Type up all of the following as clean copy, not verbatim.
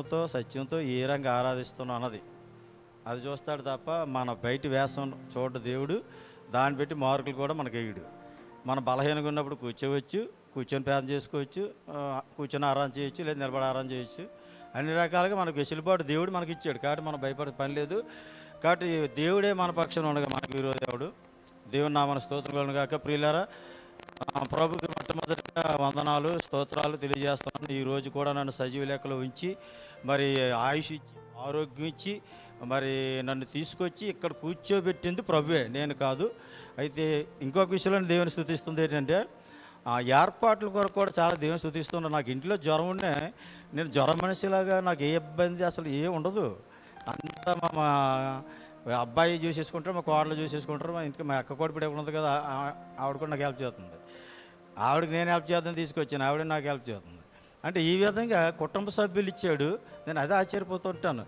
కృపతో సత్యంతో ఏ రంగా ఆరాధిస్తున్నాం అన్నది అది చూస్తాడు తప్ప మన బయట వేషం చూడ దేవుడు దాన్ని బట్టి మార్కులు కూడా మనకి వేయడు. మన బలహీనంగా ఉన్నప్పుడు కూర్చొని ప్రార్థన చేసుకోవచ్చు, కూర్చొని ఆరాధన చేయొచ్చు, లేదా నిలబడి ఆరాధన చేయొచ్చు. అన్ని రకాలుగా మనకు వెసులుబాటు దేవుడు మనకి ఇచ్చాడు. కాబట్టి మనం భయపడే పని లేదు. కాబట్టి దేవుడే మన పక్షాన ఉండగా మనకు విరోధి దేవుడు. దేవుని నామన స్తోత్రం కాక ప్రియులారా, ప్రభుకి మొట్టమొదటిగా వందనాలు స్తోత్రాలు తెలియజేస్తున్నాను. ఈరోజు కూడా నన్ను సజీవ లెక్కలో ఉంచి మరి ఆయుష్ ఇచ్చి ఆరోగ్యం ఇచ్చి మరి నన్ను తీసుకొచ్చి ఇక్కడ కూర్చోబెట్టింది ప్రభువే, నేను కాదు. అయితే ఇంకొక విషయంలో దేవుని స్తుతిస్తుంది ఏంటంటే ఏర్పాట్ల కొరకు కూడా చాలా దేవుని స్తుతిస్తున్నాను. నాకు ఇంట్లో జ్వరం ఉండే నేను జ్వరం మనిషిలాగా నాకు ఏ ఇబ్బంది అసలు ఏ ఉండదు. అంతా మా అబ్బాయి చూసేసుకుంటారు, మా కోడలు చూసేసుకుంటారు, మా ఇంటికి మా అక్క కూడా ఇప్పుడు ఉన్నది కదా, ఆవిడ కూడా నాకు హెల్ప్ చేస్తుంది. ఆవిడకి నేను హెల్ప్ చేద్దాం తీసుకొచ్చాను, ఆవిడ నాకు హెల్ప్ చేస్తుంది. అంటే ఈ విధంగా కుటుంబ సభ్యులు ఇచ్చాడు. నేను అదే ఆశ్చర్యపోతుంటాను.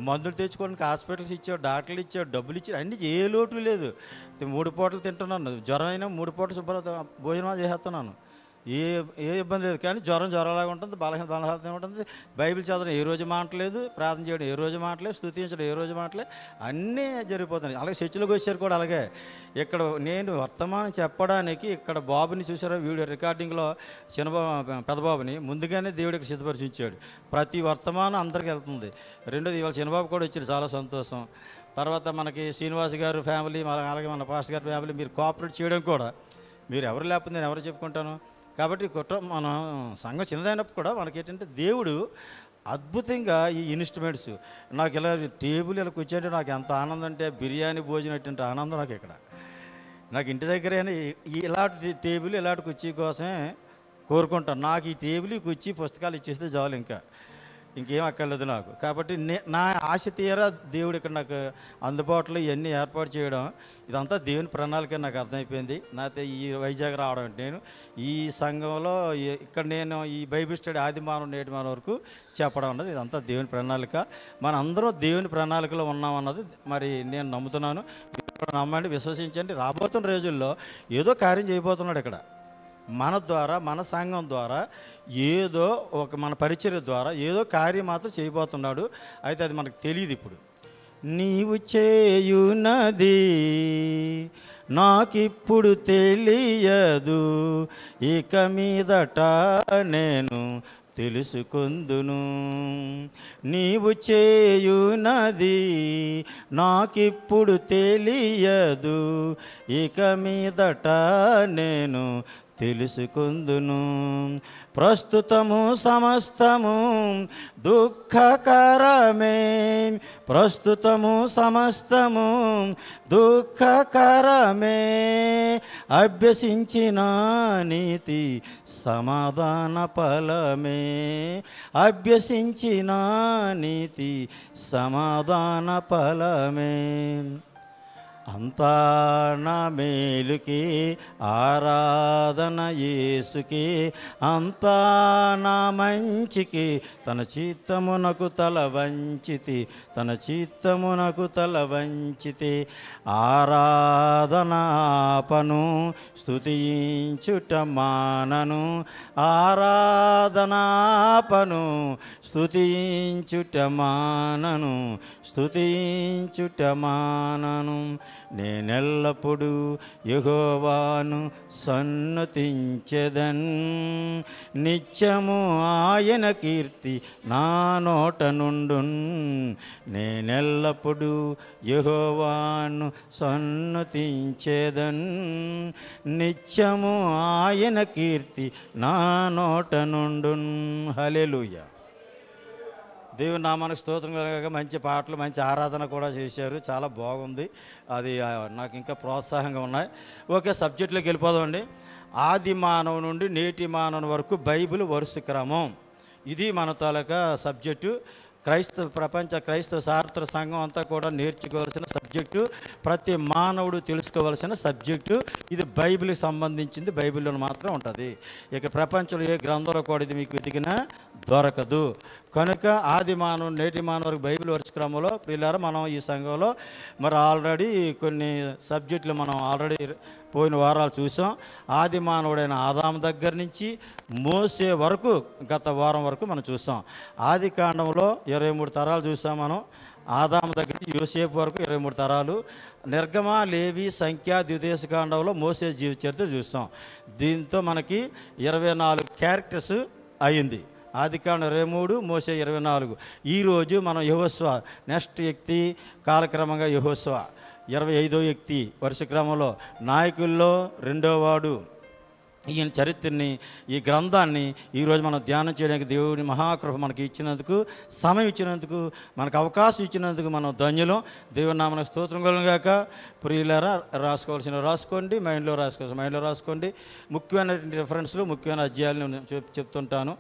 మందులు తెచ్చుకోవడానికి హాస్పిటల్స్ ఇచ్చాడు, డాక్టర్లు ఇచ్చాడు, డబ్బులు ఇచ్చాడు, అన్నీ ఏ లోటు లేదు. 3 పూటలు తింటున్నాను, జ్వరం అయినా 3 పూటలు శుభ్రత భోజనం చేస్తున్నాను, ఏ ఇబ్బంది లేదు. కానీ జ్వరంలాగా ఉంటుంది, బలహీనత ఉంటుంది. బైబిల్ చదవడం ఏ రోజు మాటలేదు, ప్రార్థన చేయడం ఏ రోజు మాటలేదు, స్తుతించడం ఏ రోజు మాటలేదు, అన్నీ జరిగిపోతున్నాయి. అలాగే చర్చిలోకి వచ్చారు కూడా అలాగే. ఇక్కడ నేను వర్తమానం చెప్పడానికి ఇక్కడ బాబుని చూసారా వీడియో రికార్డింగ్లో పెద్దబాబుని ముందుగానే దేవుడికి సిద్ధపరిచి ఇచ్చాడు. ప్రతి వర్తమానం అందరికీ వెళ్తుంది. రెండోది ఇవాళ చిన్నబాబు కూడా వచ్చాడు, చాలా సంతోషం. తర్వాత మనకి శ్రీనివాస్ గారు ఫ్యామిలీ, అలాగే మన పాస్టర్ గారి ఫ్యామిలీ మీరు కోఆపరేట్ చేయడం కూడా, మీరు ఎవరు లేకపోతే నేను ఎవరు చెప్పుకుంటాను. కాబట్టి మన సంఘం చిన్నదైనప్పుడు కూడా మనకి ఏంటంటే దేవుడు అద్భుతంగా ఈ ఇన్స్ట్రుమెంట్స్ నాకు ఇలా టేబుల్ ఇలా కూర్చోంటే నాకు ఎంత ఆనందం అంటే బిర్యానీ భోజనం అటువంటి ఆనందం నాకు ఇక్కడ. నాకు ఇంటి దగ్గరైనా ఇలాంటి టేబుల్ ఇలాంటి కుర్చీ కోసమే కోరుకుంటాను. నాకు ఈ టేబుల్ ఈ కుర్చీ పుస్తకాలు ఇచ్చేస్తే చాలు, ఇంకేం అక్కర్లేదు నాకు. కాబట్టి నా ఆశ తీరా దేవుడు ఇక్కడ నాకు అందుబాటులో ఇవన్నీ ఏర్పాటు చేయడం ఇదంతా దేవుని ప్రణాళిక నాకు అర్థమైపోయింది. నాతో ఈ వైజాగ్ రావడం అంటే నేను ఈ సంఘంలో ఇక్కడ నేను ఈ బైబిల్ స్టడీ ఆదిమానం నేటిమానం వరకు చెప్పడం అన్నది ఇదంతా దేవుని ప్రణాళిక. మన అందరం దేవుని ప్రణాళికలో ఉన్నామన్నది మరి నేను నమ్ముతున్నాను. నమ్మండి, విశ్వసించండి. రాబోతున్న రోజుల్లో ఏదో కార్యం చేయబోతున్నాడు ఇక్కడ మన ద్వారా, మన సంఘం ద్వారా, ఏదో ఒక మన పరిచర్య ద్వారా ఏదో కార్యం మాత్రం చేయబోతున్నాడు. అయితే అది మనకు తెలియదు. ఇప్పుడు నీవు చేయునది నాకిప్పుడు తెలియదు, ఇక మీదట నేను తెలుసుకుందును. నీవు చేయునది నాకిప్పుడు తెలియదు, ఇక మీదట నేను తెలుసుకుందును. ప్రస్తుతము సమస్తము దుఃఖకరమే, ప్రస్తుతము సమస్తము దుఃఖకరమే, అభ్యసించిన నీతి సమాధాన ఫలమే, అభ్యసించిన నీతి సమాధాన ఫలమే. అంతా నా మేలుకి ఆరాధన యేసుకి, అంతా నా మంచికి తన చిత్తమునకు తల వంచితి, తన చిత్తమునకు తల వంచితి. ఆరాధనాపను స్తుతించుట మానను, ఆరాధనాపను స్తుతించుట మానను, స్తుతించుట మానను. నేనెల్లప్పుడూ యెహోవాను సన్నతించెదన్, నిత్యము ఆయన కీర్తి నా నోట నుండున్. నేనెల్లప్పుడూ యెహోవాను సన్నతించెదన్, నిత్యము ఆయన కీర్తి నా నోట నుండున్. హల్లెలూయా. దేవుని నామానికి స్తోత్రం కలగక మంచి పాటలు, మంచి ఆరాధన కూడా చేశారు. చాలా బాగుంది. అది నాకు ఇంకా ప్రోత్సాహంగా ఉన్నాయి. ఓకే, సబ్జెక్టులోకి వెళ్ళిపోదామండి. ఆది మానవు నుండి నేటి మానవం వరకు బైబిల్ వరుస క్రమం, ఇది మన తాలూకా సబ్జెక్టు. ప్రపంచ క్రైస్తవ సార్వత్రిక సంఘం అంతా కూడా నేర్చుకోవాల్సిన సబ్జెక్టు, ప్రతి మానవుడు తెలుసుకోవాల్సిన సబ్జెక్టు. ఇది బైబిల్కి సంబంధించింది, బైబిల్లో మాత్రం ఉంటుంది. ఇక ప్రపంచంలో ఏ గ్రంథంలో కూడా ఇది మీకు వెతికినా దొరకదు. కనుక ఆది మానవుడు నేటి మానవు వరకు బైబిల్ వర్ష క్రమంలో ప్రియులారా మనం ఈ సంఘంలో మరి ఆల్రెడీ కొన్ని సబ్జెక్టులు మనం ఆల్రెడీ పోయిన వారాలు చూసాం. ఆది మానవుడైన ఆదాము దగ్గర నుంచి మోసే వరకు గత వారం వరకు మనం చూసాం. ఆది కాండంలో 23 తరాలు చూసాం మనం. ఆదాము దగ్గర నుంచి యోసేపు వరకు 23 తరాలు. నిర్గమ, లేవి, సంఖ్య, ద్వితీయోపదేశకాండంలో మోసే జీవిత చరిత్ర చూస్తాం. దీంతో మనకి 24 క్యారెక్టర్స్ అయ్యింది. ఆదికాండం 23, మోసే 24. ఈరోజు మనం యెహోషువ నెక్స్ట్ వ్యక్తి, కాలక్రమంగా యెహోషువ 25వ వ్యక్తి వరుస క్రమంలో, నాయకుల్లో 2వ వాడు. ఈయన చరిత్రని, ఈ గ్రంథాన్ని ఈరోజు మనం ధ్యానం చేయడానికి దేవుడి మహాకృప మనకి ఇచ్చినందుకు, సమయం ఇచ్చినందుకు, మనకు అవకాశం ఇచ్చినందుకు మనం ధన్యులం. దేవుని నామమునకు స్తోత్రం కలుగును గాక. ప్రియులారా, రాసుకోవాల్సిన రాసుకోండి, మైండ్లో రాసుకోండి. ముఖ్యమైన రిఫరెన్స్లు, ముఖ్యమైన అధ్యాయాలు నేను చెప్తుంటాను.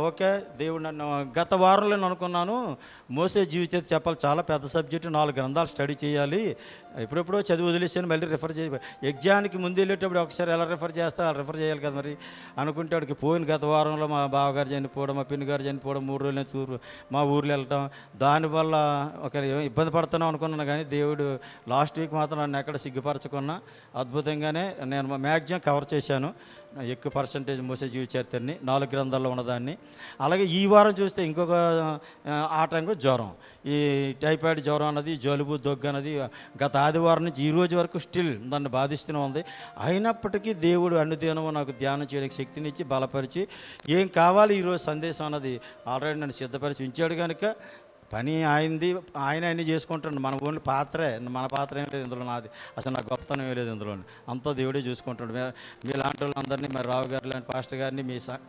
ఓకే. దేవుడు నన్ను గత వారంలో నేను అనుకున్నాను మోసే జీవితం చెప్పాలి, చాలా పెద్ద సబ్జెక్టు, 4 గ్రంథాలు స్టడీ చేయాలి. ఎప్పుడెప్పుడో చదివి వదిలేసాను, మళ్ళీ రిఫర్ చేయ ఎగ్జామ్కి ముందు వెళ్ళేటప్పుడు ఒకసారి ఎలా రిఫర్ చేస్తారు, అలా రిఫర్ చేయాలి కదా మరి అనుకుంటే వాడికి పోయిన గత వారంలో మా బావగారు చనిపోవడం, మా పిన్ని గారు చనిపోవడం, 3 రోజులు మా ఊర్లో వెళ్ళటం, దానివల్ల ఒక ఇబ్బంది పడుతున్నాం అనుకున్నాను. కానీ దేవుడు లాస్ట్ వీక్ మాత్రం నన్ను ఎక్కడ సిగ్గుపరచకున్నా అద్భుతంగానే నేను మ్యాక్సిమం కవర్ చేశాను. ఎక్కువ పర్సంటేజ్ మోసే జీవిత చరిత్రని 4 గ్రంథాల్లో ఉన్నదాన్ని. అలాగే ఈ వారం చూస్తే ఇంకొక ఆటంకం జ్వరం, ఈ టైఫాయిడ్ జ్వరం అన్నది, జలుబు, దగ్గు అన్నది గత ఆదివారం నుంచి ఈ రోజు వరకు స్టిల్ దాన్ని బాధిస్తూనే ఉంది. అయినప్పటికీ దేవుడు అనుదినము నాకు ధ్యానం చేయడానికి శక్తినిచ్చి బలపరిచి ఏం కావాలి ఈరోజు సందేశం అన్నది ఆల్రెడీ నన్ను సిద్ధపరిచి ఉంచాడు. కనుక పని ఆయనది, ఆయన అన్నీ చేసుకుంటాడు. మన ఓన్లీ పాత్రే, మన పాత్ర ఏం లేదు ఇందులో, నాది అసలు నా గొప్పతనం ఏం లేదు ఇందులో, అంతా దేవుడే చూసుకుంటాడు. మీలాంటి వాళ్ళందరినీ, మరి రావు గారు లాంటి పాస్టర్ గారిని,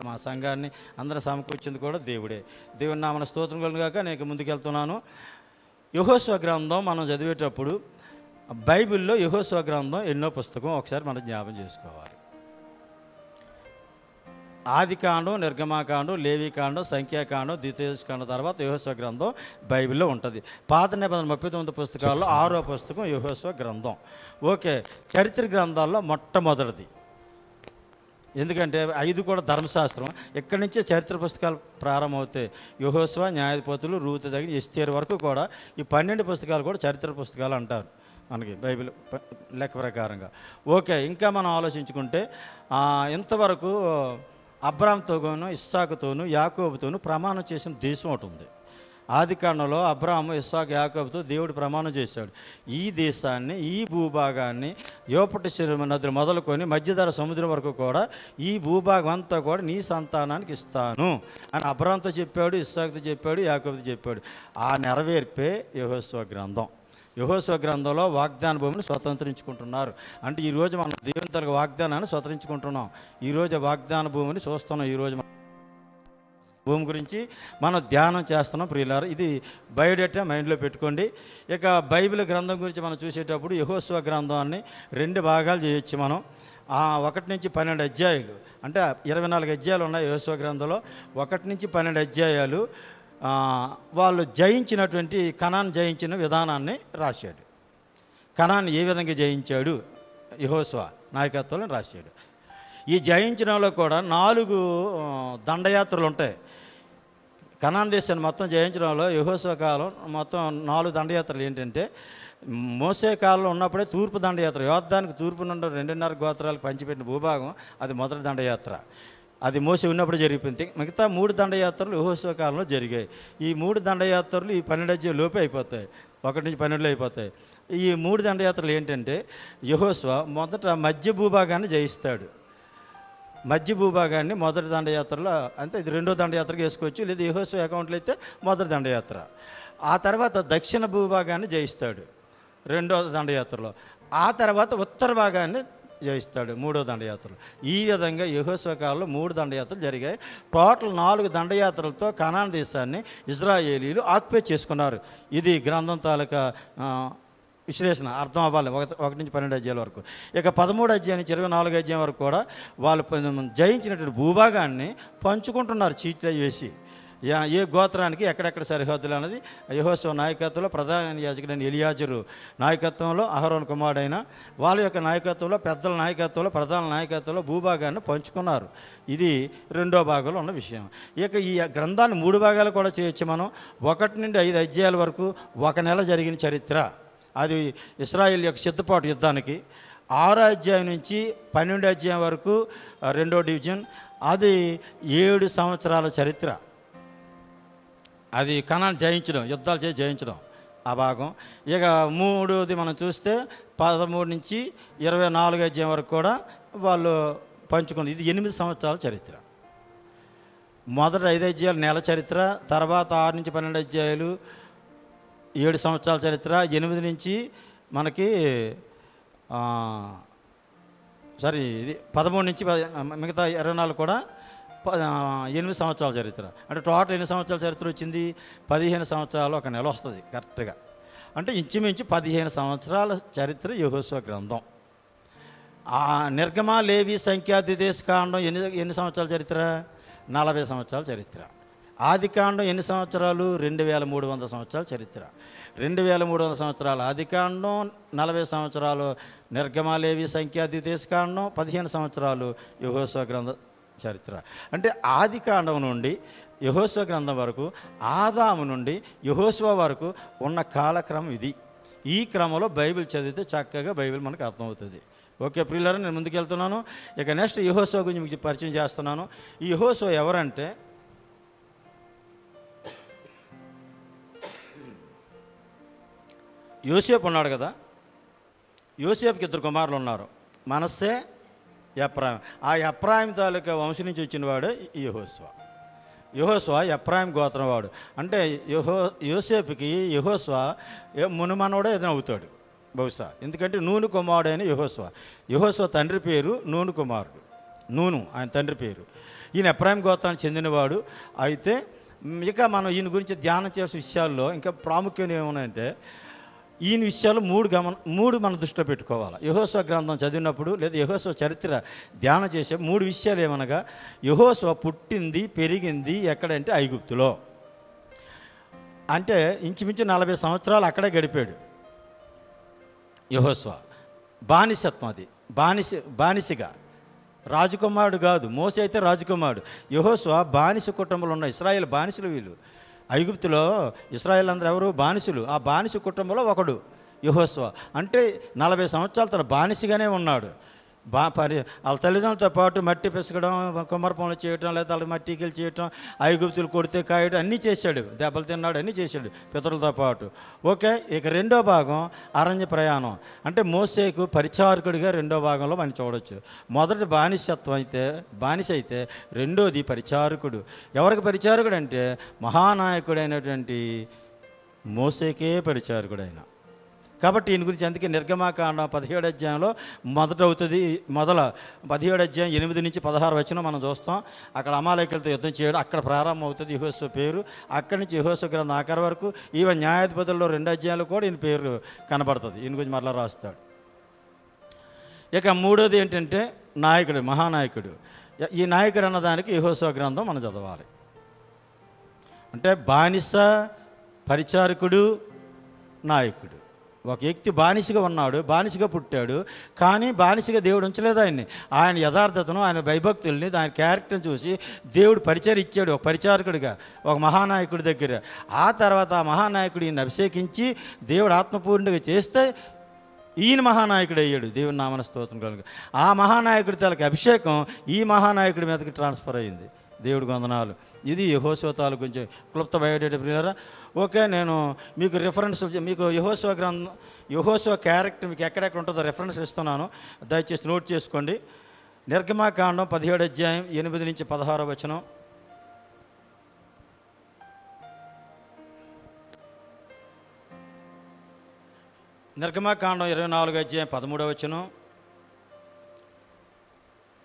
మా సంఘాన్ని అందరూ సమకూర్చింది కూడా దేవుడే. దేవుని నామమున స్తోత్రం కలుగును గాక. నేను ముందుకెళ్తున్నాను. యెహోషువ గ్రంథం మనం చదివేటప్పుడు బైబిల్లో యెహోషువ గ్రంథం ఎన్నో పుస్తకం ఒకసారి మనం జ్ఞాపకం చేసుకోవాలి. ఆదికాండం, నిర్గమాకాండం, లేవికాండం, సంఖ్యాకాండం, ద్వితీయోపదేశకాండం తర్వాత యెహోషువ గ్రంథం బైబిల్లో ఉంటుంది. పాత నిబంధన 39 పుస్తకాల్లో 6వ పుస్తకం యెహోషువ గ్రంథం. ఓకే. చరిత్ర గ్రంథాల్లో మొట్టమొదటిది, ఎందుకంటే 5 కూడా ధర్మశాస్త్రం. ఇక్కడి నుంచే చరిత్ర పుస్తకాలు ప్రారంభమవుతాయి. యెహోషువ, న్యాయాధిపతులు, రూతు దగ్గర ఎస్తేరు వరకు కూడా ఈ 12 పుస్తకాలు కూడా చరిత్ర పుస్తకాలు అంటారు మనకి బైబిల్ లెక్క ప్రకారంగా. ఓకే. ఇంకా మనం ఆలోచించుకుంటే ఇంతవరకు అబ్రాహాముతోనూ, ఇస్సాకుతోనూ, యాకోబుతోనూ ప్రమాణం చేసిన దేశం ఒకటి ఉంది. ఆదికాండంలో అబ్రాహాము, ఇస్సాకు, యాకోబుతో దేవుడు ప్రమాణం చేశాడు. ఈ దేశాన్ని, ఈ భూభాగాన్ని, యూఫ్రటీసు నది మొదలుకొని మధ్యధరా సముద్రం వరకు కూడా ఈ భూభాగం అంతా కూడా నీ సంతానానికి ఇస్తాను అని అబ్రాహాముతో చెప్పాడు, ఇస్సాకుతో చెప్పాడు, యాకోబుతో చెప్పాడు. ఆ నెరవేర్పే యెహోషువ గ్రంథం. యెహోషువ గ్రంథంలో వాగ్దాన భూమిని స్వతంత్రించుకుంటున్నారు. అంటే ఈరోజు మనం దేవుని తరగ వాగ్దానాన్ని స్వతంత్రించుకుంటున్నాం. ఈరోజు వాగ్దాన భూమిని చూస్తున్నాం. ఈరోజు భూమి గురించి మనం ధ్యానం చేస్తున్నాం. ప్రియులారా, ఇది బయోడేటా మైండ్లో పెట్టుకోండి. ఇక బైబిల్ గ్రంథం గురించి మనం చూసేటప్పుడు యెహోషువ గ్రంథాన్ని 2 భాగాలు చేయొచ్చు మనం. 1 నుంచి 12 అధ్యాయాలు, అంటే 24 అధ్యాయాలు ఉన్నాయి యెహోషువ గ్రంథంలో. 1 నుంచి 12 అధ్యాయాలు వాళ్ళు జయించినటువంటి, కనాన్ జయించిన విధానాన్ని రాశాడు. కనాన్ ఏ విధంగా జయించాడు యెహోషువ నాయకత్వంలో రాశాడు. ఈ జయించడంలో కూడా 4 దండయాత్రలు ఉంటాయి. కనాన్ దేశాన్ని మొత్తం జయించడంలో యెహోషువ కాలం మొత్తం 4 దండయాత్రలు. ఏంటంటే మోసే కాలంలో ఉన్నప్పుడే తూర్పు దండయాత్ర, యోర్దానికి తూర్పు నుండి 2.5 గోత్రాలకు పంచిపెట్టిన భూభాగం, అది మొదటి దండయాత్ర. అది మోసే ఉన్నప్పుడు జరిగిపోయింది. మిగతా 3 దండయాత్రలు యెహోషువ కాలంలో జరిగాయి. ఈ 3 దండయాత్రలు ఈ 12 అధ్యాయాల లోపే అయిపోతాయి, 1 నుంచి 12లో అయిపోతాయి. ఈ 3 దండయాత్రలు ఏంటంటే యెహోషువ మొదట మధ్య భూభాగాన్ని జయిస్తాడు. మధ్య భూభాగాన్ని మొదటి దండయాత్రలో, అంటే ఇది 2వ దండయాత్రగా వేసుకోవచ్చు, లేదా యెహోషువ అకౌంట్లో అయితే మొదటి దండయాత్ర. ఆ తర్వాత దక్షిణ భూభాగాన్ని జయిస్తాడు 2వ దండయాత్రలో. ఆ తర్వాత ఉత్తర భాగాన్ని జయిస్తాడు 3వ దండయాత్రలు. ఈ విధంగా యెహోషువ కాలంలో 3 దండయాత్రలు జరిగాయి. టోటల్ 4 దండయాత్రలతో కనాన్ దేశాన్ని ఇజ్రాయేలీలు ఆక్యుపై చేసుకున్నారు. ఇది గ్రంథం తాలూకా విశ్లేషణ అర్థం అవ్వాలి 1 నుంచి 12 అధ్యాయాల వరకు. ఇక 13 అధ్యాయం నుంచి 24 అధ్యాయం వరకు కూడా వాళ్ళు జయించినటువంటి భూభాగాన్ని పంచుకుంటున్నారు చీట్లు వేసి. ఏ గోత్రానికి ఎక్కడెక్కడ సరిహద్దులు అన్నది యెహోషువ నాయకత్వంలో ప్రధాన యాజకుడైన ఎలియాజరు నాయకత్వంలో అహరోను కుమారుడైన వాళ్ళ యొక్క నాయకత్వంలో పెద్దల నాయకత్వంలో ప్రధాన నాయకత్వంలో భూభాగాన్ని పంచుకున్నారు. ఇది రెండో భాగంలో ఉన్న విషయం. ఇక ఈ గ్రంథాన్ని 3 భాగాలు కూడా చేయొచ్చు మనం. 1 నుండి 5 అధ్యాయాల వరకు 1 నెల జరిగిన చరిత్ర, అది ఇశ్రాయేల్ యొక్క సిద్ధపాటు యుద్ధానికి. 6వ అధ్యాయం నుంచి 12వ అధ్యాయం వరకు 2వ డివిజన్, అది 7 సంవత్సరాల చరిత్ర. అది కనాను జయించడం, యుద్ధాలు చేసి జయించడం ఆ భాగం. ఇక 3వది మనం చూస్తే 13 నుంచి 24వ అధ్యాయం వరకు కూడా వాళ్ళు పంచుకుంది. ఇది 8 సంవత్సరాల చరిత్ర. మొదటి 5 అధ్యాయాలు నెల చరిత్ర, తర్వాత 6 నుంచి 12 అధ్యాయాలు 7 సంవత్సరాల చరిత్ర, 8 నుంచి మనకి ఇది 13 నుంచి మిగతా 24 కూడా 8 సంవత్సరాల చరిత్ర. అంటే టోటల్ ఎన్ని సంవత్సరాల చరిత్ర వచ్చింది? 15 సంవత్సరాలు 1 నెల వస్తుంది కరెక్ట్గా. అంటే ఇంచుమించు 15 సంవత్సరాల చరిత్ర యెహోషువ గ్రంథం. నిర్గమ, లేవి, సంఖ్య, ద్వితీయోపదేశకాండం ఎన్ని సంవత్సరాల చరిత్ర? 40 సంవత్సరాల చరిత్ర. ఆదికాండం ఎన్ని సంవత్సరాలు? 2300 సంవత్సరాల చరిత్ర. 2300 సంవత్సరాలు ఆదికాండం, 40 సంవత్సరాలు నిర్గమ, లేవి, సంఖ్య, ద్వితీయోపదేశకాండం, 15 సంవత్సరాలు యెహోషువ గ్రంథ చరిత్ర. అంటే ఆదికాండం నుండి యెహోషువ గ్రంథం వరకు, ఆదాము నుండి యెహోషువ వరకు ఉన్న కాలక్రమం ఇది. ఈ క్రమంలో బైబిల్ చదివితే చక్కగా బైబిల్ మనకు అర్థమవుతుంది. ఓకే ప్రియులారా, నేను ముందుకెళ్తున్నాను. ఇక నెక్స్ట్ యెహోషువ గురించి మీకు పరిచయం చేస్తున్నాను. ఈ యెహోషువ ఎవరంటే, యోసేపు ఉన్నాడు కదా, యోసేపుకి 2 కుమారులు ఉన్నారు, మనస్సే, ఎఫ్రాయిం. ఆ ఎఫ్రాయిం తాలూకా వంశం నుంచి వచ్చినవాడు ఈ యెహోషువ. యెహోషువ ఎఫ్రాయిం గోత్రం వాడు. అంటే యోసేపుకి యెహోషువ మునుమనోడే ఏదైనా అవుతాడు బహుశా, ఎందుకంటే నూను కుమారుడు అయిన యెహోషువ. యెహోషువ తండ్రి పేరు నూను కుమారుడు, నూను ఆయన తండ్రి పేరు. ఈయన ఎఫ్రాయిం గోత్రానికి చెందినవాడు. అయితే ఇక మనం ఈయన గురించి ధ్యానం చేసే విషయాల్లో ఇంకా ప్రాముఖ్యం ఏమన్నాయంటే, ఈయన విషయాలు 3 మన దృష్టిలో పెట్టుకోవాలి. యెహోషువ గ్రంథం చదివినప్పుడు లేదా యెహోషువ చరిత్ర ధ్యానం చేసే 3 విషయాలు ఏమనగా, యెహోషువ పుట్టింది పెరిగింది ఎక్కడంటే ఐగుప్తులో. అంటే ఇంచుమించు 40 సంవత్సరాలు అక్కడే గడిపాడు యెహోషువ. బానిసత్వం, అది బానిసగా, రాజకుమారుడు కాదు. మోసే అయితే రాజకుమారుడు, యెహోషువ బానిస కుటుంబంలో ఉన్న ఇశ్రాయేల్ బానిసలు. వీళ్ళు ఐగుప్తులో ఇశ్రాయేల్ అందరూ ఎవరు? బానిసలు. ఆ బానిస కుటుంబంలో ఒకడు యెహోషువ. అంటే 40 సంవత్సరాలు తన బానిసగానే ఉన్నాడు. వాళ్ళ తల్లిదండ్రులతో పాటు మట్టి పిసకడం, కుమ్మరి పనులు చేయటం, లేదా వాళ్ళ మట్టికలు చేయటం, ఐగుప్తులు కొడితే కాయడం అన్నీ చేశాడు, దెబ్బలు తిన్నాడు, అన్నీ చేశాడు పితరులతో పాటు. ఓకే, ఇక 2వ భాగం అరణ్య ప్రయాణం. అంటే మోసేకు పరిచారకుడిగా 2వ భాగంలో మనం చూడవచ్చు. మొదటి బానిస అయితే 2వది పరిచారకుడు. ఎవరికి పరిచారకుడు అంటే మహానాయకుడైనటువంటి మోసేకే పరిచారకుడైన. కాబట్టి ఈయన గురించి అందుకే నిర్గమాకాండం 17వ అధ్యాయంలో మొదటవుతుంది. 17వ అధ్యాయం 8 నుంచి 16 వచనం మనం చూస్తాం. అక్కడ అమాలేకులతో యుద్ధం చేయడం అక్కడ ప్రారంభం అవుతుంది యెహోషువ పేరు. అక్కడి నుంచి యెహోషువ గ్రంథం ఆఖరి వరకు, ఈవెన్ న్యాయాధిపతుల్లో 2 అధ్యాయాలు కూడా ఈయన పేరు కనబడుతుంది. ఈయన గురించి మరలా రాస్తాడు. ఇక 3వది ఏంటంటే నాయకుడు, మహానాయకుడు. ఈ నాయకుడు అన్నదానికి యెహోషువ గ్రంథం మనం చదవాలి. అంటే బానిస, పరిచారకుడు, నాయకుడు. ఒక వ్యక్తి బానిసగా ఉన్నాడు, బానిసగా పుట్టాడు, కానీ బానిసగా దేవుడు ఉంచలేదు ఆయన్ని. ఆయన యథార్థతను, ఆయన భయభక్తుల్ని, ఆయన క్యారెక్టర్ని చూసి దేవుడు పరిచయం ఇచ్చాడు ఒక పరిచారకుడిగా, ఒక మహానాయకుడి దగ్గర. ఆ తర్వాత ఆ మహానాయకుడు ఈయన అభిషేకించి దేవుడు ఆత్మపూర్ణంగా చేస్తే ఈయన మహానాయకుడు అయ్యాడు. దేవుని నామన స్తోత్రం కలుగు. ఆ మహానాయకుడి తలకి అభిషేకం ఈ మహానాయకుడి మీదకి ట్రాన్స్ఫర్ అయ్యింది. దేవుడికి వందనాలు. ఇది యెహోషువ తాలూకు గురించి క్లుప్త బయోడేటా ప్రియులారా. ఓకే, నేను మీకు రిఫరెన్స్, మీకు యెహోషువ గ్రంథం, యెహోషువ క్యారెక్టర్ మీకు ఎక్కడెక్కడ ఉంటుందో రిఫరెన్స్ ఇస్తున్నాను, దయచేసి నోట్ చేసుకోండి. నిర్గమాకాండం 17వ అధ్యాయం 8 నుంచి 16 వచనం. నిర్గమాకాండం 24వ అధ్యాయం 13వ వచనం.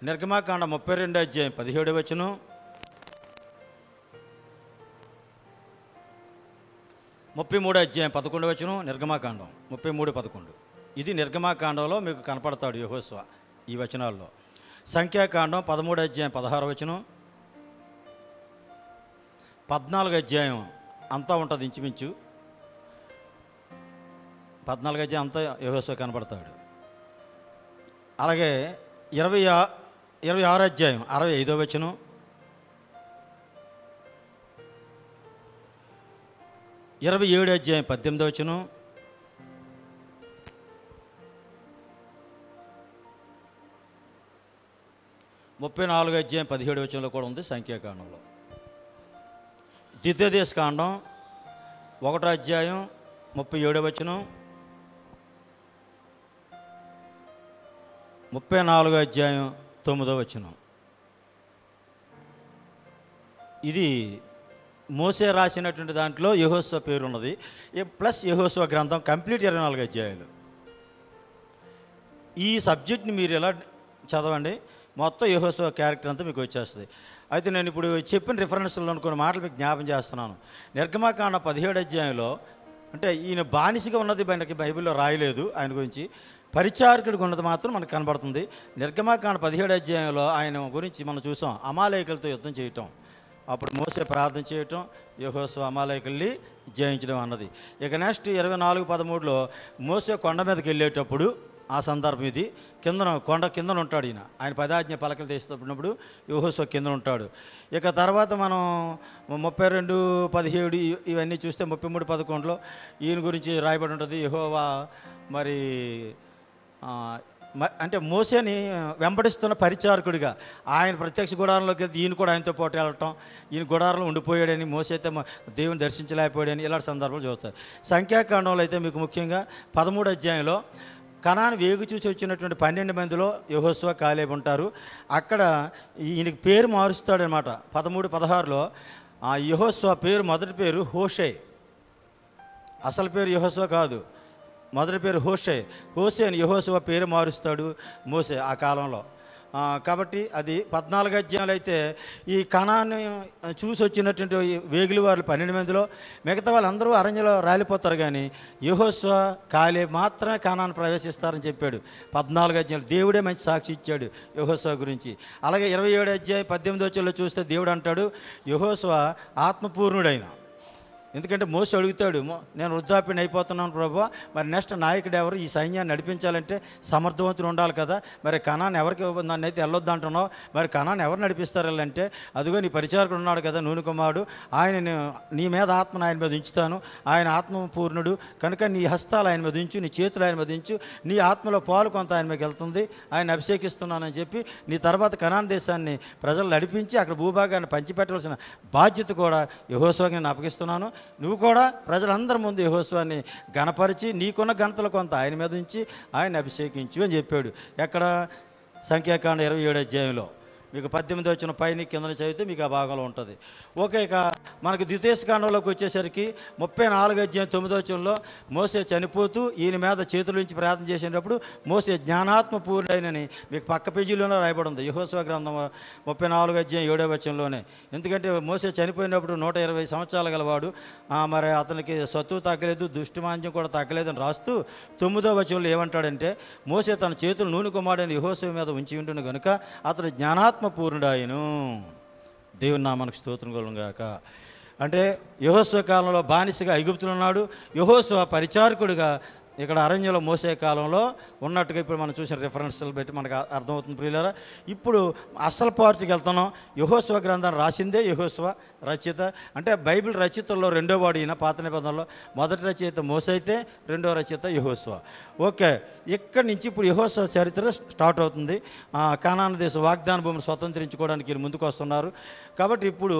నిర్గమాకాండం 32వ అధ్యాయం 17వ వచనం. 33వ అధ్యాయం 11వ వచనం. నిర్గమాకాండం 33:11. ఇది నిర్గమాకాండంలో మీకు కనపడతాడు యెహోషువ ఈ వచనాల్లో. సంఖ్యాకాండం 13వ అధ్యాయం 16వ వచనం. 14 అధ్యాయం అంతా ఉంటుంది ఇంచుమించు. 14 అధ్యాయం అంతా యెహోషువ కనబడతాడు. అలాగే 26 అధ్యాయం 65వ వచనం, 27 అధ్యాయం 18వ వచనం, 34 అధ్యాయం 17 వచనంలో కూడా ఉంది సంఖ్యాకాండంలో. ద్వితీయోపదేశకాండం 1వ అధ్యాయం 37వ వచనం, 34వ అధ్యాయం 9వ వచనం. ఇది మోసే రాసినటువంటి దాంట్లో యెహోషువ పేరు ఉన్నది. ప్లస్ యెహోషువ గ్రంథం కంప్లీట్ 24 అధ్యాయాలు. ఈ సబ్జెక్ట్ని మీరు ఎలా చదవండి, మొత్తం యెహోషువ క్యారెక్టర్ అంతా మీకు వచ్చేస్తుంది. అయితే నేను ఇప్పుడు చెప్పిన రిఫరెన్స్లో కొన్ని మాటలు మీకు జ్ఞాపం చేస్తున్నాను. నిర్గమకాండ 17 అధ్యాయంలో, అంటే ఈయన బానిసగా ఉన్నది మనకి బైబిల్లో రాయలేదు, ఆయన గురించి పరిచారకుడికి ఉన్నది మాత్రం మనకు కనబడుతుంది. నిర్గమకాండ 17 అధ్యాయంలో ఆయన గురించి మనం చూసాం, అమాలేకులతో యుద్ధం చేయటం. అప్పుడు మోసే ప్రార్థన చేయటం, యెహోషువ అమాలేకుల్ని జయించడం అన్నది. ఇక నెక్స్ట్ 24:13లో మోసే కొండ మీదకి వెళ్ళేటప్పుడు ఆ సందర్భం ఇది. కొండ కిందన ఉంటాడు ఈయన. ఆయన 10 ఆజ్ఞ పలకలు తీసినప్పుడు యెహోషువ కింద ఉంటాడు. ఇక తర్వాత మనం 32:17 ఇవన్నీ చూస్తే 33:11లో ఈయన గురించి రాయబడి ఉంటుంది. యెహోవా మరి అంటే మోసేని వెంబడిస్తున్న పరిచారకుడిగా ఆయన ప్రత్యక్ష గుడారంలోకి వెళ్తే ఈయన కూడా ఆయనతో పాటు వెళ్ళటం, ఈయన గుడారంలో ఉండిపోయాడని, మోసే అయితే దేవుని దర్శించలేకపోయాడని ఇలాంటి సందర్భాలు చూస్తారు. సంఖ్యాకాండంలో అయితే మీకు ముఖ్యంగా 13 అధ్యాయంలో కనాను వేగు చూసి వచ్చినటువంటి 12 మందిలో యెహోషువ కాలేబు ఉంటారు. అక్కడ ఈయనకి పేరు మారుస్తాడనమాట. 13:16లో యెహోషువ పేరు మొదటి పేరు హోషే, అసలు పేరు యెహోషువ కాదు, మొదటి పేరు హోషే. హోషే అని యెహోషువ పేరు మారుస్తాడు మోసే ఆ కాలంలో. కాబట్టి అది 14 అధ్యాయాలు. అయితే ఈ కనాన్ని చూసి వచ్చినటువంటి వేగులు వారు 12 మందిలో మిగతా వాళ్ళందరూ అరణ్యంలో రాలిపోతారు, కానీ యెహోషువ కాలేబు మాత్రమే కనాన్ని ప్రవేశిస్తారని చెప్పాడు 14 అధ్యాయాలు. దేవుడే మంచి సాక్షి ఇచ్చాడు యెహోషువ గురించి. అలాగే 27 అధ్యాయం 18వ వచనంలో చూస్తే దేవుడు అంటాడు, యెహోషువ ఆత్మపూర్ణుడైన. ఎందుకంటే మోసే అడుగుతాడు, నేను వృద్ధాప్యం అయిపోతున్నాను ప్రభువా, మరి నెక్స్ట్ నాయకుడు ఎవరు, ఈ సైన్యాన్ని నడిపించాలంటే సమర్థవంతులు ఉండాలి కదా, మరి కనాన్ని ఎవరికి నన్ను అయితే వెళ్ళొద్దు అంటున్నావు, మరి కనాన్ని ఎవరు నడిపిస్తారు వెళ్ళంటే, అదిగో నీ పరిచారకుడు ఉన్నాడు కదా నూనె కుమారుడు, ఆయన నీ మీద ఆత్మను ఆయన మీద ఉంచుతాను, ఆయన ఆత్మపూర్ణుడు కనుక నీ హస్తాలు ఆయన మీద ఉంచు, నీ చేతులు ఆయన మీద ఉంచు, నీ ఆత్మలో పాలు కొంత ఆయన మీద వెళ్తుంది, ఆయన అభిషేకిస్తున్నానని చెప్పి నీ తర్వాత కనాన్ దేశాన్ని ప్రజలు నడిపించి అక్కడ భూభాగాన్ని పంచిపెట్టవలసిన బాధ్యత కూడా యెహోషువకి నేను అప్పగిస్తున్నాను. నువ్వు కూడా ప్రజలందరి ముందు యెహోషువని ఘనపరిచి నీకున్న ఘనతలు కొంత ఆయన మీద ఉంచి ఆయన అభిషేకించు అని చెప్పాడు. ఎక్కడ? సంఖ్యాకాండ 27 అధ్యాయంలో. మీకు 18 వచ్చిన పైన కింద చదివితే మీకు ఆ భాగంలో ఉంటుంది. ఓకే, ఇక మనకు ద్వితీయోపదేశకాండంలోకి వచ్చేసరికి 34 అధ్యాయం 9వ వచనంలో మోసే చనిపోతూ ఈయన మీద చేతుల నుంచి ప్రార్థన చేసేటప్పుడు మోసే జ్ఞానాత్మ పూర్ణైనని మీకు పక్క పేజీలోనే రాయబడి ఉంది యెహోషువ గ్రంథం 34 అధ్యాయం 7వ వచనంలోనే. ఎందుకంటే మోసే చనిపోయినప్పుడు 120 సంవత్సరాలు గలవాడు, మరి అతనికి సత్తువు తగ్గలేదు, దుష్టిమాంద్యం కూడా తగ్గలేదని రాస్తూ 9వ వచనంలో ఏమంటాడంటే, మోసే తన చేతులు నూనె కుమారుడైన యెహోషువ మీద ఉంచి ఉంటున్న కనుక అతను జ్ఞానాత్మపూర్ణుడాయను. దేవుని నామానికి స్తోత్రం కలుగుగాక. అంటే యెహోషువ కాలంలో బానిసగా ఐగుప్తులో ఉన్నాడు, యెహోషువ పరిచారకుడిగా ఇక్కడ అరణ్యంలో మోసే కాలంలో ఉన్నట్టుగా ఇప్పుడు మనం చూసిన రిఫరెన్స్లు బట్టి మనకు అర్థమవుతుంది ప్రియులారా. ఇప్పుడు అసలు పార్టీకి వెళ్తున్నాం. యెహోషువ గ్రంథాన్ని రాసిందే యెహోషువ రచయిత, అంటే బైబిల్ రచయితల్లో రెండో వాడు ఈయన. పాత నిబంధనలో మొదటి రచయిత మోసే అయితే రెండో రచయిత యెహోషువ. ఓకే, ఇక్కడి నుంచి ఇప్పుడు యెహోషువ చరిత్ర స్టార్ట్ అవుతుంది. కానాను దేశం వాగ్దాన భూమిని స్వతంత్రించుకోవడానికి వీళ్ళు ముందుకు వస్తున్నారు. కాబట్టి ఇప్పుడు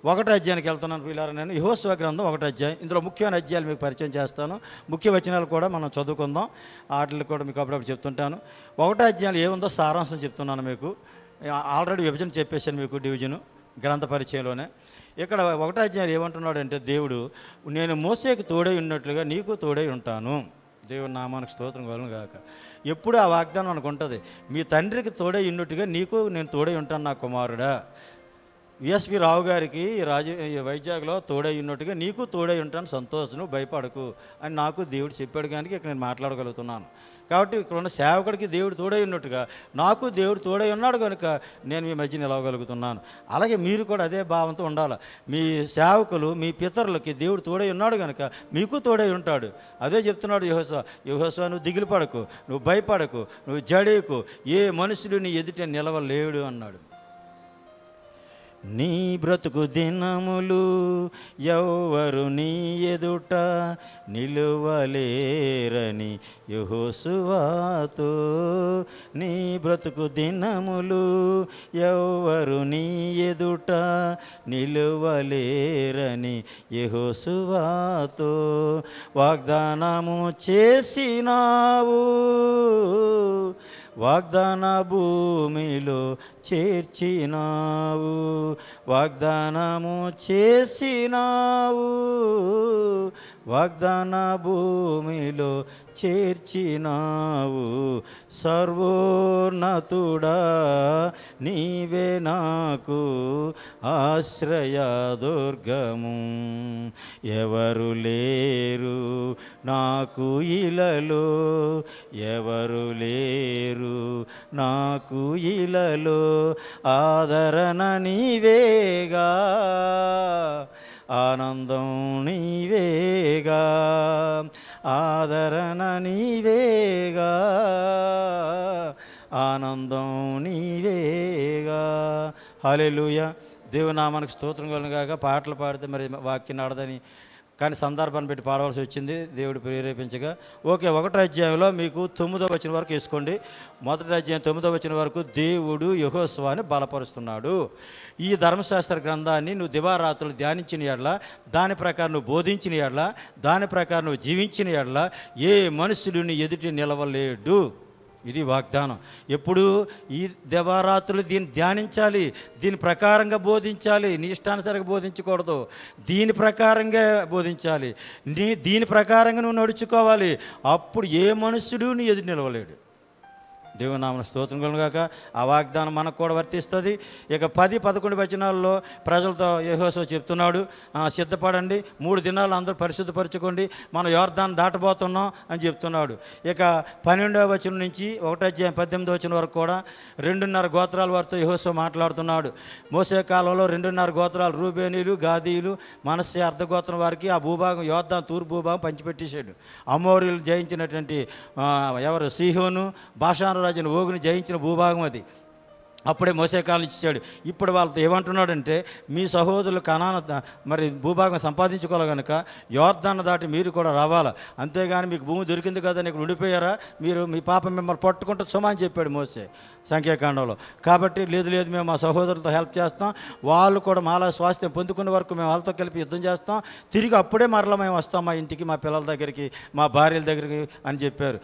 1వ అధ్యాయానికి వెళ్తున్నాను ప్రియులారా. నేను యెహోషువ గ్రంథం 1వ అధ్యాయం, ఇందులో ముఖ్యమైన అధ్యాయాలు మీకు పరిచయం చేస్తాను, ముఖ్య వచనాలు కూడా మనం చదువుకుందాం, వాటిని కూడా మీకు అప్పుడప్పుడు చెప్తుంటాను. 1వ అధ్యాయంలో ఏముందో సారాంశం చెప్తున్నాను మీకు. ఆల్రెడీ విభజన చెప్పేశాను మీకు, డివిజను గ్రంథ పరిచయంలోనే. ఇక్కడ 1వ అధ్యాయం ఏమంటున్నాడంటే, దేవుడు నేను మోసేకి తోడై ఉన్నట్లుగా నీకు తోడై ఉంటాను. దేవుని నామానికి స్తోత్రం కలుగును గాక. ఎప్పుడు ఆ వాగ్దానం మనకు ఉంటుంది, మీ తండ్రికి తోడై ఉన్నట్టుగా నీకు నేను తోడై ఉంటాను నా కుమారుడా. విఎస్పి రావు గారికి వైజాగ్లో తోడై ఉన్నట్టుగా నీకు తోడై ఉంటాను, సంతోషం, నువ్వు భయపడకు అని నాకు దేవుడు చెప్పాడు. కనుక ఇక్కడ నేను మాట్లాడగలుగుతున్నాను. కాబట్టి ఇక్కడ ఉన్న సేవకుడికి దేవుడు తోడై ఉన్నట్టుగా నాకు దేవుడు తోడై ఉన్నాడు కనుక నేను మీ మధ్య నిలవగలుగుతున్నాను. అలాగే మీరు కూడా అదే భావంతో ఉండాలి. మీ సేవకులు, మీ పితరులకి దేవుడు తోడై ఉన్నాడు కనుక మీకు తోడై ఉంటాడు. అదే చెప్తున్నాడు యెహోషువ, నువ్వు దిగులు పడకు, నువ్వు భయపడకు, నువ్వు జడేకు, ఏ మనుషుడు నీ ఎదుట నిలవలేడు అన్నాడు. నీ బ్రతుకు దినములు ఎవ్వరు నీ ఎదుట నిలువలేరని యెహోషువతో, నీ బ్రతుకు దినములు ఎవ్వరు నీ ఎదుట నిలువలేరని యెహోషువతో వాగ్దానము చేసినావు, వాగ్దాన భూమిలో చేర్చినావు, వాగ్దానము చేసినావు, వాగ్దాన భూమిలో చేర్చినావు. సర్వోన్నతుడా నీవే నాకు ఆశ్రయదుర్గము, ఎవరు లేరు నాకు ఇలలో, ఎవరు లేరు నాకు ఇలలో, ఆదరణ నీవేగా, ఆనందం నీవేగా, ఆదరణ నీవేగా, ఆనందం నీవేగా. హల్లెలూయా. దేవుని నామానికి స్తోత్రం కలుగుగాక. పాటలు పాడితే మరి వాక్యం ఆడదని కానీ సందర్భాన్ని పెట్టి పాడవలసి వచ్చింది, దేవుడు ప్రేరేపించగా. ఓకే, 1వ అధ్యాయంలో మీకు 9వ వచనం వరకు వేసుకోండి. 1వ అధ్యాయం 9వ వచనం వరకు దేవుడు యెహోషువని బలపరుస్తున్నాడు. ఈ ధర్మశాస్త్ర గ్రంథాన్ని నువ్వు దివారాత్రులు ధ్యానించిన ఎడల, దాని ప్రకారం నువ్వు బోధించిన ఎడల, దాని ప్రకారం నువ్వు జీవించిన ఎడల ఏ మనుషుడు నీ ఎదుటి నిలవలేడు. ఇది వాగ్దానం. ఎప్పుడు ఈ దివారాత్రులు దీన్ని ధ్యానించాలి, దీని ప్రకారంగా బోధించాలి. నీ ఇష్టానుసారంగా బోధించకూడదు, దీని ప్రకారంగా బోధించాలి. దీని ప్రకారంగా నువ్వు నడుచుకోవాలి. అప్పుడు ఏ మనుష్యుడు నీ ఎదురు నిలవలేడు. దేవుని నామమున స్తోత్రం కలుగుగాక. ఆ వాగ్దానం మనకు కూడా వర్తిస్తుంది. ఇక 10-11 వచనాల్లో ప్రజలతో యెహోషువ చెప్తున్నాడు, సిద్ధపడండి, 3 దినాలు అందరూ పరిశుద్ధపరచుకోండి, మనం యోర్దాను దాటబోతున్నాం అని చెప్తున్నాడు. ఇక 12వ వచనం నుంచి 1వ అధ్యాయం 18వ వచనం వరకు కూడా 2.5 గోత్రాల వారితో యెహోషువ మాట్లాడుతున్నాడు. మోసే కాలంలో 2.5 గోత్రాలు, రూబేనీలు, గాదీయులు, మనస్సే అర్ధగోత్రం వారికి ఆ భూభాగం, యోర్దాను తూర్పు భూభాగం పంచిపెట్టేశాడు. అమోరీలు జయించినటువంటి ఎవరు, సీహోను, బాషాను రాజును ఓగుని జయించిన భూభాగం అది. అప్పుడే మోసే కాలం ఇచ్చాడు. ఇప్పుడు వాళ్ళతో ఏమంటున్నాడంటే, మీ సహోదరులు కనాన మరి భూభాగం సంపాదించుకోవాలి కనుక యోర్దాను దాటి మీరు కూడా రావాలా, అంతేగాని మీకు భూమి దొరికింది కదా ఇక్కడ ఉండిపోయారా, మీరు మీ పాప మిమ్మల్ని పట్టుకుంటే సుమా అని చెప్పాడు మోసే సంఖ్యాకాండంలో. కాబట్టి లేదు మేము మా సహోదరులతో హెల్ప్ చేస్తాం, వాళ్ళు కూడా మాలా స్వాస్థ్యం పొందుకునే వరకు మేము వాళ్ళతో కలిపి యుద్ధం చేస్తాం, తిరిగి అప్పుడే మరలా మేము వస్తాం మా ఇంటికి, మా పిల్లల దగ్గరికి, మా భార్యల దగ్గరికి అని చెప్పారు.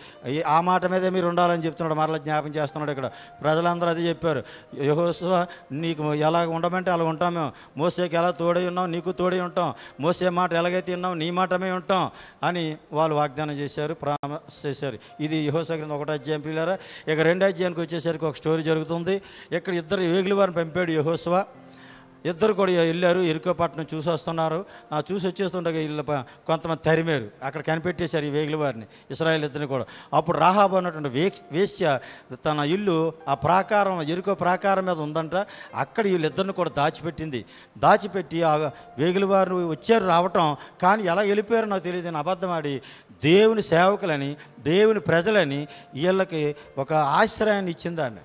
ఆ మాట మీదే మీరు ఉండాలని చెప్తున్నాడు. మరలా జ్ఞాపం చేస్తున్నాడు. ఇక్కడ ప్రజలందరూ అదే చెప్పారు, యెహోషువ నీకు ఎలా ఉండమంటే అలా ఉంటాం మేము, మోసేకి ఎలా తోడై ఉన్నాం నీకు తోడై ఉంటాం, మోసే మాట ఎలాగైతే ఉన్నాం నీ మాటమే ఉంటాం అని వాళ్ళు వాగ్దానం చేశారు, ప్రామిస్ చేశారు. ఇది యెహోషువ గ్రంథం 1వ అధ్యాయం పిల్లరా. ఇక 2వ అధ్యాయానికి వచ్చేసరికి ఒక స్టోరీ జరుగుతుంది. ఇక్కడ 2 ఏగుల వారిని పంపాడు యెహోషువ. ఇద్దరు కూడా వెళ్ళారు, ఎరికో పట్టణం చూసి వస్తున్నారు. చూసి వచ్చేస్తుండగా వీళ్ళు కొంతమంది తరిమారు, అక్కడ కనిపెట్టేశారు ఈ వేగుల వారిని, ఇశ్రాయేలు ఇద్దరిని కూడా. అప్పుడు రాహాబు అన్నటువంటి వేశ్య తన ఇల్లు ఆ ప్రాకారం, ఎరికో ప్రాకారం మీద ఉందంట. అక్కడ వీళ్ళిద్దరిని కూడా దాచిపెట్టి ఆ వేగుల వారు వచ్చారు రావటం, కానీ ఎలా వెళ్ళిపోయారో నాకు తెలియదు అని అబద్ధమాడి దేవుని సేవకులని, దేవుని ప్రజలని వీళ్ళకి ఒక ఆశ్రయాన్ని ఇచ్చింది ఆమె.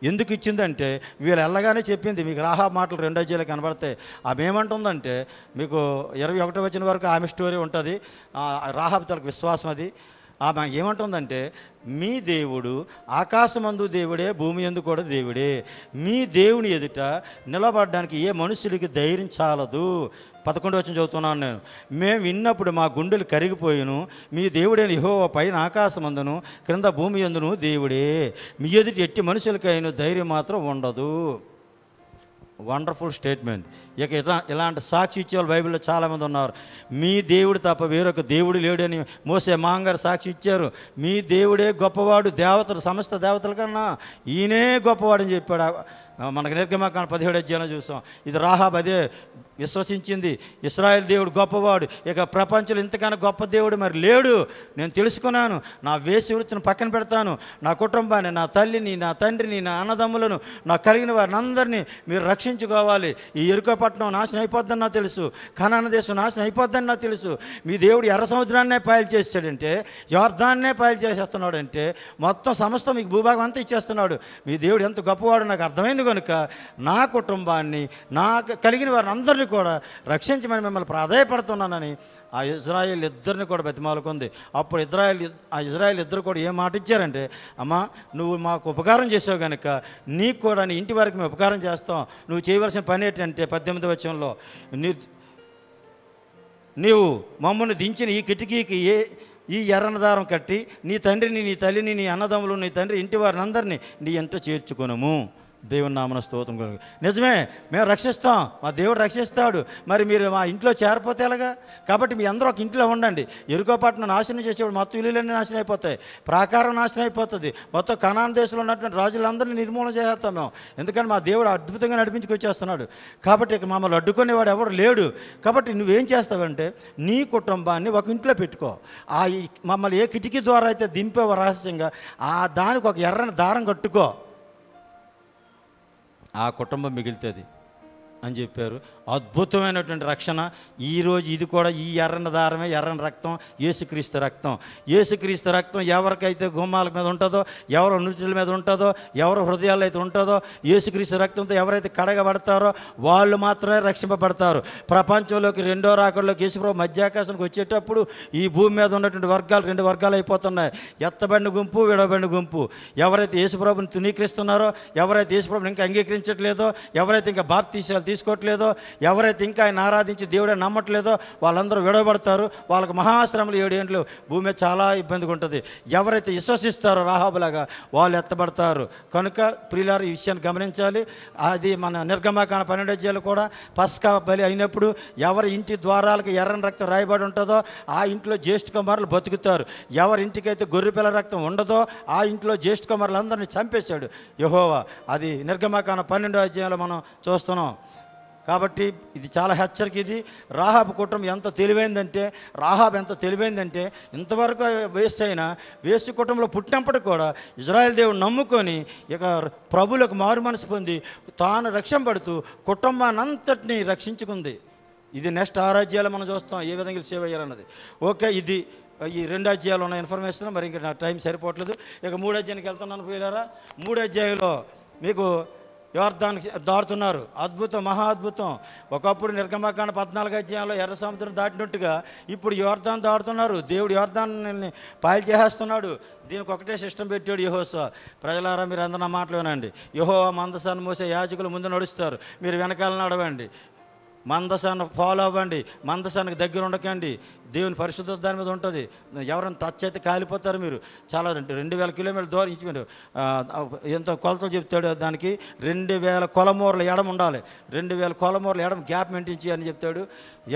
ఎందుకు ఇచ్చిందంటే వీళ్ళు వెళ్ళగానే చెప్పింది, మీకు రాహాబు మాటలు 2వ అధ్యాయంలో కనబడతాయి. ఆమె ఏమంటుందంటే, మీకు 21వ వచనం వరకు ఆమె స్టోరీ ఉంటుంది. రాహాబు తనకు విశ్వాసం అది. ఆమె ఏమంటుందంటే, మీ దేవుడు ఆకాశమందు దేవుడే, భూమి యందు కూడా దేవుడే, మీ దేవుని ఎదుట నిలబడడానికి ఏ మనుషుడికి ధైర్యం చాలదు. 11వ వచనం చదువుతున్నాను నేను. మేము విన్నప్పుడు మా గుండెలు కరిగిపోయిను, మీ దేవుడైన యెహోవా పైన ఆకాశమందును క్రింద భూమి యందును దేవుడే, మీ ఎదుట ఎట్టి మనుషులకైనా ధైర్యం మాత్రం ఉండదు. Wonderful statement. ఇక ఇలాంటి సాక్షి ఇచ్చేవాళ్ళు బైబిల్లో చాలామంది ఉన్నారు. మీ దేవుడు తప్ప వేరొక దేవుడు లేడని మోసే మాంగారు సాక్షి ఇచ్చారు. మీ దేవుడే గొప్పవాడు, దేవతలు సమస్త దేవతల కన్నా ఈయనే గొప్పవాడని చెప్పాడు మనకు నిర్గమకాండ 17వ అధ్యాయంలో చూసాం. ఇది రాహాబ్ అదే విశ్వసించింది. ఇశ్రాయేల్ దేవుడు గొప్పవాడు, ఇక ప్రపంచంలో ఇంతకన్నా గొప్ప దేవుడు మరి లేడు, నేను తెలుసుకున్నాను, నా వేశ్యవృత్తిని పక్కన పెడతాను, నా కుటుంబాన్ని, నా తల్లిని, నా తండ్రిని, నా అన్నదమ్ములను, నా కలిగిన వారిని అందరినీ మీరు రక్షించుకోవాలి. ఈ యెరికో పట్టణం నాశనం అయిపోద్దని నాకు తెలుసు, కనాను దేశం నాశనం అయిపోద్దని నాకు తెలుసు. మీ దేవుడు ఎర్ర సముద్రాన్నే పాయలు చేసాడంటే, యోర్దాన్నే పాయలు చేసేస్తున్నాడంటే, మొత్తం సమస్తం మీకు భూభాగం అంతా ఇచ్చేస్తున్నాడు. మీ దేవుడు ఎంత గొప్పవాడు నాకు అర్థమైంది కనుక నా కుటుంబాన్ని, నా కలిగిన వారిని అందరినీ కూడా రక్షించమని మిమ్మల్ని ప్రాధాయపడుతున్నానని ఆ ఇజ్రాయేల్ ఇద్దరిని కూడా బతిమాలుకుంది. అప్పుడు ఇజ్రాయేల్ ఇద్దరు కూడా ఏం మాట ఇచ్చారంటే, అమ్మా నువ్వు మాకు ఉపకారం చేసావు కనుక నీకు కూడా నీ ఇంటి వరకు మేము ఉపకారం చేస్తాం. నువ్వు చేయవలసిన పని ఏంటంటే 18వ వచనంలో, నీవు మమ్మల్ని దించిన ఈ కిటికీకి ఈ ఎర్రన దారం కట్టి నీ తండ్రిని, నీ తల్లిని, నీ అన్నదమ్ములు, నీ తండ్రి ఇంటి వారిని అందరినీ నీ ఎంట చేర్చుకొనుము. దేవుని నామన స్తోత్రం కలుగు. నిజమే, మేము రక్షిస్తాం, మా దేవుడు రక్షిస్తాడు. మరి మీరు మా ఇంట్లో చేరిపోతే ఎలాగా? కాబట్టి మీ అందరూ ఒక ఇంట్లో ఉండండి. యెరికో పట్టణం నాశనం చేసేవాడు మొత్తం ఇల్లులన్నీ నాశనం అయిపోతాయి, ప్రాకారం నాశనం అయిపోతుంది, మొత్తం కనాను దేశంలో ఉన్నటువంటి రాజులందరినీ నిర్మూలన చేస్తాం మేము. ఎందుకంటే మా దేవుడు అద్భుతంగా నడిపించుకొచ్చేస్తున్నాడు. కాబట్టి ఇక మమ్మల్ని అడ్డుకునేవాడు ఎవడు లేడు. కాబట్టి నువ్వేం చేస్తావంటే నీ కుటుంబాన్ని ఒక ఇంట్లో పెట్టుకో. మమ్మల్ని ఏ కిటికీ ద్వారా అయితే దింపేవో రహస్యంగా దానికి ఒక ఎర్రని దారం కట్టుకో, ఆ కుటుంబం మిగులుతుంది అని చెప్పారు. అద్భుతమైనటువంటి రక్షణ. ఈరోజు ఇది కూడా ఈ ఎర్రని దారమే, ఎర్రని రక్తం, యేసుక్రీస్తు రక్తం. యేసుక్రీస్తు రక్తం ఎవరికైతే గుమ్మాల మీద ఉంటుందో, ఎవరు నృత్యుల మీద ఉంటుందో, ఎవరు హృదయాల్లో అయితే ఉంటుందో, యేసుక్రీస్తు రక్తంతో ఎవరైతే కడగబడతారో వాళ్ళు మాత్రమే రక్షింపబడతారు. ప్రపంచంలోకి రెండో రాకడలోకి యేసుప్రభు మధ్యాకాశానికి వచ్చేటప్పుడు ఈ భూమి మీద ఉన్నటువంటి వర్గాలు 2 వర్గాలు అయిపోతున్నాయి. ఎత్తబడిన గుంపు, విడవబడిన గుంపు. ఎవరైతే యేసుప్రభుని తునీకరిస్తున్నారో, ఎవరైతే యేసుప్రభుని ఇంకా అంగీకరించట్లేదో, ఎవరైతే ఇంకా బాప్తీసాలు తీసుకోవట్లేదో, ఎవరైతే ఇంకా ఆయన ఆరాధించి దేవుడే నమ్మట్లేదో వాళ్ళందరూ విడవబడతారు. వాళ్ళకి మహాశ్రమలు 7 ఏండ్లు భూమి మీద చాలా ఇబ్బందిగా ఉంటుంది. ఎవరైతే విశ్వసిస్తారో రాహాబులాగా వాళ్ళు ఎత్తబడతారు. కనుక ప్రియులారు ఈ విషయాన్ని గమనించాలి. అది మన నిర్గమకాండ 12వ అధ్యాయంలో కూడా పస్కా బలి అయినప్పుడు ఎవరి ఇంటి ద్వారాలకు ఎర్రని రక్తం రాయబడి ఉంటుందో ఆ ఇంట్లో జ్యేష్ఠ కుమారులు బతుకుతారు. ఎవరి ఇంటికైతే గొర్రెపిల్ల రక్తం ఉండదో ఆ ఇంట్లో జ్యేష్ఠ కుమారులందరినీ చంపేశాడు యెహోవా. అది నిర్గమకాండ 12వ అధ్యాయంలో మనం చూస్తున్నాం. కాబట్టి ఇది చాలా హెచ్చరిక. ఇది రాహాబు కుటుంబం ఎంత తెలివైందంటే ఇంతవరకు వేసు కుటుంబంలో పుట్టినప్పటికి కూడా ఇజ్రాయేల్ దేవుడు నమ్ముకొని ఇక ప్రభువులకు మారు మనసు పొంది తాను రక్షింపబడుతూ కుటుంబాన్ని అంతటినీ రక్షించుకుంది. ఇది నెక్స్ట్ 6 అధ్యాయాలు మనం చూస్తాం ఏ విధంగా సేవ అయ్యారన్నది. ఓకే, ఇది ఈ 2 అధ్యాయాలు ఉన్న ఇన్ఫర్మేషన్. మరి ఇంకా నా టైం సరిపోవట్లేదు. ఇక 3వ అధ్యాయానికి వెళ్తున్నాను ప్రియులారా. 3వ అధ్యాయంలో మీకు యోర్దానికి దాటుతున్నారు. అద్భుతం, మహా అద్భుతం. ఒకప్పుడు నిర్గమకాండ 14వ అధ్యాయంలో ఎర్ర సముద్రం దాటినట్టుగా ఇప్పుడు యోర్దాను దాటుతున్నారు. దేవుడు యోర్దాన్ని పాయలు చేసేస్తున్నాడు. దీనికి ఒకటే సిస్టమ్ పెట్టాడు యెహోషువ. ప్రజలారా మీరు అందరూ నా మాటలు వినండి. యెహోవా మందసాన్ని మోసే యాజకులు ముందు నడుస్తారు, మీరు వెనకాల నడవండి. మందసాన్ని ఫాలో అవ్వండి, మందసానికి దగ్గర ఉండకండి. దేవుని పరిశుద్ధత దాని మీద ఉంటుంది. ఎవరైనా టచ్ అయితే కాలిపోతారు. మీరు చాలా 2000 కిలోమీటర్ల దూరం ఇచ్చి మీరు ఎంతో కొలతలు చెప్తాడు. దానికి 2000 కొలమూరల ఎడం ఉండాలి. 2000 కొలమూరల ఎడం గ్యాప్ మెయింటైన్ అని చెప్తాడు.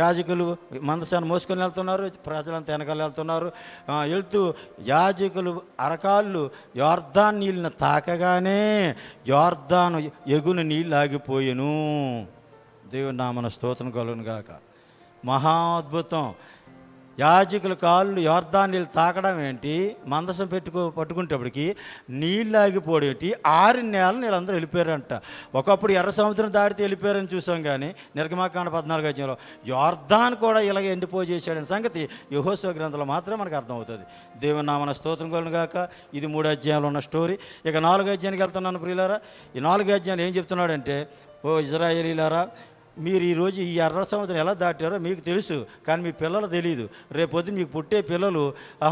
యాజకులు మందసాన్ని మోసుకొని వెళ్తున్నారు, ప్రజలంతా వెనకాల వెళ్తున్నారు. వెళ్తూ యాజకులు అరకాళ్ళు యోర్దాను నీళ్ళని తాకగానే యోర్దాను ఎగున నీళ్ళు ఆగిపోయెను. దేవుని నామన స్తోత్రం కలుగును గాక. మహా అద్భుతం. యాజకుల కాళ్ళు యోర్దాను నీళ్ళు తాకడం ఏంటి, మందసం పట్టుకునేటప్పటికి నీళ్ళు ఆగిపోవడం ఏంటి, 6 నెలలు నీళ్ళందరూ వెళ్ళిపోయారంట. ఒకప్పుడు ఎర్ర సముద్రం దాటితే వెళ్ళిపోయారని చూసాం. కానీ నిర్గమకాండ 14వ అధ్యాయంలో యోర్దాను కూడా ఇలాగ ఎండిపోయి చేశాడని సంగతి యెహోషువ గ్రంథంలో మాత్రమే మనకు అర్థమవుతుంది. దేవుని నామన స్తోత్రం కలుగును గాక. ఇది 3వ అధ్యాయంలో ఉన్న స్టోరీ. ఇక 4వ అధ్యాయానికి వెళ్తున్నాను ప్రియులారా. ఈ 4వ అధ్యాయం ఏం చెప్తున్నాడంటే, ఓ ఇజ్రాయేలీలారా, మీరు ఈరోజు ఈ ఎర్ర సముద్రం ఎలా దాటారో మీకు తెలుసు, కానీ మీ పిల్లలు తెలియదు. రేపొద్దు మీకు పుట్టే పిల్లలు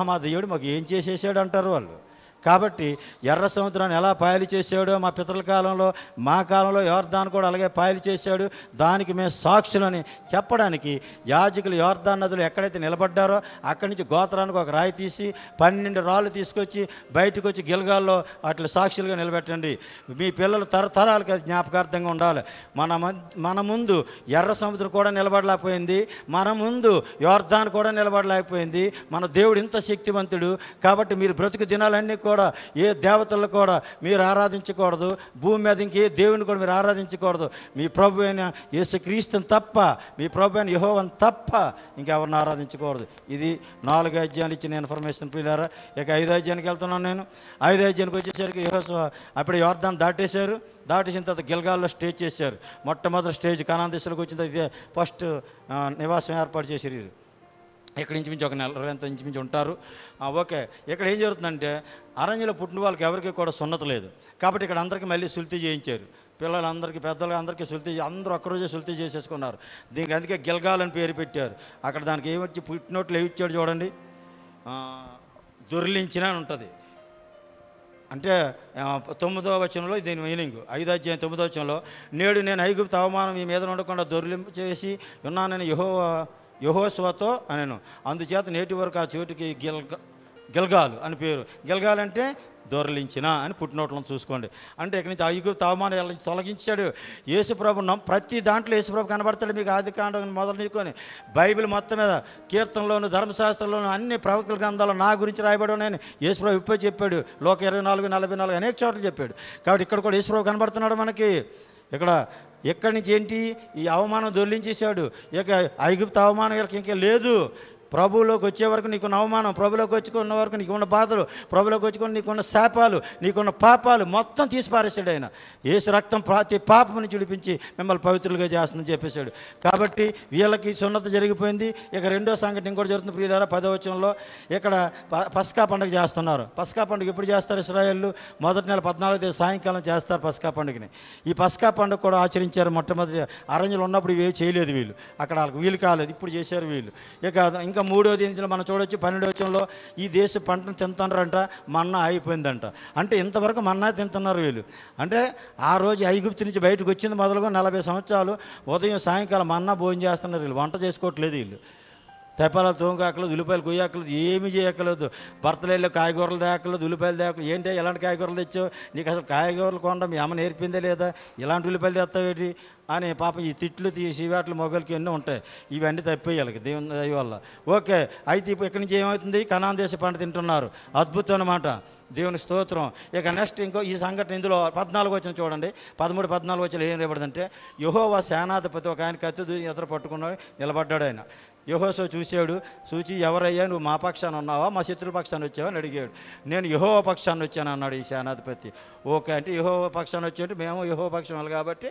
మా దేవుడు మాకు ఏం చేసేసాడు అంటారు వాళ్ళు. కాబట్టి ఎర్ర సముద్రాన్ని ఎలా పాయలు చేశాడో మా పితరుల కాలంలో, మా కాలంలో యోర్దాను కూడా అలాగే పాయలు చేశాడు, దానికి మేము సాక్షులని చెప్పడానికి యాజకులు యోర్దాను నదులు ఎక్కడైతే నిలబడ్డారో అక్కడి నుంచి గోత్రానికి ఒక రాయి తీసి 12 రాళ్ళు తీసుకొచ్చి బయటకు వచ్చి గిల్గాల్లో అట్లా సాక్షులుగా నిలబెట్టండి. మీ పిల్లలు తరతరాలకు అది జ్ఞాపకార్థంగా ఉండాలి. మన ముందు ఎర్ర సముద్రం కూడా నిలబడలేకపోయింది, మన ముందు యోర్దాను కూడా నిలబడలేకపోయింది. మన దేవుడు ఇంత శక్తివంతుడు. కాబట్టి మీరు బ్రతుకు దినాలన్నీ కూడా ఏ దేవతలను కూడా మీరు ఆరాధించకూడదు, భూమి మీద ఇంకే దేవుని కూడా మీరు ఆరాధించకూడదు. మీ ప్రభు అయిన యేసుక్రీస్తుని తప్ప, మీ ప్రభు అయిన యెహోవాను తప్ప ఇంకెవరిని ఆరాధించకూడదు. ఇది 4 అధ్యాయాలు ఇచ్చిన ఇన్ఫర్మేషన్ పిల్లారా. ఇక 5వ అధ్యాయానికి వెళ్తున్నాను నేను. 5వ అధ్యాయానికి వచ్చేసరికి యెహోషువ అప్పుడు యోర్దాను దాటేశారు. దాటేసిన తర్వాత గిల్గాల్లో స్టేజ్ చేశారు. మొట్టమొదటి స్టేజ్ కనాన్ దేశంలోకి వచ్చిన తర్వాత ఇదే ఫస్ట్ నివాసం ఏర్పాటు చేశారు. ఇక్కడ ఇంచుమించి ఒక నెల రోజులంతా ఇంచుమించి ఉంటారు. ఓకే, ఇక్కడ ఏం జరుగుతుందంటే అరణ్యంలో పుట్టిన వాళ్ళకి ఎవరికి కూడా సున్నత లేదు కాబట్టి ఇక్కడ అందరికీ మళ్ళీ సుల్తీ చేయించారు. పిల్లలందరికీ, పెద్దలు అందరికీ సుల్తీ, అందరూ ఒక్కరోజే సుల్తీ చేసేసుకున్నారు. దీనికి అందుకే గిల్గాల్ అని పేరు పెట్టారు. అక్కడ దానికి ఏమొచ్చి పుట్టినోట్లు ఏమిచ్చాడు చూడండి, దొర్లించిన అని ఉంటుంది. అంటే 9వ వచనంలో దీని మీనింగ్, 5వ అధ్యాయం 9వ వచనంలో, నేడు నేను ఐగుప్తు అవమానం మీ మీద ఉండకుండా దొర్లింపు చేసి ఉన్నానని యెహోషువతో అనెను. అందుచేత నేటి వరకు ఆ చోటుకి గిల్గాలు అని పేరు. గిల్గాల్ అంటే దొరలించిన అని పుట్టినోట్లను చూసుకోండి. అంటే ఇక్కడి నుంచి ఐగుప్తు అవమానాల తొలగించాడు యేసుప్రభు. ప్రతి దాంట్లో యేసుప్రభు కనబడతాడు. మీకు ఆదికాండం మొదలు తీసుకొని బైబిల్ మొత్తం మీద కీర్తనలోను, ధర్మశాస్త్రంలోను, అన్ని ప్రవక్తల గ్రంథాలు నా గురించి రాయబడి ఉన్నాయని యేసుప్రభు ఇప్పుడే చెప్పాడు. లోక 24:44 అనేక చోట్ల చెప్పాడు. కాబట్టి ఇక్కడ కూడా యేసుప్రభు కనబడుతున్నాడు మనకి. ఎక్కడి నుంచి ఏంటి ఈ అవమానం దొర్లించేశాడు. ఇక ఐగుప్తు అవమానం ఇంకా లేదు. ప్రభువులోకి వచ్చే వరకు నీకున్న అవమానం, ప్రభులోకి వచ్చుకున్న వరకు నీకున్న బాధలు, ప్రభులోకి వచ్చుకుని నీకున్న శాపాలు, నీకున్న పాపాలు మొత్తం తీసి పారేశాడు ఆయన. యేసు రక్తం ప్రతి పాపముని విడిపించి మిమ్మల్ని పవిత్రులుగా చేస్తుందని చెప్పేశాడు. కాబట్టి వీళ్ళకి సున్నత జరిగిపోయింది. ఇక రెండో సంఘటన ఇంకోటి జరుగుతుంది ప్రియులారా. 10వ వచనంలో ఇక్కడ పస్కా పండుగ చేస్తున్నారు. పస్కా పండుగ ఎప్పుడు చేస్తారు ఇశ్రాయేళ్ళు? మొదటి నెల 14వ తేదీ సాయంకాలం చేస్తారు పస్కా పండుగని. ఈ పస్కా పండుగ కూడా ఆచరించారు. మొట్టమొదటి అరణ్యంలో ఉన్నప్పుడు ఇవి చేయలేదు వీళ్ళు, అక్కడ వాళ్ళకి వీలు కాలేదు, ఇప్పుడు చేశారు వీళ్ళు. ఇంకా 3వ తేదీలో మనం చూడవచ్చు 12వ వచనంలో, ఈ దేశ పంటను తింటున్నారంట, మన్నా అయిపోయిందంట. అంటే ఇంతవరకు మన్నా తింటున్నారు వీళ్ళు. అంటే ఆ రోజు ఐగుప్తు నుంచి బయటకు వచ్చింది మొదలుగా 40 సంవత్సరాలు ఉదయం సాయంకాలం మన్నా భోజనం చేస్తున్నారు వీళ్ళు. వంట చేసుకోవట్లేదు వీళ్ళు. తెప్పాలు తోముకాకలేదు, ఉల్లిపాయలు కొయ్యాకలేదు, ఏమీ చేయక్కలేదు. భర్తలు కాయగూరలు తేకలేదు, ఉల్లిపాయలు తేకలేదు. ఏంటి ఎలాంటి కాయగూరలు తెచ్చావు? నీకు అసలు కాయగూరలు కొండ మీ అమ్మ నేర్పిందే లేదా? ఇలాంటి ఉల్లిపాయలు తెస్తావేటి అని పాపం ఈ తిట్లు శివాట్లు మొగలకి ఎన్నో ఉంటాయి. ఇవన్నీ తప్పేయాలి దేవుని దయ వల్ల. ఓకే, అయితే ఇప్పుడు ఇక్కడి నుంచి ఏమవుతుంది? కనాన్ దేశ పంట తింటున్నారు. అద్భుతం అన్నమాట, దేవుని స్తోత్రం. ఇక నెక్స్ట్ ఇంకో ఈ సంఘటన ఇందులో 14 వచనం చూడండి. 13, 14 వచనం ఏం రాబడిందంటే, యెహోవా సేనాధిపతి ఒక ఆయన కత్తి ఎదురు పట్టుకున్నాడు, నిలబడ్డాడు. ఆయన యెహోషువ చూశాడు. చూచి, ఎవరయ్యా నువ్వు మా పక్షాన్ని ఉన్నావా మా శత్రుల పక్షాన్ని వచ్చావా అని అడిగాడు. నేను యెహోవా పక్షాన్ని వచ్చాను అన్నాడు ఈ సేనాధిపతి. ఓకే అంటే యెహోవా పక్షాన్ని వచ్చి మేము యెహోవా పక్షం వాళ్ళు కాబట్టి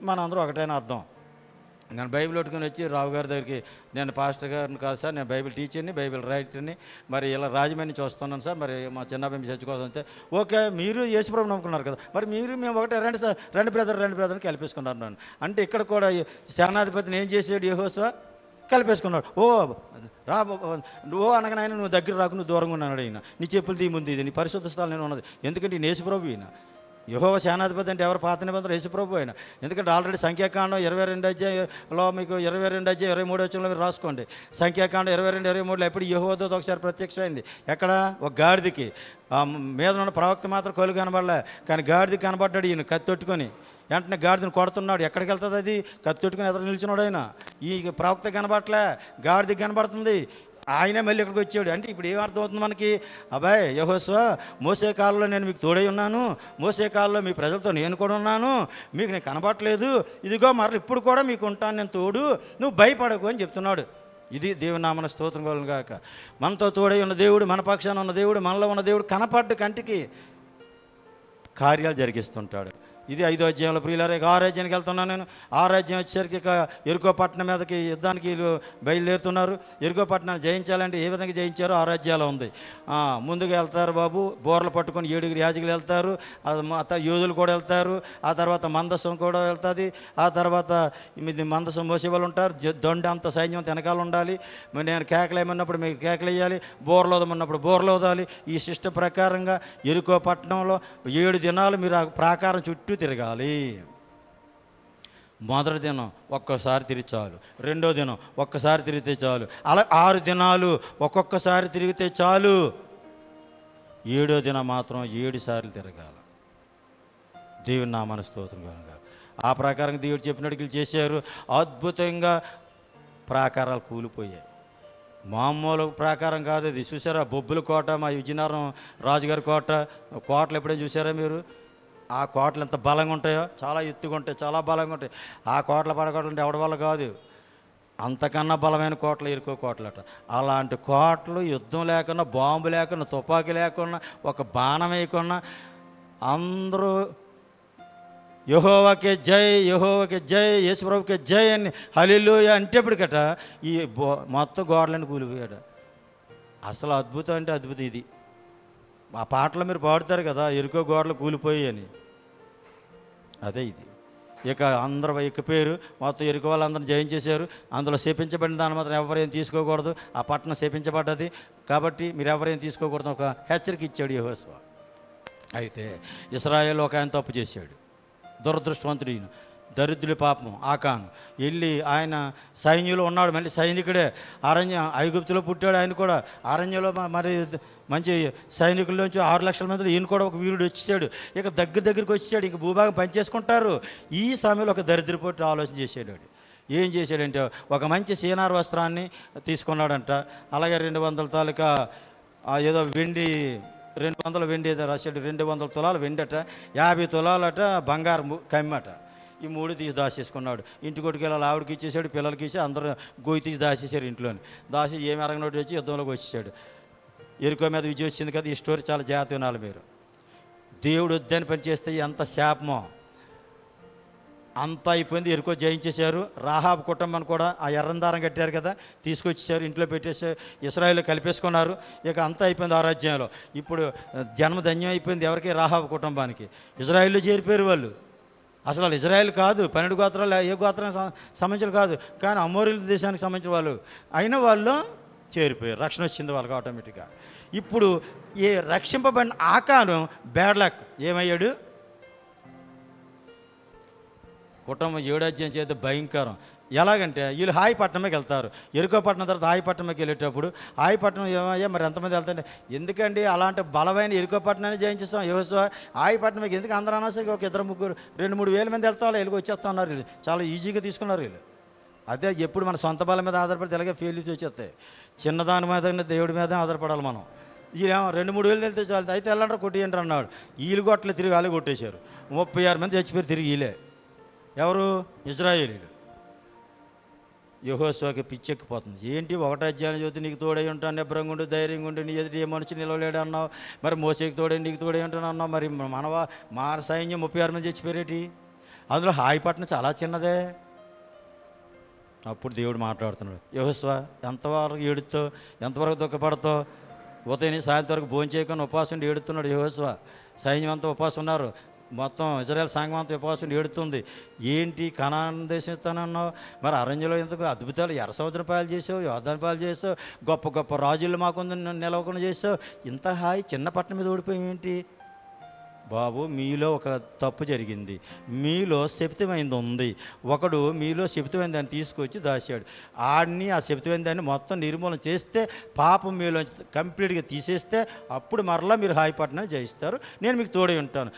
మనందరూ ఒకటైనా అర్థం. నేను బైబిల్ పట్టుకుని వచ్చి రావు గారి దగ్గరికి, నేను పాస్టర్ గారిని కాదు సార్, నేను బైబిల్ టీచర్ని, బైబిల్ రైటర్ని, మరి ఇలా రాజమండ్రి నుంచి వస్తున్నాను సార్, మరి మా చిన్నబ్బాయి చర్చ కోసం వస్తే, ఓకే మీరు యేసుప్రభుని నమ్ముకున్నారు కదా, మరి మేము ఒకటే రండి సార్, రెండు బ్రదర్ని కలిపేసుకున్నారు నన్ను. అంటే ఇక్కడ కూడా సేనాధిపతిని ఏం చేసాడు యెహోషువ? కలిపేసుకున్నాడు. అనగానే ఆయన నువ్వు దగ్గర రాకు, నువ్వు దూరంగా ఉన్నాడు. ఆయన నీ చెప్పులు తీ ముందు, ఇది నీ పరిశుద్ధ స్థలం నేను ఉన్నది. ఎందుకంటే ఈ యేసుప్రభు ఈయన. యెహోవా సేనాధిపతి అంటే ఎవరు? పాత నిబంధనలు యేసుప్రభు అయినా. ఎందుకంటే ఆల్రెడీ సంఖ్యాకాండం 22 అధ్యాయంలో మీకు 22 అధ్యాయం 23 వచనంలో మీరు రాసుకోండి. సంఖ్యాకాండం 22, 23లో ఎప్పుడు యెహోవాతో ఒకసారి ప్రత్యక్షమైంది. ఎక్కడ? ఒక గాడిదకి మీద ఉన్న ప్రవక్త మాత్రం కళ్ళు కనబడలే, కానీ గాడిదకి కనబడ్డాడు ఈయన కత్తి తొట్టుకొని. వెంటనే గాడిదని కొడుతున్నాడు. ఎక్కడికి వెళ్తుంది అది? కత్తి తొట్టుకుని ఎదురు నిలిచినాడు ఆయన. ఈ ప్రవక్త కనబడలే, గాడిదకి కనబడుతుంది. ఆయనే మళ్ళీ ఇక్కడికి వచ్చాడు. అంటే ఇప్పుడు ఏం అర్థమవుతుంది మనకి? అబ్బాయి యెహోషువ, మోసే కాలంలో నేను మీకు తోడై ఉన్నాను, మోసే కాలంలో మీ ప్రజలతో నేను కూడా ఉన్నాను, మీకు నేను కనబడట్లేదు, ఇదిగో మరలు ఇప్పుడు కూడా మీకు ఉంటాను నేను తోడు, నువ్వు భయపడకు అని చెప్తున్నాడు. ఇది దేవుని నామన స్తోత్రం కలుగును గాక. మనతో తోడై ఉన్న దేవుడు, మన పక్షాన ఉన్న దేవుడు, మనలో ఉన్న దేవుడు కనపడ్డ కంటికి కార్యాలు జరిగిస్తుంటాడు. ఇది 5వ అధ్యాయంలో ప్రియులారా. 6వ అధ్యాయానికి వెళ్తున్నాను నేను. 6వ అధ్యాయం వచ్చేసరికి ఇక ఎరుకో పట్టణం మీదకి యుద్ధానికి వీళ్ళు బయలుదేరుతున్నారు. ఎరుకో పట్టణాన్ని జయించాలంటే ఏ విధంగా జయించారో 6వ అధ్యాయంలో ఉంది. ముందుగా వెళ్తారు బాబు, బోర్లు పట్టుకొని 7 యాజకులు వెళ్తారు, యోధులు కూడా వెళ్తారు, ఆ తర్వాత మందసం కూడా వెళ్తుంది, ఆ తర్వాత మందసం మోసే వాళ్ళు ఉంటారు, దొండ అంత సైన్యం వెనకాల ఉండాలి. నేను కేకలేమన్నప్పుడు మీకు కేకలు వేయాలి, బోర్లు వదమన్నప్పుడు బోర్లు వదాలి. ఈ సిస్టమ్ ప్రకారంగా ఎరుకో పట్టణంలో 7 దినాలు మీరు ఆ ప్రాకారం చుట్టూ తిరగాలి. మొదటి దినం ఒక్కసారి తిరిగి చాలు, రెండో దినం ఒక్కసారి తిరిగితే చాలు, అలా 6 దినాలు ఒక్కొక్కసారి తిరిగితే చాలు. 7వ దినం మాత్రం 7 సార్లు తిరగాలి. దేవుని నామన స్తోత్రం కనుక ఆ ప్రకారంగా దేవుడు చెప్పినట్టు చేశారు. అద్భుతంగా ప్రాకారాలు కూలిపోయాయి. మామూలు ప్రాకారం కాదు ఇది. చూసారా బొబ్బుల కోట, మా విజయనగరం రాజుగారి కోటలు ఎప్పుడైనా చూసారా మీరు? ఆ కోటలు ఎంత బలంగా ఉంటాయో, చాలా ఎత్తుగా ఉంటాయి, చాలా బలంగా ఉంటాయి. ఆ కోటలు పడగొట్టాలంటే ఎవడి వల్ల కాదు. అంతకన్నా బలమైన కోటలు ఎరుకో కోటలట. అలాంటి కోటలు యుద్ధం లేకుండా, బాంబు లేకుండా, తుపాకీ లేకుండా, ఒక బాణం వేయకుండా అందరూ యెహోవాకే జై, యెహోవాకే జై, యేసుప్రభుకే జై అని హల్లెలూయా అంటేప్పటికట ఈ మొత్తం గోడలను కూలిపోయాడు. అసలు అద్భుతం అంటే అద్భుతం ఇది. ఆ పాటలు మీరు పాడుతారు కదా, ఎరుకో గోడలు కూలిపోయి అని, అదే ఇది. ఇక అందరూ పేరు మొత్తం ఎరుక వాళ్ళందరిని జయించేశారు. అందులో శపించబడిన దాని మాత్రం ఎవరేం తీసుకోకూడదు. ఆ పట్టణం శపించబడ్డది కాబట్టి మీరు ఎవరేం తీసుకోకూడదు ఒక హెచ్చరిక ఇచ్చాడు యెహోషువ. అయితే ఇశ్రాయేలు ఒక ఆయన తప్పు చేశాడు, దురదృష్టవంతుడు, ఈయన దరిద్రుడి పాపం ఆకాను. వెళ్ళి ఆయన సైన్యంలో ఉన్నాడు, మళ్ళీ సైనికుడే. ఐగుప్తులో పుట్టాడు ఆయన కూడా. అరణ్యంలో మరి మంచి సైనికుల్లోంచి 6 లక్షల మందిలో ఈయన కూడా ఒక వీరుడు వచ్చేసాడు. ఇక దగ్గరికి వచ్చేసాడు, ఇంక భూభాగం పనిచేసుకుంటారు. ఈ సమయంలో ఒక దరిద్రపోటు ఆలోచన చేసాడు. ఏం చేశాడంటే ఒక మంచి సీనార్ వస్త్రాన్ని తీసుకున్నాడంట. అలాగే 200 తాలూకా ఏదో వెండి, 200 వెండి ఏదో రాశాడు. 200 తులాలు వెండట, 50 తులాలట బంగారం కమ్మట. ఈ 3 తీసి దాచేసుకున్నాడు. ఇంటి కొట్టుకెళ్ళాలి ఆవిడకి ఇచ్చేసాడు, పిల్లలకి ఇచ్చి అందరూ గొయ్యి తీసి దాచేసారు ఇంట్లోని. దాచి ఏమి అరగనోటి వచ్చి యుద్ధంలోకి వచ్చేసాడు. ఎరుకో మీద విజయం వచ్చింది కదా. ఈ స్టోరీ చాలా జాగ్రత్త వినాలి మీరు. దేవుడు వద్దని పని చేస్తే ఎంత శాపమో. అంతా అయిపోయింది, ఎరుకో జయించేశారు. రాహాబు కుటుంబాన్ని కూడా ఆ ఎర్రందారం కట్టారు కదా, తీసుకొచ్చేసారు, ఇంట్లో పెట్టేసారు, ఇశ్రాయేలు కలిపేసుకున్నారు. ఇక అంతా అయిపోయింది ఆ రాజ్యంలో. ఇప్పుడు జన్మధన్యం అయిపోయింది ఎవరికి? రాహాబు కుటుంబానికి. ఇజ్రాయేల్లో చేరిపోయారు వాళ్ళు. అసలు వాళ్ళు ఇజ్రాయేల్ కాదు, 12 గోత్రాలు ఏ గోత్రానికి సంబంధించిన కాదు, కానీ అమోరీల దేశానికి సంబంధించిన వాళ్ళు. అయినా వాళ్ళు చేరిపోయారు, రక్షణ వచ్చింది వాళ్ళకి ఆటోమేటిక్గా. ఇప్పుడు ఈ రక్షింపబడిన ఆకాను బ్యాడ్ లక్ ఏమయ్యాడు? కుటుంబం 7వ అధ్యాయం చేస్తే భయంకరం. ఎలాగంటే వీళ్ళు హాయిపట్నంకి వెళ్తారు. ఎరుకో పట్టణం తర్వాత హాయిపట్నంకి వెళ్ళేటప్పుడు హాయిపట్నం ఏమయ్యా మరి ఎంతమంది వెళ్తాంటే, ఎందుకండి అలాంటి బలమైన ఎరుకో పట్టణాన్ని జయించేస్తాం యెహోషువ, హాయిపట్నంకి ఎందుకు అందరూ అనవసరంగా ఒక 2-3 2-3 వేల మంది వెళ్తా వాళ్ళు వచ్చేస్తా ఉన్నారు. వీళ్ళు చాలా ఈజీగా తీసుకున్నారు వీళ్ళు. అదే ఎప్పుడు మన సొంత బలం మీద ఆధారపడితే ఇలాగే ఫెయిల్యూర్స్ వచ్చేస్తాయి. చిన్నదాని మీద దేవుడి మీద ఆధారపడాలి మనం. వీళ్ళేమో 2-3 వేలు వెళ్తే చాలు, అయితే వెళ్ళంటారు కొట్టియంటారు అన్నాడు. వీళ్ళు కొట్టలే, తిరిగి వాళ్ళే కొట్టేశారు. 36 మంది చచ్చిపోయారు తిరిగి వీళ్ళే. ఎవరు? ఇజ్రాయేలీలు. యెహోషువకి పిచ్చెక్కిపోతుంది. ఏంటి 1వ అధ్యాయం చదివితే నీకు తోడై ఉంటాను, నిబ్రంగా ఉండు, ధైర్యంగా ఉండి, నీ ఎదుటి ఏ మనిషి నిలవలేడు అన్నావు. మరి మోసేకి తోడై నీకు తోడై ఉంటాను అన్నావు. మరి మా సైన్యం 36 మంది చచ్చిపోయేటి. అందులో హాయిపట్నం చాలా చిన్నదే. అప్పుడు దేవుడు మాట్లాడుతున్నాడు, యెహోషువ ఎంతవరకు ఏడుతో, ఎంతవరకు దుఃఖపడతావు? ఉదయం సాయంత్రం వరకు భోజనం చేయకుండా ఉపవాసం ఉండి ఏడుతున్నాడు యెహోషువ. సైన్యం అంతా ఉపవాసం ఉన్నారు, మొత్తం ఇజ్రాయేల్ సంఘం అంతా ఉపవాసం ఏడుతుంది. ఏంటి కనాన్ దేశం ఇస్తానన్నావు, మరి అరణ్యంలో ఎందుకు అద్భుతాలు, ఎర్ర సముద్రం పాలు చేసావు, యోర్దాను పాలు చేసావు, గొప్ప గొప్ప రాజులు మాకు నిలవకుండా చేసావు, ఇంత హాయి చిన్న పట్టణం మీద ఓడిపోయి ఏంటి? బాబు మీలో ఒక తప్పు జరిగింది, మీలో శపితమైంది ఉంది. ఒకడు మీలో శపితమైన దాన్ని తీసుకొచ్చి దాచాడు. ఆడిని ఆ శపితమైన దాన్ని మొత్తం నిర్మూలన చేస్తే, పాపం మీలో కంప్లీట్గా తీసేస్తే అప్పుడు మరలా మీరు హాయిపట్నాన్ని జయిస్తారు. నేను మీకు తోడై ఉంటాను,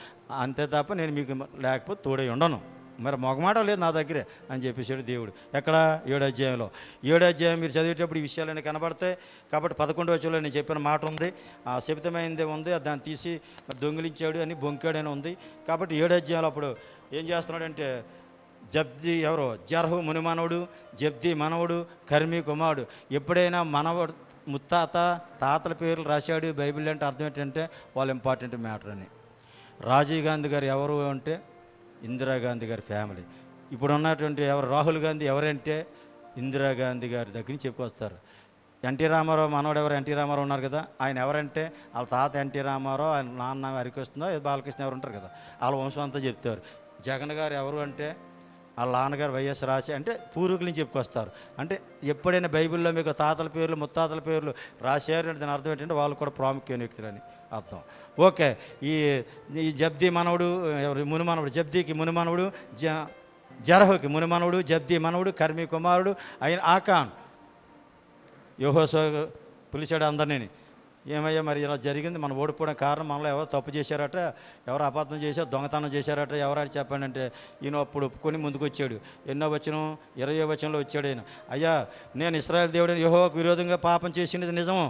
అంతే తప్ప నేను మీకు లేకపోతే తోడై ఉండను. మరి మొగమాట లేదు నా దగ్గరే అని చెప్పేసాడు దేవుడు. ఎక్కడ? 7వ అధ్యాయంలో. 7వ అధ్యాయం మీరు చదివేటప్పుడు ఈ విషయాలన్నీ కనబడతాయి. కాబట్టి 11వ వచనంలో నేను చెప్పిన మాట ఉంది, ఆ శపితమైందే ఉంది, దాన్ని తీసి దొంగిలించాడు అని బొంకాడని ఉంది. కాబట్టి 7వ అధ్యాయంలో అప్పుడు ఏం చేస్తున్నాడంటే, జబ్ది ఎవరో జరహు మునిమానవుడు, జబ్ది మనవుడు, కర్మీ కుమారుడు. ఎప్పుడైనా మనవడు తాతల పేర్లు రాశాడు బైబిల్ అంటే అర్థం ఏంటంటే వాళ్ళు ఇంపార్టెంట్ మ్యాటర్ అని. రాజీవ్ గాంధీ గారు ఎవరు అంటే ఇందిరాగాంధీ గారి ఫ్యామిలీ. ఇప్పుడు ఉన్నటువంటి రాహుల్ గాంధీ ఎవరంటే ఇందిరాగాంధీ గారి దగ్గర నుంచి చెప్పుకొస్తారు. ఎన్టీ రామారావు మనోడు ఎవరు? ఎన్టీ రామారావు ఉన్నారు కదా, ఆయన ఎవరంటే వాళ్ళ తాత ఎన్టీ రామారావు, ఆయన నాన్న హరికృష్ణ, బాలకృష్ణ ఎవరు ఉంటారు కదా, వాళ్ళ వంశం అంతా చెప్తారు. జగన్ గారు ఎవరు అంటే వాళ్ళ నాన్నగారు వైఎస్ రాసి, అంటే పూర్వీకుల నుంచి చెప్పుకొస్తారు. అంటే ఎప్పుడైనా బైబిల్లో మీకు తాతల పేర్లు ముత్తాతల పేర్లు రాశారు అంటే దాని అర్థం ఏంటంటే వాళ్ళు కూడా ప్రాముఖ్యమైన వ్యక్తులని అర్థం. ఓకే, ఈ జబ్దీ మనవుడు మునిమానవుడు, జబ్దీకి మునిమానవుడు, జరహుకి మునిమానవుడు, జబ్దీ మనవుడు, కర్మీ కుమారుడు అయిన ఆకాన్. యెహోషువ పిలిచాడు అందరినీ. ఏమయ్యా మరి ఇలా జరిగింది, మనం ఓడిపోవడం కారణం మనలో ఎవరు తప్పు చేశారట, ఎవరు అబద్ధం చేశారు, దొంగతనం చేశారట, ఎవరని చెప్పండి అంటే ఈయన అప్పుడు ఒప్పుకొని ముందుకు వచ్చాడు. ఎన్నో వచనం 20వ వచనంలో వచ్చాడు ఆయన. అయ్యా, నేను ఇశ్రాయేలు దేవుడైన యెహోవాకు విరోధంగా పాపం చేసినది నిజము.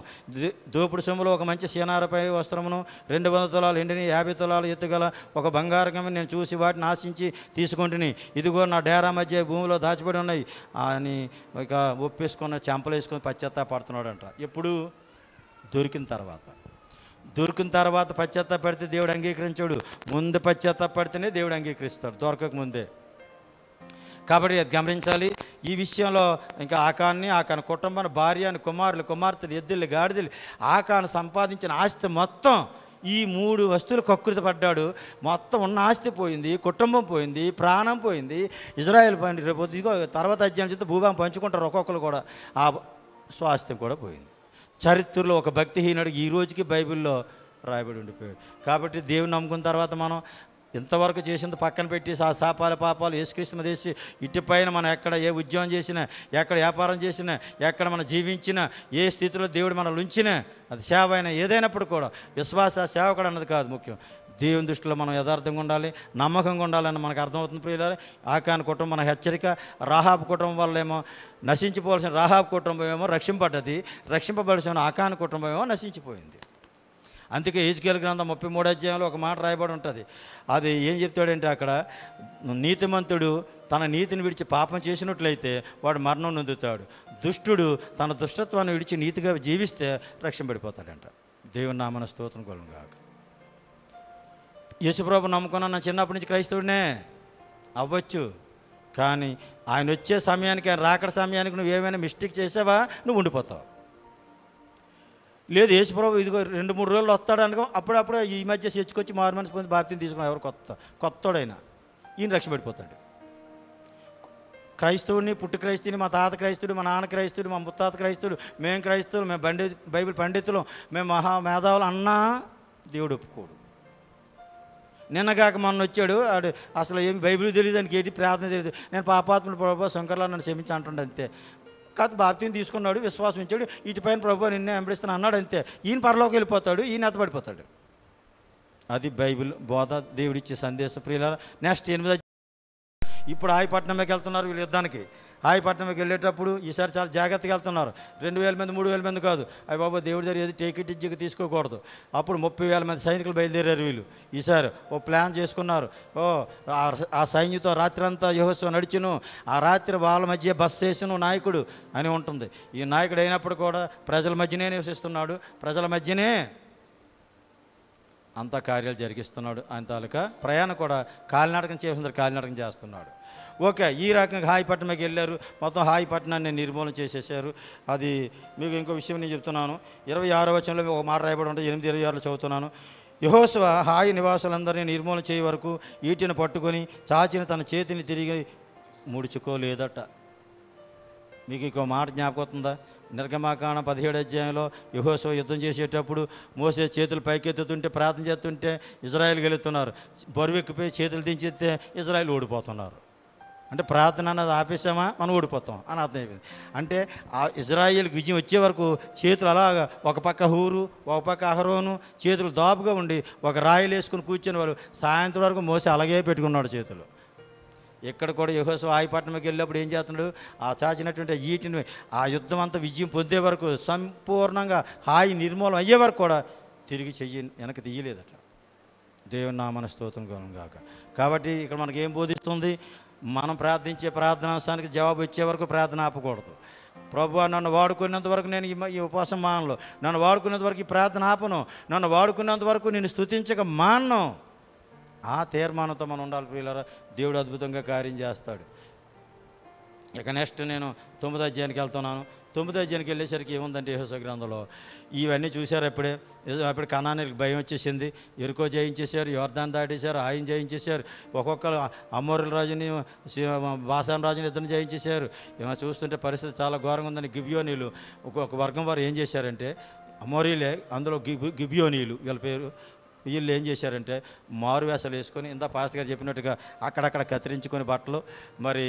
దోపుడు సొమ్ములో ఒక మంచి సీనారపై వస్త్రమును 200 తులాలు ఎండిని 50 తులాలు ఎత్తుగల ఒక బంగారకమని నేను చూసి వాటిని ఆశించి తీసుకుంటుని, ఇదిగో నా డేరా మధ్య భూమిలో దాచిపడి ఉన్నాయి అని ఇక ఒప్పేసుకున్న చెంపలు వేసుకొని పశ్చాత్తాపడుతున్నాడంట. ఎప్పుడు? దొరికిన తర్వాత పశ్చాత్తాపడితే దేవుడు అంగీకరించాడు. ముందు పశ్చాత్తాపడితేనే దేవుడు అంగీకరిస్తాడు, దొరకక ముందే. కాబట్టి అది గమనించాలి. ఈ విషయంలో ఇంకా ఆకాను కుటుంబాన్ని, భార్యని, కుమార్తెలు, ఎద్దులు, గాడిదలు, ఆకాను సంపాదించిన ఆస్తి మొత్తం ఈ 3 వస్తువులు కకృతి పడ్డాడు. మొత్తం ఉన్న ఆస్తి పోయింది, కుటుంబం పోయింది, ప్రాణం పోయింది. ఇజ్రాయేల్ పని రేపు తర్వాత అధ్యాయం చేస్తే భూభాగం పంచుకుంటారు ఒక్కొక్కరు కూడా, ఆ స్వాస్థ్యం కూడా పోయింది. చరిత్రలో ఒక భక్తిహీనుడికి ఈ రోజుకి బైబిల్లో రాయబడి ఉండిపోయాడు. కాబట్టి దేవుని నమ్ముకున్న తర్వాత మనం ఇంతవరకు చేసింది పక్కన పెట్టి ఆ శాపాల పాపాలు యేసుక్రీస్తు చేసి ఇటుపైన మనం ఎక్కడ ఏ ఉద్యోగం చేసినా, ఎక్కడ వ్యాపారం చేసినా, ఎక్కడ మనం జీవించినా, ఏ స్థితిలో దేవుడు మనల్ని ఉంచినా, అది సేవ అయినా ఏదైనప్పుడు కూడా విశ్వాస సేవకుడు అన్నది కాదు ముఖ్యం. దేవుని దృష్టిలో మనం యథార్థంగా ఉండాలి, నమ్మకంగా ఉండాలని మనకు అర్థమవుతుంది ప్రియులారా. ఆకాను కుటుంబం మన హెచ్చరిక. రాహాబు కుటుంబం వల్ల ఏమో నశించిపోవాల్సిన రాహాబు కుటుంబం ఏమో రక్షింపడ్డది, రక్షింపబడాల్సిన ఆకాను కుటుంబం ఏమో నశించిపోయింది. అందుకే యెహెజ్కేలు గ్రంథం 33వ అధ్యాయంలో ఒక మాట రాయబడి ఉంటుంది. అది ఏం చెప్తాడంటే అక్కడ, నీతిమంతుడు తన నీతిని విడిచి పాపం చేసినట్లయితే వాడు మరణం నొందుతాడు, దుష్టుడు తన దుష్టత్వాన్ని విడిచి నీతిగా జీవిస్తే రక్షింపడిపోతాడంట. దేవుని నామన స్తోత్రం కలుగును గాక. యేసుప్రభు నమ్ముకున్న చిన్నప్పటి నుంచి క్రైస్తవుడినే అవ్వచ్చు, కానీ ఆయన వచ్చే సమయానికి, ఆయన రాకడ సమయానికి నువ్వు ఏమైనా మిస్టేక్ చేసావా నువ్వు ఉండిపోతావు. లేదు, యేసుప్రభు ఇదిగో 2-3 రోజులు వస్తాడు అనుకో, అప్పుడప్పుడు ఈ మధ్య చర్చకొచ్చి మారు మనసు పొంది బాప్తిని తీసుకుని ఎవరు కొత్తోడైనా ఈయన రక్షింపడిపోతాడు. క్రైస్తవుడిని, పుట్టి క్రైస్తుని, మా తాత క్రైస్తుడు, మా నాన్న క్రైస్తుడు, మా ముత్తాత క్రైస్తుడు, మేము క్రైస్తువులు, మేము బైబిల్ పండితులు, మేము మహా మేధావులు అన్నా దేవుడు ఒప్పుకోడు. నిన్నగాక మొన్న వచ్చాడు, ఆడు అసలు ఏమి బైబిల్ తెలియదు, దానికి ఏంటి ప్రార్థన తెలియదు, నేను పాపాత్మను ప్రభు శంకర్లా నన్ను క్షమించి అంటుండే అంతే. కాదు, బాప్తిని తీసుకున్నాడు, విశ్వాసం ఇచ్చాడు, ఇటుపైన ప్రభు నిన్నే వెంబడిస్తాను అన్నాడు అంతే. ఈయన పరలోకి వెళ్ళిపోతాడు, ఈయన ఎత్తబడిపోతాడు. అది బైబిల్ బోధ, దేవుడిచ్చే సందేశం ప్రియులారా. నెక్స్ట్ 8వ ఇప్పుడు హాయిపట్నంకి వెళ్తున్నారు వీళ్ళు యుద్ధానికి. హాయిపట్నంకి వెళ్ళేటప్పుడు ఈసారి చాలా జాగ్రత్తగా వెళ్తున్నారు. 2000 మంది 3000 మంది కాదు. అయ్యి బాబా, దేవుడి దగ్గర ఏది టేకిట్ ఇచ్చిగా తీసుకోకూడదు. అప్పుడు 30,000 మంది సైనికులు బయలుదేరారు వీళ్ళు. ఈసారి ఓ ప్లాన్ చేసుకున్నారు. ఆ సైన్యంతో రాత్రి అంతా యెహోషువ నడిచిను, ఆ రాత్రి వాళ్ళ మధ్య బస్ చేసిన నాయకుడు అని ఉంటుంది. ఈ నాయకుడు అయినప్పుడు కూడా ప్రజల మధ్యనే నివసిస్తున్నాడు, ప్రజల మధ్యనే అంతా కార్యాలు జరిగిస్తున్నాడు. ఆయన తాలూకా ప్రయాణం కూడా కాలినడకం కాలినడకం చేస్తున్నాడు. ఓకే, ఈ రకంగా హాయిపట్నంకి వెళ్ళారు. మొత్తం హాయిపట్నాన్ని నిర్మూలన చేసేసారు. అది మీకు ఇంకో విషయం నేను చెప్తున్నాను. 26వ వచనంలో ఒక మాట రాయబడి ఉంటుంది, 8:26లో చదువుతున్నాను. యెహోషువ హాయి నివాసులందరినీ నిర్మూలన చేయ వరకు ఈటిని పట్టుకొని చాచిన తన చేతిని తిరిగి ముడుచుకోలేదట. మీకు ఇంకో మాట జ్ఞాపకవుతుందా? నిర్గమాకాండం 17వ అధ్యాయంలో యెహోషువ యుద్ధం చేసేటప్పుడు మోసే చేతులు పైకెత్తుతుంటే, ప్రార్థన చేస్తుంటే ఇజ్రాయెల్కి వెళుతున్నారు. బరువెక్కిపోయి చేతులు దించితే ఇజ్రాయెల్ ఓడిపోతున్నారు. అంటే ప్రార్థన అన్నది ఆపేసామా మనం ఓడిపోతాం అని అర్థమైపోయింది. అంటే ఆ ఇజ్రాయేల్కి విజయం వచ్చే వరకు చేతులు అలాగా ఒక పక్క హూరు, ఒక పక్క అహరోను చేతులు దాపుగా ఉండి ఒక రాయిలు వేసుకుని కూర్చొని వాళ్ళు సాయంత్రం వరకు మోసి అలాగే పెట్టుకున్నాడు చేతులు. ఇక్కడ కూడా యెహోషువ హాయిపట్నంకి వెళ్ళినప్పుడు ఏం చేస్తున్నాడు? ఆ చాచినటువంటి ఈటిని ఆ యుద్ధం అంతా విజయం పొందే వరకు, సంపూర్ణంగా హాయి నిర్మూలన అయ్యే వరకు కూడా తిరిగి వెనక్కి తీయలేదట. దేవుని నామన స్తోత్రం కలుగుగాక. కాబట్టి ఇక్కడ మనకి ఏం బోధిస్తుంది? మనం ప్రార్థించే ప్రార్థనాంశానికి జవాబు ఇచ్చే వరకు ప్రార్థన ఆపకూడదు. ప్రభువా, నన్ను వాడుకున్నంత వరకు నేను ఈ ఉపవాసం మానను, నన్ను వాడుకున్నంత వరకు ఈ ప్రార్థన ఆపను, నన్ను వాడుకున్నంత వరకు నేను స్తుతించక మానను. ఆ తీర్మానంతో మనం ఉండాలి ప్రియులారా. దేవుడు అద్భుతంగా కార్యం చేస్తాడు. ఇక నెక్స్ట్ నేను 9వ అధ్యాయానికి వెళ్తున్నాను. 9వ అధ్యాయానికి వెళ్ళేసరికి ఏముందంటే యెహోషువ గ్రంథంలో ఇవన్నీ చూశారు. అప్పుడు కనానీలకు భయం వచ్చేసింది. యెరికో జయించేశారు, యోర్దాను దాటేశారు, ఆయన జయించేశారు. ఒక్కొక్కరు అమోరీల రాజుని, బాషాను రాజుని ఇద్దరిని జయించేశారు. ఏమో చూస్తుంటే పరిస్థితి చాలా ఘోరంగా ఉందని గిబియోనీలు ఒక్కొక్క వర్గం వారు ఏం చేశారంటే, అమోరీలే అందులో గిబియోనీలు వీళ్ళ పేరు, వీళ్ళు ఏం చేశారంటే మారువేషాలు వేసుకొని ఇందా పాస్టర్ గారు చెప్పినట్టుగా అక్కడక్కడ కత్తిరించుకొని బట్టలు, మరి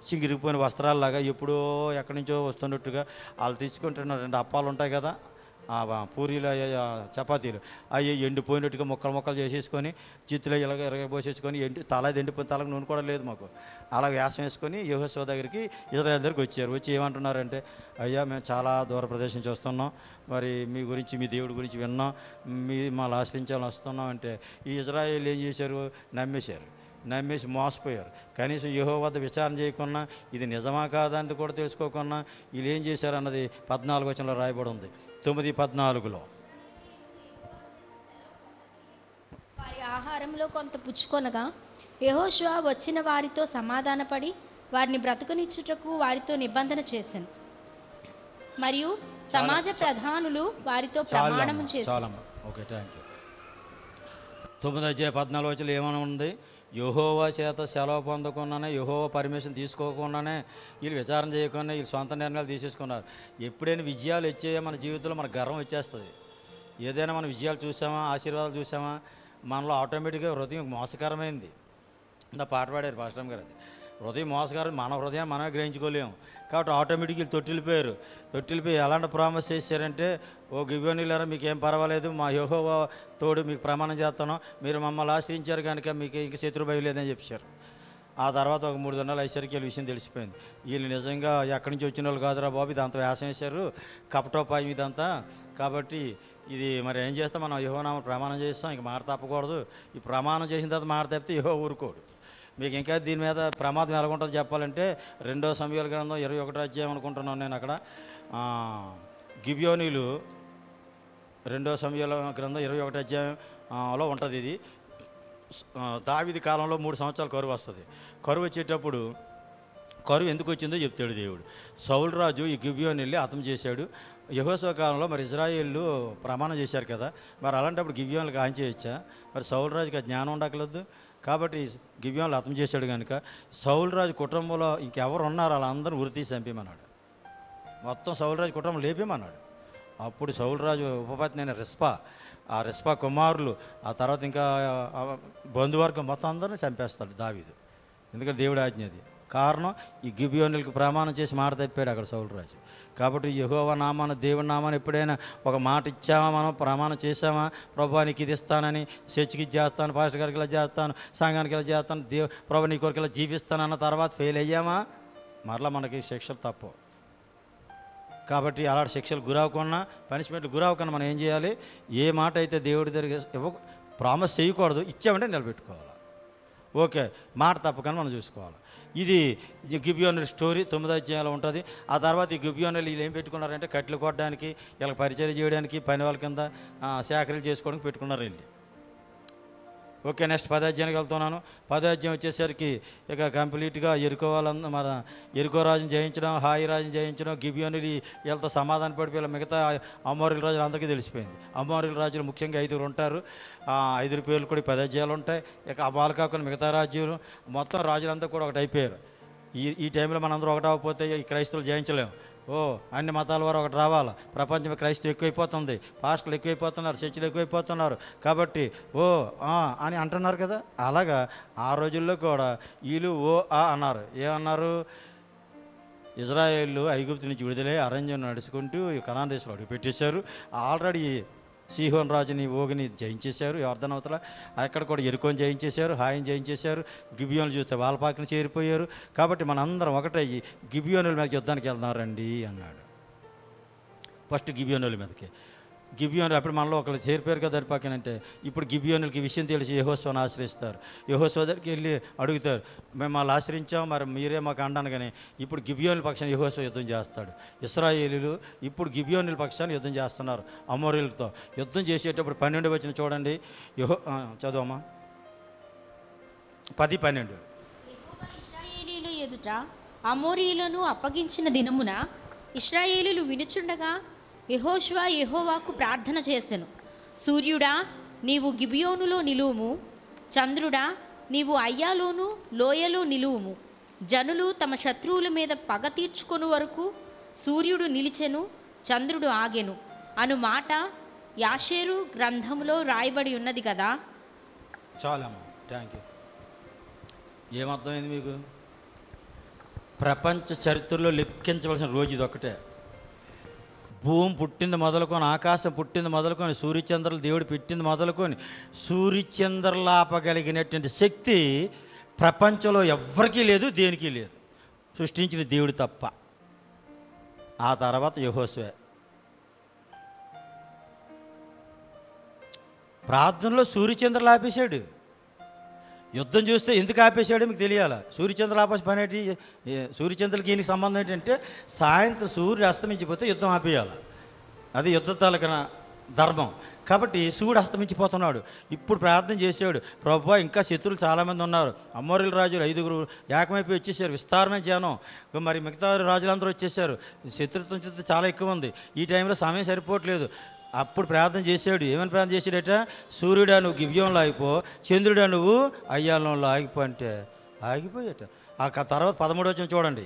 చింగిరిగిపోయిన వస్త్రాలలాగా ఎప్పుడో ఎక్కడి నుంచో వస్తున్నట్టుగా వాళ్ళు తెచ్చుకుంటున్నారు. 2 అప్పాలు ఉంటాయి కదా, పూరీలు చపాతీలు అవి ఎండిపోయినట్టుగా ముక్కలు ముక్కలు చేసేసుకొని చిత్తులో ఇలాగ పోసేసుకొని తల ఎండిపోయిన తలకు నూనె కూడా లేదు మాకు. అలా వేషం వేసుకొని యెహోషువ దగ్గరికి ఇశ్రాయేలు దగ్గరికి వచ్చారు. వచ్చి ఏమంటున్నారంటే, అయ్యా మేము చాలా దూర ప్రదేశం నుంచి వస్తున్నాం, మరి మీ గురించి మీ దేవుడి గురించి విన్నాం, మమ్మల్ని ఆశ్రయించాలని వస్తున్నాం అంటే ఈ ఇశ్రాయేలు ఏం చేశారు? నమ్మేసి మోసపోయారు. కనీసం యెహోవా వద్ద విచారణ చేయకుండా ఇది నిజమా కాదా అని కూడా తెలుసుకోకుండా వీళ్ళు ఏం చేశారు అన్నది 14 వచనంలో రాయబడి ఉంది. 9:14 వారి ఆహారంలో కొంత పుచ్చుకొనగా యెహోషువ వచ్చిన వారితో సమాధానపడి వారిని బ్రతుకునిచ్చుటకు వారితో నిబంధన చేశాను. మరియు సమాజ ప్రధానులు వారితో ప్రమాణము చేశారు. Okay, thank you. 9:14 ఏమైనా ఉంది? యెహోవా చేత సెలవు పొందకుండానే, యెహోవా పర్మిషన్ తీసుకోకుండానే, వీళ్ళు విచారణ చేయకుండా వీళ్ళు సొంత నిర్ణయాలు తీసేసుకున్నారు. ఎప్పుడైనా విజయాలు వచ్చాయో మన జీవితంలో మనకు గర్వం వచ్చేస్తుంది. ఏదైనా మనం విజయాలు చూసామా, ఆశీర్వాదాలు చూసామా, మనలో ఆటోమేటిక్గా హృదయం మోసకరమైంది. ఇంత పాట పాడారు పాస్టర్ గారు. అది హృదయం మోసకరం, మన హృదయం మనమే గ్రహించుకోలేము. కాబట్టి ఆటోమేటిక్గా తొట్టిల్లిపోయి ఎలాంటి ప్రామిస్ చేశారంటే, ఓ గిబియోనీయులారా మీకేం పర్వాలేదు, మా యెహోవా తోడు, మీకు ప్రమాణం చేస్తాను, మీరు మమ్మల్ని ఆశ్రయించారు కనుక మీకు ఇంక శత్రు భయం లేదని చెప్పారు. ఆ తర్వాత ఒక 3 దినాలు అయ్యేసరికి వీళ్ళ విషయం తెలిసిపోయింది. వీళ్ళు నిజంగా ఎక్కడి నుంచి వచ్చిన వాళ్ళు కాదురా బాబు, ఇదంతా వేషం వేశారు, కపటోపాయం ఇదంతా. కాబట్టి ఇది మరి ఏం చేస్తాం, మనం యెహోవా ప్రమాణం చేస్తాం, ఇంక మాట తప్పకూడదు. ఈ ప్రమాణం చేసిన తర్వాత మాట తప్పితే యెహోవా ఊరుకోడు. మీకు ఇంకా దీని మీద ప్రమాదం ఎలాగుంటుందో చెప్పాలంటే 2 సమూయేలు గ్రంథం 21వ అధ్యాయం అనుకుంటున్నాను నేను. అక్కడ గిబియోనీలు 2 సమూయేలు గ్రంథం 21వ అధ్యాయంలో ఉంటుంది. ఇది దావీదు కాలంలో 3 సంవత్సరాలు కరువు వస్తుంది. కరువు వచ్చేటప్పుడు కరువు ఎందుకు వచ్చిందో చెప్తాడు దేవుడు. సౌలు రాజు ఈ గిబియోనీల్ని హతం చేశాడు. యెహోషువ కాలంలో మరి ఇశ్రాయేలు ప్రమాణం చేశారు కదా, మరి అలాంటప్పుడు గిబియోన్లకు ఆన్ చేయొచ్చా? మరి సౌలు రాజుకి ఆ జ్ఞానం ఉండకలేదు. కాబట్టి గిబియోన్లు హతం చేశాడు కనుక సౌలు రాజు కుటుంబంలో ఇంకెవరు ఉన్నారో వాళ్ళందరూ ఉరితీసి చంపేమన్నాడు. మొత్తం సౌలు రాజు కుటుంబం లేపేమన్నాడు. అప్పుడు సౌలు రాజు ఉపపత్ని అయిన ఆ రిస్పా కుమారులు, ఆ తర్వాత ఇంకా బంధువర్గం మొత్తం అందరినీ చంపేస్తాడు దావీదు. ఎందుకంటే దేవుడి ఆజ్ఞ అది. కారణం ఈ గిబియోనులకు ప్రమాణం చేసి మాట తప్పాడు అక్కడ సౌలు రాజు. కాబట్టి యెహోవా నామాన, దేవుడి నామాన ఎప్పుడైనా ఒక మాట ఇచ్చామా, మనం ప్రమాణం చేసామా, ప్రభువా నీకు ఇది ఇస్తానని, చర్చికి ఇది చేస్తాను, పాస్టర్ గారికి ఇలా చేస్తాను, సంఘానికి ఇలా చేస్తాను, ప్రభు నీ కొరకు ఇలా జీవిస్తాను అన్న తర్వాత ఫెయిల్ అయ్యామా, మరలా మనకి శిక్షలు తప్పవు. కాబట్టి అలాంటి శిక్షలు గురవకుండా, పనిష్మెంట్లు గురవకుండా మనం ఏం చేయాలి? ఏ మాట అయితే దేవుడి దగ్గర ప్రామిస్ చేయకూడదు, ఇచ్చామంటే నిలబెట్టుకోవాలి. ఓకే, మాట తప్పకుండా మనం చూసుకోవాలి. ఇది గిబియోనుల స్టోరీ 9వ అధ్యాయంలో ఉంటుంది. ఆ తర్వాత ఈ గిబియోనులు వీళ్ళు ఏం పెట్టుకున్నారంటే కట్టెలు కొట్టడానికి, వీళ్ళకి పరిచయం చేయడానికి, పని వాళ్ళ కింద సేకరణ చేసుకోవడానికి పెట్టుకున్నారు వీళ్ళు. ఓకే, నెక్స్ట్ 10వ అధ్యాయానికి వెళ్తున్నాను. 10వ అధ్యాయం వచ్చేసరికి ఇక కంప్లీట్గా మన ఎరుకో రాజుని జయించడం, హాయి రాజుని జయించడం, గిబియోనులు వీళ్ళతో సమాధాన పడిపోయి మిగతా అమోరీల రాజులు అందరికీ తెలిసిపోయింది. అమోరీల రాజులు ముఖ్యంగా 5 ఉంటారు. 5 పేర్లు కూడా 10 అధ్యాయాలు ఉంటాయి. ఇక వాళ్ళు కాకుండా మిగతా రాజ్యాలు మొత్తం రాజులంతా కూడా ఒకటి అయిపోయారు. ఈ టైంలో మనందరూ ఒకటి అవ్వకపోతే ఈ క్రైస్తవులు జయించలేము. అన్ని మతాల వారు ఒకటి రావాలి. ప్రపంచం క్రైస్తవం ఎక్కువైపోతుంది, పాస్టర్లు ఎక్కువైపోతున్నారు, చర్చిలు ఎక్కువైపోతున్నారు. కాబట్టి అని అంటున్నారు కదా. అలాగా ఆ రోజుల్లో కూడా వీళ్ళు అన్నారు. ఏమన్నారు? ఇజ్రాయేలు ఐగుప్తు నుంచి విడుదలై అరణ్యం నడుచుకుంటూ కనాన్ దేశంలో అడుగు పెట్టేశారు. ఆల్రెడీ సీహోన్ రాజుని ఓగిని జయించేశారు. యోర్దాను అవతల అక్కడ కూడా ఎరుకోని జయించేశారు, హాయిని జయించేశారు. గిబియోనులు చూస్తే వాళ్ళపాకని చేరిపోయారు. కాబట్టి మనందరం ఒకటయ్యి గిబియోనుల మీదకి యుద్ధానికి వెళ్తున్నారండి అన్నాడు. ఫస్ట్ గిబియోనుల మీదకి. గిబియోనులు అప్పుడు మనలో ఒకళ్ళు చేరిపోయారు కదా దరిపాకనంటే, ఇప్పుడు గిబియోనులకి ఈ విషయం తెలిసి యెహోషువను ఆశ్రయిస్తారు. యెహోషువ దగ్గరికి వెళ్ళి అడుగుతారు, మేము వాళ్ళు ఆశ్రయించాం, మరి మీరే మాకు అండాను. కానీ ఇప్పుడు గిబియోనుల పక్షాన్ని యెహోషువ యుద్ధం చేస్తాడు. ఇశ్రాయేలీలు ఇప్పుడు గిబియోనుల పక్షాన్ని యుద్ధం చేస్తున్నారు అమోరీలతో. యుద్ధం చేసేటప్పుడు 12 వచనం చూడండి. చదవమ్మా 10-12. ఇశ్రాయేలీలు ఎదుట అమోరీయులను అప్పగించిన దినమున ఇశ్రాయేలీలు వినుచుండగా యెహోషువ యెహోవాకు ప్రార్థన చేసెను. సూర్యుడా నీవు గిబియోనులో నిలువుము, చంద్రుడా నీవు అయ్యాలోను లోయలో నిలువుము. జనులు తమ శత్రువుల మీద పగ తీర్చుకొను వరకు సూర్యుడు నిలిచెను, చంద్రుడు ఆగెను అను మాట యాషేరు గ్రంథములో రాయబడి ఉన్నది కదా. చాలమ్మా, థ్యాంక్ యూ. ఏమర్థమైంది మీకు? ప్రపంచ చరిత్రలో లెక్కించవలసిన రోజు ఇది ఒకటే. భూమి పుట్టింది మొదలుకొని, ఆకాశం పుట్టింది మొదలుకొని, సూర్యచంద్రులు దేవుడు పెట్టింది మొదలుకొని, సూర్యచంద్రులు ఆపగలిగినటువంటి శక్తి ప్రపంచంలో ఎవ్వరికీ లేదు, దేనికి లేదు, సృష్టించిన దేవుడు తప్ప. ఆ తర్వాత యెహోషువ ప్రార్థనలో సూర్యచంద్రులు ఆపేశాడు. యుద్ధం చూస్తే ఎందుకు ఆపేశాడో మీకు తెలియాలి. సూర్యచంద్రులు ఆపేసి పని ఏంటి? సూర్యచంద్రులకి ఈయనకి సంబంధం ఏంటంటే సాయంత్రం సూర్యుడు అస్తమించిపోతే యుద్ధం ఆపేయాలి. అది యుద్ధ తాలూకా ధర్మం. కాబట్టి సూర్యుడు అస్తమించిపోతున్నాడు. ఇప్పుడు ప్రార్థన చేసాడు, ప్రభువా ఇంకా శత్రువులు చాలామంది ఉన్నారు, అమోరీల రాజులు 5గురు ఏకమైపోయి వచ్చేసారు, విస్తారమైన జనం, మరి మిగతా రాజులందరూ వచ్చేసారు, శత్రుత్వం చూస్తే చాలా ఎక్కువ ఉంది, ఈ టైంలో సమయం సరిపోవట్లేదు. అప్పుడు ప్రార్థన చేశాడు. ఏమైనా ప్రార్థన చేశాడట? సూర్యుడా నువ్వు గిబ్యోన్లో ఆగిపో, చంద్రుడా నువ్వు అయ్యాలంలో ఆగిపో అంటే ఆగిపోయాట. ఆ తర్వాత 13వ వచనం చూడండి.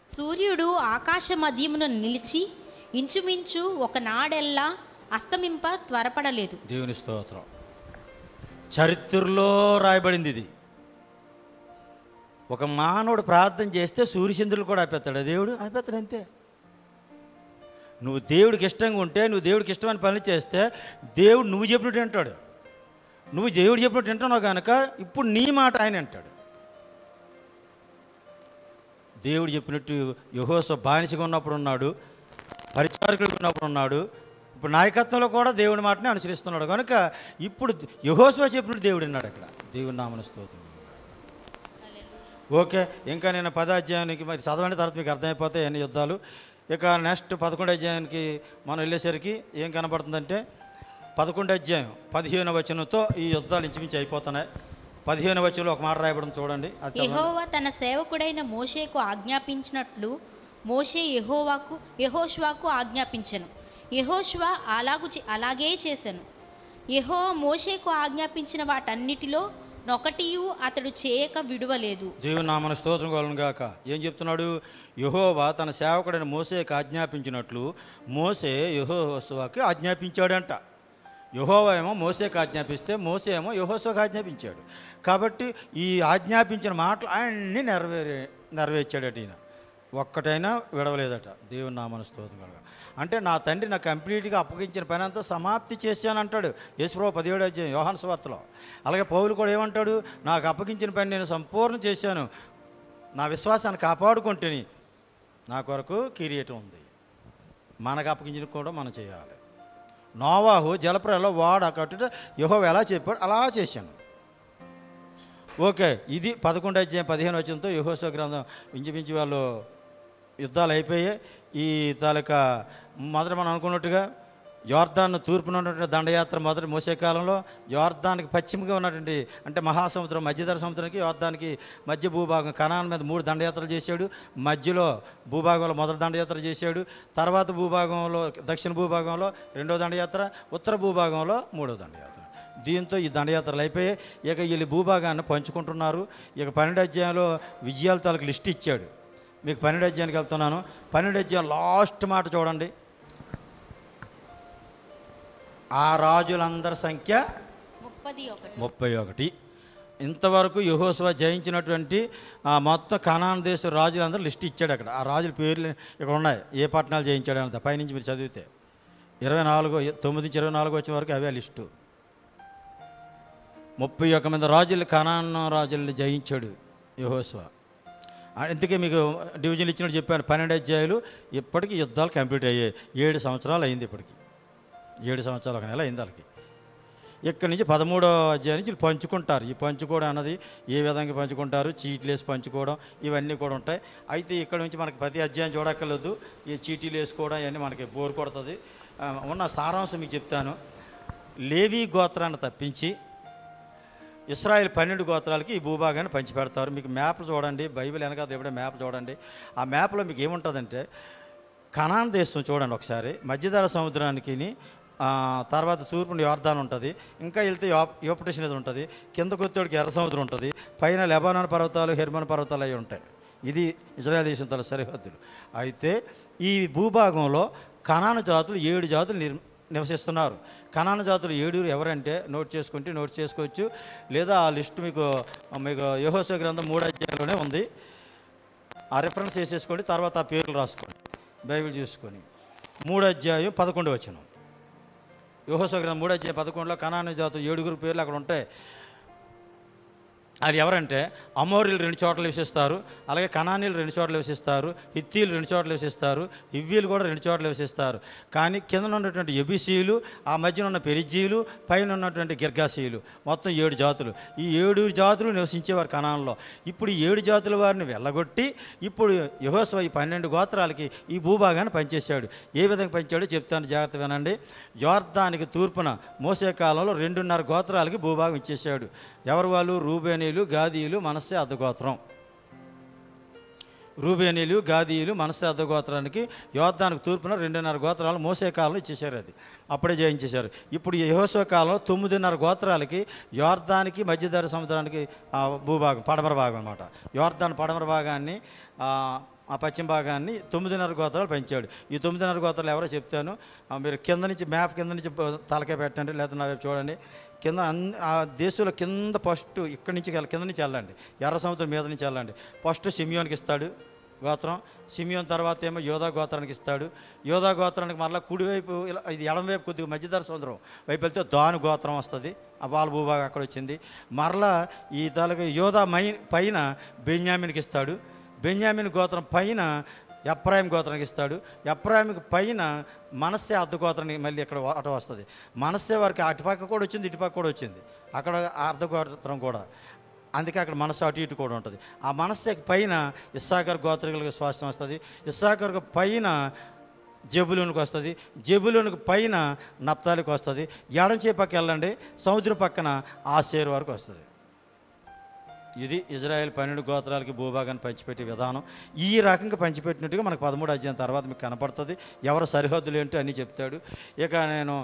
సూర్యుడు ఆకాశ మధ్యమున నిలిచి ఇంచుమించు ఒకనాడెల్లా అస్తమింప త్వరపడలేదు. దేవుని స్తోత్రం. చరిత్రలో రాయబడింది ఇది. ఒక మానవుడు ప్రార్థన చేస్తే సూర్యచంద్రులు కూడా ఆపేస్తాడు, దేవుడు ఆపేస్తాడు అంతే. నువ్వు దేవుడికి ఇష్టంగా ఉంటే, నువ్వు దేవుడికి ఇష్టమైన పనులు చేస్తే దేవుడు నువ్వు చెప్పినట్టు వింటాడు. నువ్వు దేవుడు చెప్పినట్టు వింటున్నావు కనుక ఇప్పుడు నీ మాట ఆయన వింటాడు. దేవుడు చెప్పినట్టు యెహోషువ బానిసగా ఉన్నప్పుడు ఉన్నాడు, పరిచారకుడిగా ఉన్నప్పుడు ఉన్నాడు, ఇప్పుడు నాయకత్వంలో కూడా దేవుడి మాటని అనుసరిస్తున్నాడు కనుక ఇప్పుడు యెహోషువ చెప్పినట్టు దేవుడు విన్నాడు. అక్కడ దేవుని నామమున స్తోత్రం. ఓకే, ఇంకా నేను 10వ అధ్యాయానికి మరి చదవండి, తర్వాత మీకు అర్థమైపోతాయి ఎన్ని యుద్ధాలు. ఇక నెక్స్ట్ 11వ అధ్యాయానికి మనం వెళ్ళేసరికి ఏం కనబడుతుందంటే 11వ అధ్యాయం 15వ వచనంతో ఈ యుద్ధాలు ఇంచుమించి అయిపోతున్నాయి. 15వ వచనంలో ఒక మాట రాయబడింది చూడండి. యెహోవా తన సేవకుడైన మోషేకు ఆజ్ఞాపించినట్లు మోషే యెహోషువకు ఆజ్ఞాపించెను. యెహోషువ అలాగే చేశాను. యెహోవా మోషేకు ఆజ్ఞాపించిన వాటన్నిటిలో నొకటియు అతడు చేయక విడువలేదు. దేవుని నామమున స్తోత్రం కలుగును గాక. ఏం చెప్తున్నాడు? యెహోవా తన సేవకుడైన మోషేకు ఆజ్ఞాపించినట్లు మోషే యెహోషువకి ఆజ్ఞాపించాడంట. యెహోవా ఏమో మోషేకు ఆజ్ఞాపిస్తే మోషే ఏమో యెహోషువకు ఆజ్ఞాపించాడు. కాబట్టి ఈ ఆజ్ఞాపించిన మాటలు అన్నీ నెరవేర్చాడట ఈయన, ఒక్కటైనా విడవలేదట. దేవుని నామమున స్తోత్రం కలుగును. అంటే నా తండ్రి నాకు కంప్లీట్గా అప్పగించిన పని అంతా సమాప్తి చేశాను అంటాడు యేసుప్రభు 17వ అధ్యాయం యోహాను సువార్తలో. అలాగే పౌలు కూడా ఏమంటాడు? నాకు అప్పగించిన పని నేను సంపూర్ణ చేశాను, నా విశ్వాసాన్ని కాపాడుకుంటేని నా కొరకు కిరీటం ఉంది. మనకు అప్పగించిన కూడా మనం చేయాలి. నోవాహు జలప్రయంలో వాడ కట్టుట యెహోవా ఎలా చెప్పాడు అలా చేశాను. ఓకే, ఇది 11వ అధ్యాయం 15వ వచనంతో యెహోషువ గ్రంథం ఇంచుమించు వాళ్ళు యుద్ధాలు అయిపోయాయి. ఈ తాలూకా మొదట మనం అనుకున్నట్టుగా యోర్దాను తూర్పున ఉన్నటువంటి దండయాత్ర మొదటి మోసే కాలంలో యోర్దానికి పశ్చిమగా ఉన్నటువంటి అంటే మహాసముద్రం మధ్యధర సముద్రానికి యోర్దానికి మధ్య భూభాగం కనాన్ మీద 3 దండయాత్రలు చేశాడు. మధ్యలో భూభాగంలో మొదటి దండయాత్ర చేశాడు. తర్వాత భూభాగంలో దక్షిణ భూభాగంలో 2వ దండయాత్ర, ఉత్తర భూభాగంలో 3వ దండయాత్ర. దీంతో ఈ దండయాత్రలు అయిపోయాయి. ఇక వీళ్ళు భూభాగాన్ని పంచుకుంటున్నారు. ఇక 12వ అధ్యాయంలో విజయాల తాలూకు లిస్ట్ ఇచ్చాడు. మీకు 12వ అధ్యాయానికి వెళ్తున్నాను. 12వ అధ్యాయం లాస్ట్ మాట చూడండి. ఆ రాజులందరి సంఖ్య 31. ఇంతవరకు యెహోషువ జయించినటువంటి మొత్తం కనాన్ దేశ రాజులందరూ లిస్ట్ ఇచ్చాడు. అక్కడ ఆ రాజుల పేర్లు ఇక్కడ ఉన్నాయి, ఏ పట్టణాలు జయించాడు అంత. పైనుంచి మీరు చదివితే 9-24 వచ్చిన వరకు అవే లిస్టు. 31 మంది రాజులు కనాన్ రాజుల్ని జయించాడు యెహోషువ. అందుకే మీకు డివిజన్లు ఇచ్చినట్టు చెప్పాను. 12 అధ్యాయాలు ఇప్పటికీ యుద్ధాలు కంప్లీట్ అయ్యాయి. 7 సంవత్సరాలు అయింది. ఇప్పటికి 7 సంవత్సరాలు 1 నెల అయింది వాళ్ళకి. ఇక్కడి నుంచి 13వ అధ్యాయం నుంచి పంచుకుంటారు. ఈ పంచుకోవడం అన్నది ఏ విధంగా పంచుకుంటారు, చీటీలు వేసి పంచుకోవడం ఇవన్నీ కూడా ఉంటాయి. అయితే ఇక్కడ నుంచి మనకి ప్రతి అధ్యాయం చూడక్కర్లేదు. ఈ చీటీలు వేసుకోవడం ఇవన్నీ మనకి బోర్ కొడుతుంది. ఉన్న సారాంశం మీకు చెప్తాను. లేవీ గోత్రాన్ని తప్పించి ఇశ్రాయేల్ 12 గోత్రాలకి ఈ భూభాగాన్ని పంచిపెడతారు. మీకు మ్యాప్ చూడండి, బైబిల్ వెనక దేవుడే మ్యాప్ చూడండి. ఆ మ్యాప్లో మీకు ఏముంటుందంటే కనాన్ దేశం చూడండి ఒకసారి. మధ్యధర సముద్రానికి తర్వాత తూర్పున యోర్దాన్ ఉంటుంది, ఇంకా వెళ్తే యూఫ్రటీస్ నది ఉంటుంది, కింద కొత్తోడికి ఎర్ర సముద్రం ఉంటుంది, పైన లెబానాన్ పర్వతాలు హెర్మోన్ పర్వతాలు అవి ఉంటాయి. ఇది ఇజ్రాయెల్ దేశం తల సరిహద్దులు. అయితే ఈ భూభాగంలో కనాను జాతులు 7 జాతులు నివసిస్తున్నారు. కనాను జాతులు 7 ఎవరంటే నోట్ చేసుకోవచ్చు, లేదా ఆ లిస్ట్ మీకు యెహోషువ గ్రంథం 3వ అధ్యాయంలోనే ఉంది. ఆ రిఫరెన్స్ వేసేసుకోండి, తర్వాత ఆ పేర్లు రాసుకోండి బైబిల్ చూసుకొని. 3:11 యెహోషువ గ్రంథం 3:11 కనాను జాతులు 7 పేర్లు అక్కడ ఉంటాయి. అది ఎవరంటే అమోరీలు 2 చోట్ల నివసిస్తారు, అలాగే కనానీలు 2 చోట్ల నివసిస్తారు, హిత్తీలు 2 చోట్ల నివసిస్తారు, హివ్వీలు కూడా 2 చోట్ల నివసిస్తారు. కానీ కింద ఉన్నటువంటి యెబూసీయులు, ఆ మధ్యన ఉన్న పెరిజ్జీయులు, పైన ఉన్నటువంటి గిర్గాసీయులు, మొత్తం 7 జాతులు. ఈ 7 జాతులు నివసించేవారు కనాన్లో. ఇప్పుడు ఈ 7 జాతుల వారిని వెళ్ళగొట్టి ఇప్పుడు యెహోషువ ఈ 12 గోత్రాలకి ఈ భూభాగాన్ని పంచేశాడు. ఏ విధంగా పంచాడో చెప్తాను, జాగ్రత్త వినండి. యోర్దానికి తూర్పున మోసే కాలంలో 2.5 గోత్రాలకి భూభాగం ఇచ్చేశాడు. ఎవరు వాళ్ళు? రూబేనీలు, గాదీయులు, మనస్సే అర్ధగోత్రం. రూబేనీలు, గాదీయులు, మనస్సే అర్ధగోత్రానికి యోర్దానికి తూర్పున 2.5 గోత్రాలు మోసే కాలంలో ఇచ్చేశారు. అది అప్పుడే జయించేశారు. ఇప్పుడు యెహోషువ కాలంలో 9.5 గోత్రాలకి యోర్దానికి మధ్యధర సముద్రానికి భూభాగం, పడమర భాగం అనమాట. యోర్దాన్ పడమర భాగాన్ని, ఆ పశ్చిమ భాగాన్ని 9.5 గోత్రాలు పెంచాడు. ఈ 9.5 గోత్రాలు ఎవరో చెప్తాను. మీరు కింద నుంచి మ్యాప్ కింద నుంచి తలకాయ పెట్టండి, లేదా నా వైపు చూడండి. కింద ఆ దేశంలో కింద ఫస్ట్ ఇక్కడి నుంచి కింద నుంచి వెళ్ళండి, ఎర్ర సముద్రం మీద నుంచి వెళ్ళండి. ఫస్ట్ సిమియోనికి ఇస్తాడు గోత్రం. సిమియోన్ తర్వాత ఏమో యోధా గోత్రానికి ఇస్తాడు. యోధా గోత్రానికి మరలా కుడివైపు ఇది ఎడమవైపు కొద్దిగా మధ్యధర సముద్రం వైపు వెళ్తే దాను గోత్రం వస్తుంది. ఆ వాళ్ళ భూభాగం అక్కడ వచ్చింది. మరలా ఈ తాలూకా యోధా పైన బెన్యామిన్కి ఇస్తాడు. బెన్యామిన్ గోత్రం పైన ఎఫ్రాయిం గోత్రానికి ఇస్తాడు. ఎఫ్రాయింకి పైన మనస్సే అర్ధగోత్రానికి మళ్ళీ ఇక్కడ అటు వస్తుంది. మనస్సే వారికి అటుపక్క కూడా వచ్చింది, ఇటుపక్క కూడా వచ్చింది, అక్కడ అర్ధగోత్రం కూడా. అందుకే అక్కడ మనస్సు అటు ఇటు కూడా ఉంటుంది. ఆ మనస్సుకి పైన ఇస్సాకర్ గోత్రికులకు స్వాస్థ్యం వస్తుంది. ఇస్సాకర్కు పైన జెబులూనికి వస్తుంది. జెబులూనికి పైన నప్తాలికి వస్తుంది. ఎడం చేపక్క వెళ్ళండి, సముద్రం పక్కన ఆషేరు వరకు వస్తుంది. ఇది ఇజ్రాయెల్ 12 గోత్రాలకి భూభాగాన్ని పంచిపెట్టే విధానం. ఈ రకంగా పంచిపెట్టినట్టుగా మనకు 13వ అధ్యాయం తర్వాత మీకు కనపడుతుంది. ఎవరు సరిహద్దులు ఏంటో అన్నీ చెప్తాడు. ఇక నేను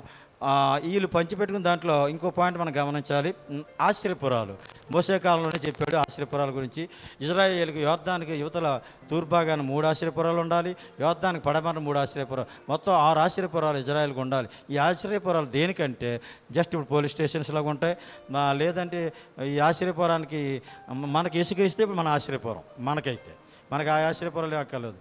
వీళ్ళు పంచిపెట్టుకున్న దాంట్లో ఇంకో పాయింట్ మనం గమనించాలి. ఆశ్రయపురాలు మోసే కాలంలోనే చెప్పాడు ఆశ్రయపురాల గురించి. ఇజ్రాయేల్కి యోర్దానికి యువతల తూర్భాగాన్ని 3 ఆశ్రయపురాలు ఉండాలి, యోర్దానికి పడమర 3 ఆశ్రయపురాలు, మొత్తం 6 ఆశ్రయపురాలు ఇజ్రాయేల్కి ఉండాలి. ఈ ఆశ్రయపురాలు దేనికంటే జస్ట్ ఇప్పుడు పోలీస్ స్టేషన్స్ లాగా ఉంటాయి. లేదంటే ఈ ఆశ్రయపురానికి మనకి యేసుక్రీస్తే ఇప్పుడు మన ఆశ్రయపురం, మనకి ఆ ఆశ్రయపురాలు అక్కర్లేదు.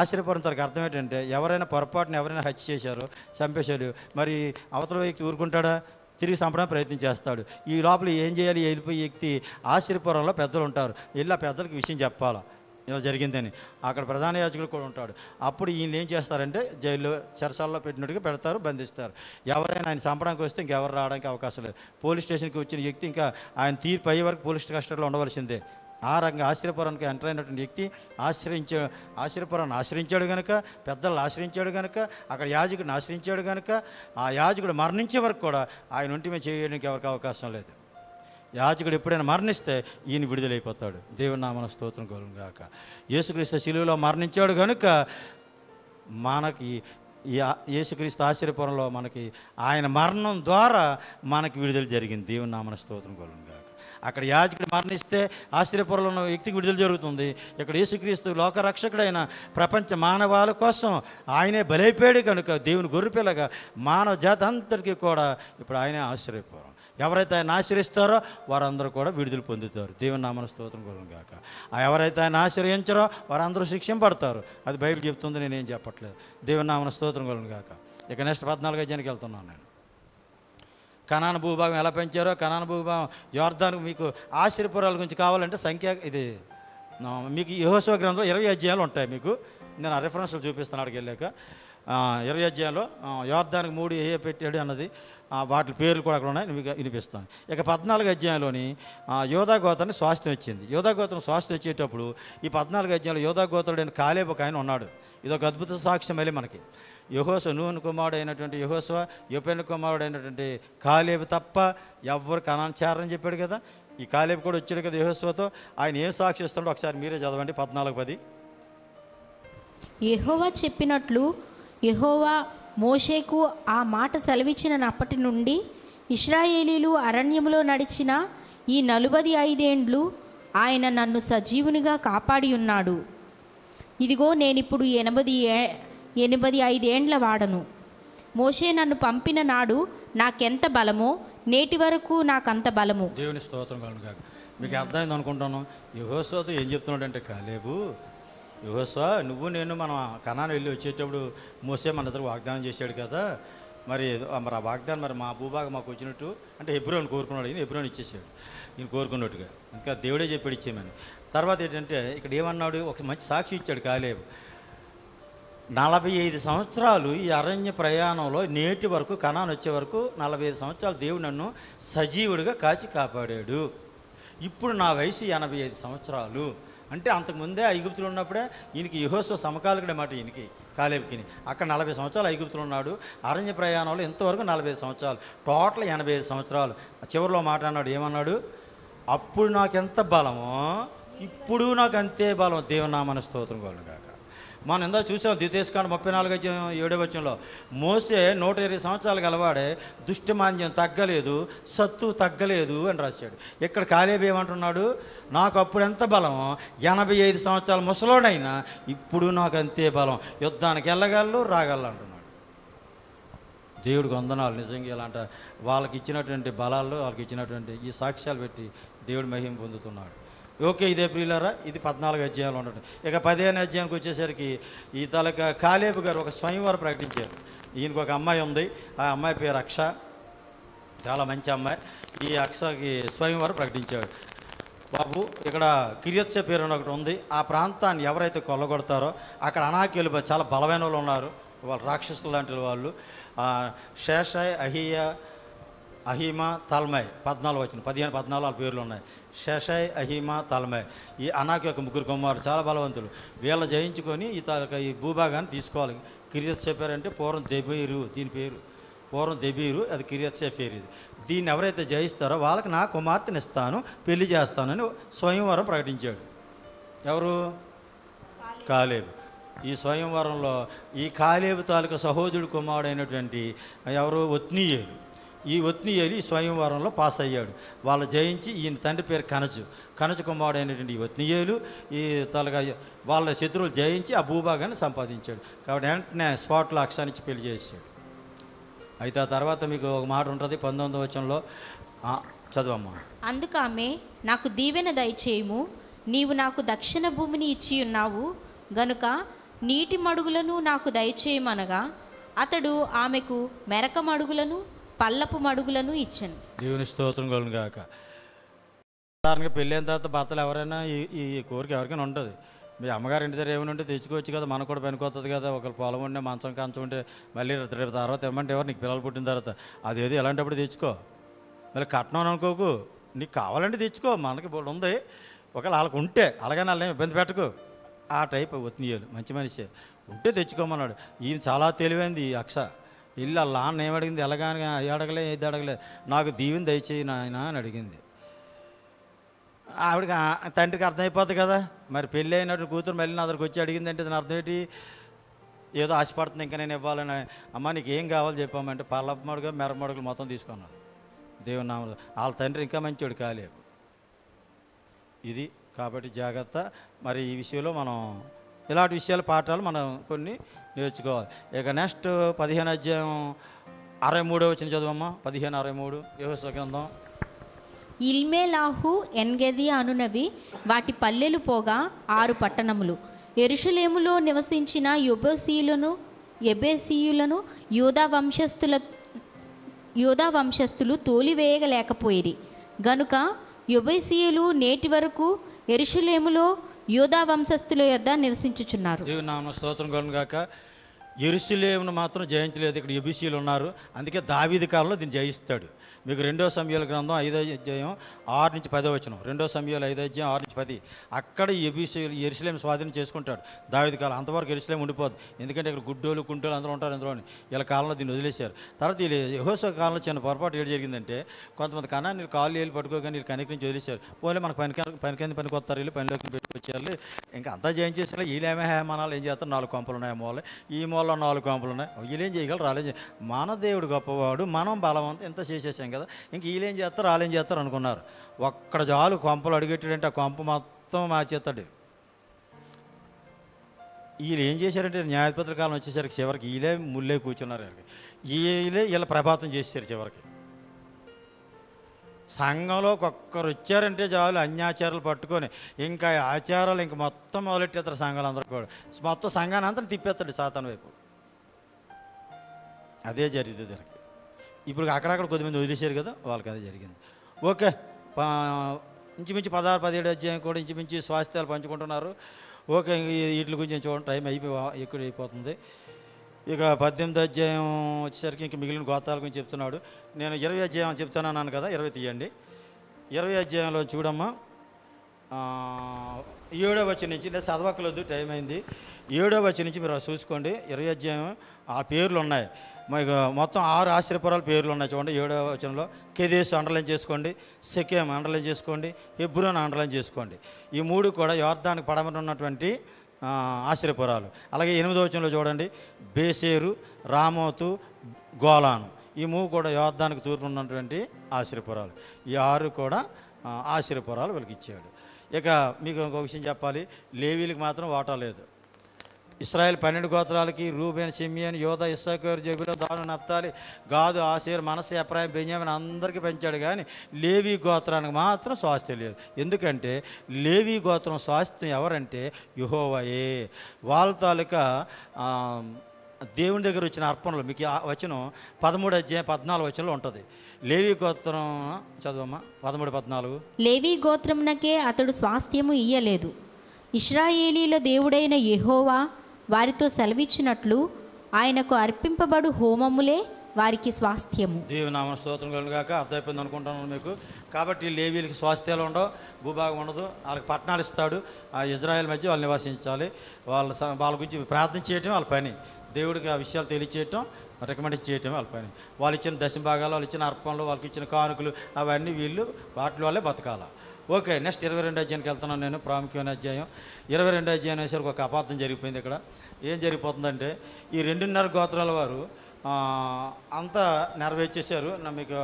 ఆశ్చర్యపురం తనకు అర్థం ఏంటంటే ఎవరైనా పొరపాటున ఎవరైనా హత్య చేశారో, చంపేశాడు, మరి అవతల వ్యక్తి ఊరుకుంటాడా? తిరిగి చంపడానికి ప్రయత్నం చేస్తాడు. ఈ లోపల ఏం చేయాలి? వెళ్ళిపోయి వ్యక్తి ఆశ్చర్యపురంలో పెద్దలు ఉంటారు, వెళ్ళి ఆ పెద్దలకి విషయం చెప్పాలా ఇలా జరిగిందని. అక్కడ ప్రధాన యాజకుడు కూడా ఉంటాడు. అప్పుడు ఈయన ఏం చేస్తారంటే జైల్లో చెరసాల్లో పెట్టినట్టుగా పెడతారు, బంధిస్తారు. ఎవరైనా ఆయన చంపడానికి వస్తే ఇంకెవరు రావడానికి అవకాశం లేదు. పోలీస్ స్టేషన్కి వచ్చిన వ్యక్తి ఇంకా ఆయన తీర్పు అయ్యే వరకు పోలీస్ కస్టడీలో ఉండవలసిందే. ఆ రకంగా ఆశ్చర్యపురానికి ఎంటర్ అయినటువంటి వ్యక్తి ఆశ్చర్యపురాన్ని ఆశ్రయించాడు కనుక, పెద్దలను ఆశ్రయించాడు కనుక, అక్కడ యాజకుడిని ఆశ్రయించాడు కనుక, ఆ యాజకుడు మరణించే వరకు కూడా ఆయన ఒంటి మీద చేయడానికి ఎవరికి అవకాశం లేదు. యాజకుడు ఎప్పుడైనా మరణిస్తే ఈయన విడుదలైపోతాడు. దేవుని నామమున స్తోత్రం కలుగును గాక. యేసుక్రీస్తు శిలువలో మరణించాడు కనుక మనకి యేసుక్రీస్తు ఆశ్చర్యపురంలో మనకి ఆయన మరణం ద్వారా మనకి విడుదల జరిగింది. దేవుని నామమున స్తోత్రం కలుగును గాక. అక్కడ యాజకుడు మరణిస్తే ఆశ్చర్యపురంలో ఉన్న వ్యక్తికి విడుదల జరుగుతుంది. ఇక్కడ యేసుక్రీస్తు లోకరక్షకుడైన ప్రపంచ మానవాళి కోసం ఆయనే బలైపోయాడు కనుక దేవుని గొర్రెపిల్లగా మానవ జాతి అంతటికీ కూడా ఇప్పుడు ఆయనే ఆశ్చర్యపురం. ఎవరైతే ఆయన ఆశ్రయిస్తారో వారందరూ కూడా విడుదల పొందుతారు. దేవుని నామమున స్తోత్రం కలుగును గాక. ఎవరైతే ఆయన ఆశ్రయించారో వారందరూ శిక్షింపడతారు. అది బైబిల్ చెప్తుంది, నేనేం చెప్పట్లేదు. దేవుని నామమున స్తోత్రం కలుగును గాక. ఇక నెక్స్ట్ 14వ అధ్యాయానికి వెళ్తున్నాను నేను. కనాను భూభాగం ఎలా పెంచారో, కనాను భూభాగం యోర్దానికి మీకు ఆశ్చర్యపురాల గురించి కావాలంటే సంఖ్య ఇది మీకు యెహోషువ గ్రంథంలో 20 అధ్యాయాలు ఉంటాయి. మీకు నేను ఆ రెఫరెన్స్లు చూపిస్తాను. అక్కడికి వెళ్ళాక 20 అధ్యాయంలో యోర్దానికి 3 ఏ పెట్టాడు అన్నది వాటి పేర్లు కూడా అక్కడ ఉన్నాయి, మీకు వినిపిస్తాను. ఇక 14వ అధ్యాయంలోని యోధా గోత్రాన్ని స్వాస్థ్యం వచ్చింది. యోధా గోత్రం స్వాస్థ్యం వచ్చేటప్పుడు ఈ 14వ అధ్యాయంలో యోధా గోత్రుడైన కాలేబు ఒక ఆయన ఉన్నాడు. ఇదొక అద్భుత సాక్ష్యం మళ్ళీ మనకి. నూను కుమారుడు అయినటువంటి యెహోషువ, యోఫెను కుమారుడు అయినటువంటి కాలేబు తప్ప ఎవ్వరు కనాను చేరని చెప్పాడు కదా. ఈ కాలేబు కూడా వచ్చాడు కదా యెహోషువతో. ఆయన ఏం సాక్షిస్తాడో ఒకసారి మీరే చదవండి 14:10. యెహోవా చెప్పినట్లు యెహోవా మోషేకు ఆ మాట సెలవిచ్చినప్పటి నుండి ఇశ్రాయేలీలు అరణ్యములో నడిచిన ఈ 45 ఏండ్లు ఆయన నన్ను సజీవునిగా కాపాడి ఉన్నాడు. ఇదిగో నేనిప్పుడు 85 ఏండ్ల వాడను. మోషే నన్ను పంపిన నాడు నాకెంత బలమో నేటి వరకు నాకంత బలము. దేవుని స్తోత్రం కలుగును గాక. మీకు అర్థమైంది అనుకుంటాను. యెహోషువతో ఏం చెప్తున్నాడంటే కాలేబు యెహోషువ నువ్వు నేను మనం కనాను వెళ్ళి వచ్చేటప్పుడు మోసే మన ఇద్దరు వాగ్దానం చేశాడు కదా, మరి మరి ఆ వాగ్దానం మరి మా భూభాగం మాకు వచ్చినట్టు అంటే హెబ్రోన్ కోరుకున్నాడు, ఈయన హెబ్రోన్ ఇచ్చేసాడు ఈయన కోరుకున్నట్టుగా. ఇంకా దేవుడే చెప్పాడు ఇచ్చేయమని. తర్వాత ఏంటంటే ఇక్కడ ఏమన్నాడు, ఒక మంచి సాక్షి ఇచ్చాడు కాలేబు. 45 సంవత్సరాలు ఈ అరణ్య ప్రయాణంలో నేటి వరకు కనాను వచ్చే వరకు 45 సంవత్సరాలు దేవుడు నన్ను సజీవుడిగా కాచి కాపాడాడు. ఇప్పుడు నా వయసు 85 సంవత్సరాలు. అంటే అంతకుముందే ఐగుప్తులు ఉన్నప్పుడే ఈయనకి యెహోషువ సమకాలికుడే మాట ఈయనకి కాలేబుకి. అక్కడ 40 సంవత్సరాలు ఐగుప్తులు ఉన్నాడు. అరణ్య ప్రయాణంలో ఎంతవరకు 45 సంవత్సరాలు, టోటల్ 85 సంవత్సరాలు. చివరిలో మాట అన్నాడు, ఏమన్నాడు, అప్పుడు నాకెంత బలమో ఇప్పుడు నాకు అంతే బలం. దేవుని నామమున స్తోత్రం కలుగును గాక. మనం ఎంతో చూసాం ద్వితీయోపదేశకాండం 34:7 మోసే 120 సంవత్సరాలు గలవాడే, దుష్టమాంద్యం తగ్గలేదు, సత్తు తగ్గలేదు అని రాశాడు. ఇక్కడ కాలేబు ఏమంటున్నాడు, నాకు అప్పుడు ఎంత బలమో 85 సంవత్సరాల ముసలోడైనా ఇప్పుడు నాకు అంతే బలం, యుద్ధానికి వెళ్ళగలరు రాగలరు అంటున్నాడు. దేవుడికి వందనాలు. నిజంగా ఇలాంటి వాళ్ళకి ఇచ్చినటువంటి బలాల్లో వాళ్ళకి ఇచ్చినటువంటి ఈ సాక్ష్యాలు పెట్టి దేవుడు మహిమ పొందుతున్నాడు. ఓకే, ఇదే ప్రియులారా, ఇది 14 అధ్యాయాలు ఉండటం. ఇక 15 అధ్యాయానికి వచ్చేసరికి ఈ తాలూకా కాలేబు గారు ఒక స్వయంవరం ప్రకటించారు. ఈయనకు ఒక అమ్మాయి ఉంది, ఆ అమ్మాయి పేరు అక్ష, చాలా మంచి అమ్మాయి. ఈ అక్షకి స్వయంవరం ప్రకటించాడు. బాబు ఇక్కడ కిరియత్సే పేరు అని ఒకటి ఉంది, ఆ ప్రాంతాన్ని ఎవరైతే కొల్లగొడతారో అక్కడ అనాకీలు చాలా బలమైన వాళ్ళు ఉన్నారు, వాళ్ళు రాక్షసులు లాంటి వాళ్ళు. షేషాయ్, అహీమా, తల్మయ్ 15 14 వాళ్ళ పేర్లు ఉన్నాయి. షేషాయ్, అహీమా, తల్మయ్ ఈ అనాకి యొక్క ముగ్గురు కుమారులు చాలా బలవంతులు. వీళ్ళ జయించుకొని ఈ భూభాగాన్ని తీసుకోవాలి. కిరియత్ సెఫేర్ అంటే పూర్వం దెబీరు, దీని పేరు పూర్వం దెబీరు, అది కిరియత్ సెఫేర్. ఇది దీన్ని ఎవరైతే జయిస్తారో వాళ్ళకి నా కుమార్తెని ఇస్తాను, పెళ్లి చేస్తానని స్వయంవరం ప్రకటించాడు. ఎవరు? కాలేబు. ఈ స్వయంవరంలో ఈ కాలేబు తాలూకా సహోదరుడు కుమారుడైనటువంటి ఎవరు? ఒత్నీయేలు. ఈ ఒత్నీయేలు ఈ స్వయంవరంలో పాస్ అయ్యాడు. వాళ్ళు జయించి ఈయన తండ్రి పేరు కనజు కుమారుడైనటువంటి ఈ ఒత్నీయేలు ఈ తాలూకా వాళ్ళ శత్రువులు జయించి ఆ భూభాగాన్ని సంపాదించాడు. కాబట్టి వెంటనే స్పాట్లో అక్షానిచ్చి పెళ్లి చేసాడు. అయితే ఆ తర్వాత మీకు ఒక మాట ఉంటుంది 19వ వచనంలో, చదవమ్మా. అందుకు ఆమె, నాకు దీవెన దయచేయము, నీవు నాకు దక్షిణ భూమిని ఇచ్చి ఉన్నావు గనుక నీటి మడుగులను నాకు దయచేయమనగా అతడు ఆమెకు మెరక మడుగులను పల్లపు మడుగులను ఇచ్చాను. దేవుని స్తోత్రం కలుగును గాక. సాధారణంగా పెళ్ళి అయిన తర్వాత భర్తలు ఎవరైనా ఈ కోరిక ఎవరికైనా ఉంటుంది. మీ అమ్మగారి ఇంటి దగ్గర ఏమైనా ఉంటే తెచ్చుకోవచ్చు కదా, మనకు కూడా పనికొస్తుంది కదా. ఒకరు పొలం ఉండే మంచం కంచం ఉంటే మళ్ళీ రేపు తర్వాత ఇవ్వమంటే ఎవరు నీకు పిల్లలు పుట్టిన తర్వాత అదేది ఎలాంటప్పుడు తెచ్చుకో. మళ్ళీ కట్నం అనుకోకు, నీకు కావాలంటే తెచ్చుకో, మనకి ఉంది. ఒకవేళ వాళ్ళకు ఉంటే అలాగని వాళ్ళని ఇబ్బంది పెట్టకు. ఆ టైప్ ఒత్నీయాలు మంచి మనిషి ఉంటే తెచ్చుకోమన్నాడు. ఈయన చాలా తెలివైంది ఈ అక్ష. ఇల్లు వాళ్ళ నాన్న ఏమడిగింది, ఎలాగానే అడగలే ఏది అడగలే, నాకు దీవెని దయచేయి నాయన అని అడిగింది. ఆవిడకి తండ్రికి అర్థమైపోతుంది కదా, మరి పెళ్ళి అయినట్టు కూతురు మళ్ళీ నా దగ్గరికి వచ్చి అడిగిందంటే దాని అర్థం ఏంటి, ఏదో ఆశపడుతుంది ఇంకా నేను ఇవ్వాలని. అమ్మ నీకు ఏం కావాలో చెప్పామంటే పల్లపు మడుగు మెర మడుగులు మొత్తం తీసుకున్నాడు. దేవుని నామములో. వాళ్ళ తండ్రి ఇంకా మంచివాడు కాలేబు. ఇది కాబట్టి జాగ్రత్త. మరి ఈ విషయంలో మనం ఇలాంటి విషయాల పాఠాలు మనం కొన్ని నేర్చుకోవాలి. ఇక నెక్స్ట్ 15 అధ్యాయం 63 వచ్చిన చదువమ్మా. 15:63 యెహోషువ గ్రంథం. ఇల్మేలాహు ఎన్గెది అనునవి వాటి పల్లెలు పోగా 6 పట్టణములు. యెరూషలేములో నివసించిన ఎబేసీయులను యూదా వంశస్థులు తోలివేయలేకపోయిరి గనుక యెబూసీయులు నేటి వరకు యెరూషలేములో యూదా వంశస్థుల యొద్ద నివసించుచున్నారు. దేవుని నామమున స్తోత్రం కలుగును గాక. యెరూషలేమును మాత్రం జయించలేదు, ఇక్కడ యెబూసీయులు ఉన్నారు. అందుకే దావీదు కాలంలో దీన్ని జయిస్తాడు. మీకు 2 సమూయేలు గ్రంథం 5వ అధ్యాయం 6 నుంచి 10వ వచనం. 2 సమూయేలు 5వ అధ్యాయం 6 నుంచి 10. అక్కడ యెబూసీయులు యెరూషలేము స్వాధీనం చేసుకుంటాడు దావీదు కాలం. అంతవరకు యెరూషలేము ఉండిపోదు, ఎందుకంటే ఇక్కడ గుడ్డోలు కుంటోలు అందరూ ఉంటారు ఇందులోని. వీళ్ళ కాలంలో దీన్ని వదిలేశారు. తర్వాత వీళ్ళు యెహోషువ కాలంలో చిన్న పొరపాటు ఏడు జరిగిందంటే, కొంతమంది కనానీయులు కాళ్ళు ఏళ్ళు పట్టుకోగానే వీళ్ళు కనికరించి వదిలేశారు. పోలే మనకు పనికి వస్తారు, వీళ్ళు పనిలోకి పెట్టుకొచ్చేయాలి. ఇంకా అంతా జయించేసారు. వీళ్ళేమే హేమనాలు ఏం చేస్తారు, 4 కొంపలు ఉన్నాయి మూల, ఈ మూలలో 4 కొంపలు ఉన్నాయి. వీళ్ళేం చేయగలరు, రాలేం చేయాలి. మన దేవుడు గొప్పవాడు, మనం బలవంతం, ఎంత చేసేసాం కదా, ఇంక వీళ్ళేం చేస్తారు వాళ్ళేం చేస్తారు అనుకున్నారు. ఒక్కడ చాలు కొంపలు అడిగెట్టాడంటే ఆ కొంప మొత్తం మార్చేస్తాడు. వీళ్ళు ఏం చేశారంటే న్యాయపత్ర కాలం వచ్చేసరికి చివరికి వీళ్ళే ముళ్ళే కూర్చున్నారు. వీళ్ళ ప్రభాతం చేశారు చివరికి. సంఘంలోకి ఒక్కరు వచ్చారంటే చాలు అన్యాచారాలు పట్టుకొని ఇంకా ఆచారాలు ఇంక మొత్తం మొదలెట్టేస్తారు సంఘాలు అందరూ కూడా. మొత్తం సంఘాన్ని అంతా తిప్పేస్తాడు సాతాను వైపు. అదే జరిగింది దీనికి. ఇప్పుడు అక్కడక్కడ కొద్దిమంది వదిలేశారు కదా, వాళ్ళకి అదే జరిగింది. ఓకే, ఇంచుమించు 16-17 అధ్యాయం కూడా ఇంచుమించు స్వాస్థ్యాలు పంచుకుంటున్నారు. ఓకే, వీటి గురించి చూడండి, టైం ఎక్కువ అయిపోతుంది. ఇక 18 అధ్యాయం వచ్చేసరికి ఇంక మిగిలిన గోత్రాల గురించి చెప్తున్నాడు. నేను 20 అధ్యాయం చెప్తానన్నాను కదా, 20 తీయండి. 20 అధ్యాయంలో చూడమ్మా, 7వ వచనం నుంచి, లేదా చదవక్కలేదు, టైం అయింది. 7వ వచనం నుంచి మీరు చూసుకోండి. 20 అధ్యాయం ఆ పేర్లు ఉన్నాయి, మొత్తం 6 ఆశ్చర్యపురాల పేర్లు ఉన్నాయి చూడండి. 7వ వచనంలో కెదేసు అండర్లైన్ చేసుకోండి, సెకెం అండర్లైన్ చేసుకోండి, హెబ్రోన్ అండర్లైన్ చేసుకోండి. ఈ 3 కూడా యోర్దానికి పడమర ఉన్నటువంటి ఆశ్చర్యపురాలు. అలాగే 8వ వచనంలో చూడండి, బేసేరు, రామోతు, గోలాను. ఈ 3 కూడా యోర్దానికి తూర్పు ఉన్నటువంటి ఆశ్చర్యపురాలు. ఈ 6 కూడా ఆశ్చర్యపురాలు వీళ్ళకి ఇచ్చాడు. ఇక మీకు ఇంకొక విషయం చెప్పాలి, లేవీలకు మాత్రం వాటా లేదు. ఇశ్రాయేల్ 12 గోత్రాలకి రూబేన్, షిమ్యోన్, యోదా, ఇస్సాకారు, జెబూలూను, దాను, నఫ్తాలి, గాదు, ఆషేర్, మనస్సే, ఎఫ్రాయిం, బెన్యామీన్ అందరికీ పెంచాడు. కానీ లేవీ గోత్రానికి మాత్రం స్వాస్థ్యం లేదు. ఎందుకంటే లేవీ గోత్రం స్వాస్థ్యం ఎవరంటే యెహోవాయే. వాళ్ళ తాలూకా దేవుని దగ్గర వచ్చిన అర్పణలు మీకు వచనం 13 అధ్యాయం 14 వచనంలో ఉంటుంది. లేవీ గోత్రం చదవమ్మా, 13-14. లేవీ గోత్రమునకే అతడు స్వాస్థ్యము ఇయ్యలేదు. ఇశ్రాయేలీల దేవుడైన యెహోవా వారితో సెలవిచ్చినట్లు ఆయనకు అర్పింపబడు హోమములే వారికి స్వాస్థ్యము. దేవుని నామమున స్తోత్రం కలుగాక. అర్థమైపోయింది అనుకుంటున్నాను మీకు. కాబట్టి లేవీలకి స్వాస్థ్యాలు ఉండవు, భూభాగం ఉండదు. వాళ్ళకి పట్టణాలు ఇస్తాడు, ఆ ఇజ్రాయెల్ మధ్య వాళ్ళు నివాసించాలి. వాళ్ళ గురించి ప్రార్థన చేయటం వాళ్ళ పని, దేవుడికి ఆ విషయాలు తెలియచేయటం, రికమెండ్ చేయటం వాళ్ళ పని. వాళ్ళు ఇచ్చిన దశభాగాలు, వాళ్ళు ఇచ్చిన అర్పణలు, వాళ్ళకి ఇచ్చిన కానుకలు అవన్నీ వీళ్ళు వాటి వల్లే బతకాల. ఓకే, నెక్స్ట్ 22 అధ్యాయానికి వెళ్తున్నాను నేను. ప్రాముఖ్యమైన అధ్యాయం 22 అధ్యాయం అనేసరికి ఒక అపార్థం జరిగిపోయింది. ఇక్కడ ఏం జరిగిపోతుందంటే, ఈ 2.5 గోత్రాల వారు అంతా నెరవేర్చేశారు. మీకు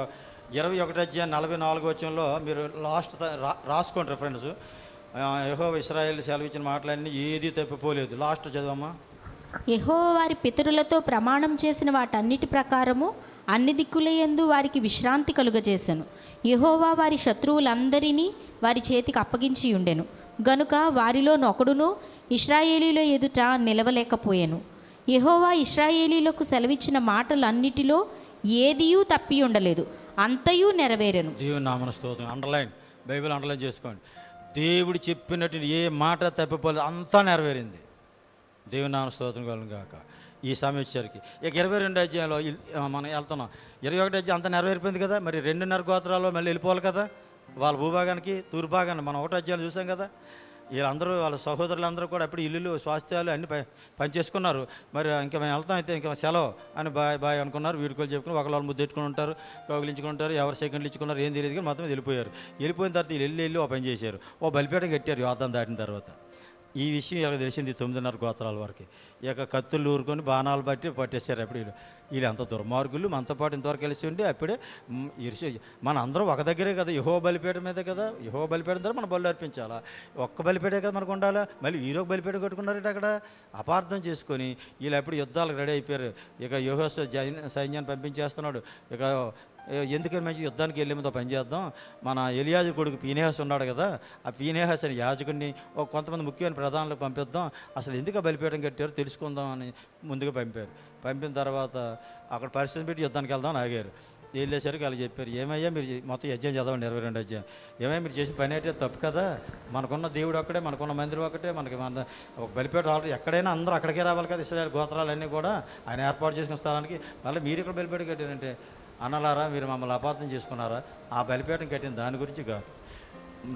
21 అధ్యాయం 44 వచనంలో మీరు లాస్ట్ రాసుకోండి రిఫరెన్స్. యెహోవా ఇశ్రాయేలు సెలవిచ్చిన మాటలన్నీ ఏది తప్పిపోలేదు. లాస్ట్ చదవమ్మా. యెహోవా వారి పితరులతో ప్రమాణం చేసిన వాటన్నిటి ప్రకారము అన్ని దిక్కులయందు వారికి విశ్రాంతి కలుగజేసెను. యెహోవా వారి శత్రువులందరినీ వారి చేతికి అప్పగించి ఉండెను గనుక వారిలో నొకడును ఇశ్రాయేలీల ఎదుట నిలవలేకపోయెను. యెహోవా ఇశ్రాయేలీలకు సెలవిచ్చిన మాటలన్నిటిలో ఏదియూ తప్పి ఉండలేదు, అంతయు నెరవేరెను. దేవుని నామమున స్తోత్రం. అండర్లైన్, బైబిల్ అండర్లైన్ చేసుకోండి. దేవుడు చెప్పినట్టు ఏ మాట తప్పిపోలేదు, అంతా నెరవేరింది. దేవుని నామమున స్తోత్రం కలుగును గాక. ఈ సమయం వచ్చేసరికి ఇక 22 అధ్యాయంలో మనం వెళ్తున్నాం. 21 అధ్యాయం అంతా నెరవేరిపోయింది కదా, మరి 2.5 గోత్రాల్లో మళ్ళీ వెళ్ళిపోవాలి కదా వాళ్ళ భూభాగానికి, తూర్భాగాన్ని. మనం 1 అధ్యాయం చూసాం కదా. వీళ్ళందరూ వాళ్ళ సహోదరులందరూ కూడా అప్పుడు ఇల్లులు, స్వాస్థ్యాలు అన్నీ పనిచేసుకున్నారు. మరి ఇంకా మేము వెళ్తాం అయితే ఇంకా సెలవు అని బాయ్ అనుకున్నారు. వీడుకోలు చెప్పుకుని ఒకళ్ళు ముద్దెట్టుకుని ఉంటారు, కౌగిలించుకుని ఉంటారు, ఎవరు సెకండ్లు ఇచ్చుకున్నారు ఏం తెలియదు. కానీ మొత్తం వెళ్ళిపోయారు. వెళ్ళిపోయిన తర్వాత వీళ్ళు వెళ్ళి ఓ పని చేశారు, ఓ బలిపీఠం కట్టారు యోర్దాను దాటిన తర్వాత. ఈ విషయం ఇలా తెలిసింది 9.5 గోత్రాల వరకు. ఇక కత్తులు ఊరుకొని బాణాలు బట్టి పట్టేశారు. అప్పుడు వీళ్ళు అంత దుర్మార్గులు, మనతో పాటు ఇంతవరకు కలిసి ఉండి అప్పుడే మన అందరూ ఒక దగ్గరే కదా, యెహోవా బలిపీఠం మీదే కదా. యెహోవా బలిపీఠం ద్వారా మనం బలు అర్పించాలా, ఒక్క బలిపీఠే కదా మనకు ఉండాలా. మళ్ళీ వీరొక బలిపీఠం కట్టుకున్నారట అక్కడ. అపార్థం చేసుకొని వీళ్ళు అప్పుడు యుద్ధాలకు రెడీ అయిపోయారు. ఇక యెహోషువ సైన్యాన్ని పంపించేస్తున్నాడు. ఇక ఎందుకని మంచి యుద్ధానికి వెళ్ళే ముందు పని చేద్దాం, మన ఎలియాజు కొడుకు పీనేహాస్ ఉన్నాడు కదా, ఆ పీనేహాస్ అని యాజకుడిని కొంతమంది ముఖ్యమైన ప్రధానులకు పంపిద్దాం, అసలు ఎందుకు బలిపీఠం కట్టారో తెలుసుకుందాం అని ముందుగా పంపారు. పంపిన తర్వాత అక్కడ పరిస్థితి పెట్టి యుద్ధానికి వెళ్దాం అని ఆగారు. వెళ్ళేసరికి వాళ్ళు చెప్పారు, ఏమయ్యా మీరు మొత్తం యజ్ఞం చదవండి 22 అధ్యాయం. ఏమయ్యా మీరు చేసిన పని అయితే తప్పు కదా, మనకున్న దేవుడు ఒక్కడే, మనకున్న మందిరం ఒకటే, మన ఒక బలిపీఠం ఆల్రెడీ ఎక్కడైనా అందరూ అక్కడికే రావాలి కదా. ఇశ్రాయేలు గోత్రాలన్నీ కూడా ఆయన ఏర్పాటు చేసుకున్న స్థలానికి, మళ్ళీ మీరు ఇక్కడ బలిపీఠం కట్టారంటే అన్నలారా మీరు మమ్మల్ని అపార్థం చేసుకున్నారా, ఆ బలిపీఠం కట్టిన దాని గురించి కాదు.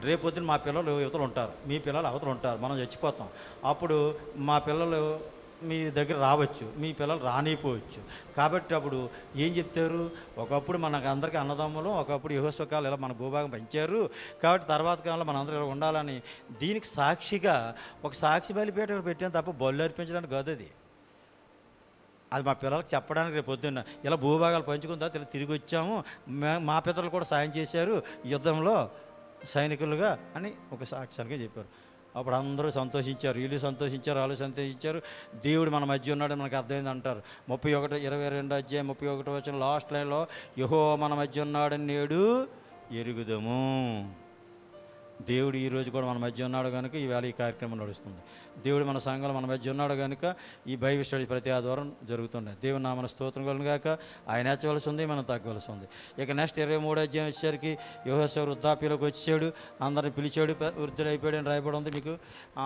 రేపొద్దున మా పిల్లలు యువతలు ఉంటారు, మీ పిల్లలు అవతలు ఉంటారు, మనం చచ్చిపోతాం. అప్పుడు మా పిల్లలు మీ దగ్గర రావచ్చు, మీ పిల్లలు రానిపోవచ్చు. కాబట్టి అప్పుడు ఏం చెప్తారు, ఒకప్పుడు మనకు అందరికీ అన్నదమ్ములు, ఒకప్పుడు యెహోషువ కాలం ఇలా మన భూభాగం పంచారు, కాబట్టి తర్వాత కాలంలో మనందరూ ఇలా ఉండాలని దీనికి సాక్షిగా ఒక సాక్షి బలిపీఠం పెట్టాను తప్ప బలు అర్పించడానికి కాదు. అది మా పిల్లలకు చెప్పడానికి రేపు పొద్దున్న ఇలా భూభాగాలు పంచుకుందా ఇలా తిరిగి వచ్చాము, మా పితరులు కూడా సాయం చేశారు యుద్ధంలో సైనికులుగా అని ఒక సాక్ష్యానికి చెప్పారు. అప్పుడు అందరూ సంతోషించారు, వీళ్ళు సంతోషించారు, వాళ్ళు సంతోషించారు. దేవుడు మన మధ్య ఉన్నాడని మనకు అర్థమైంది అంటారు. 22 అధ్యాయం 31 వచనం లాస్ట్ లైన్లో యెహోవా మన మధ్య ఉన్నాడని నేడు ఎరుగుదము. దేవుడు ఈరోజు కూడా మన మధ్య ఉన్నాడు కనుక ఈవేళ ఈ కార్యక్రమం నడుస్తుంది. దేవుడు మన సంఘంలో మన మధ్య ఉన్నాడు కనుక ఈ బైబిల్ స్టడీ ప్రతి ఆదివారం జరుగుతున్నాయి. దేవుడు నామన స్తోత్రం కలుగును గాక. ఆయన హెచ్చవలసి ఉంది, మనం తగ్గవలసి ఉంది. ఇక నెక్స్ట్ 23వ అధ్యాయం వచ్చేసరికి యెహోషువ వృద్ధాప్యలోకి వచ్చాడు, అందరిని పిలిచాడు. వృద్ధుడు అయిపోయాడు అని రాయబడి ఉంది మీకు.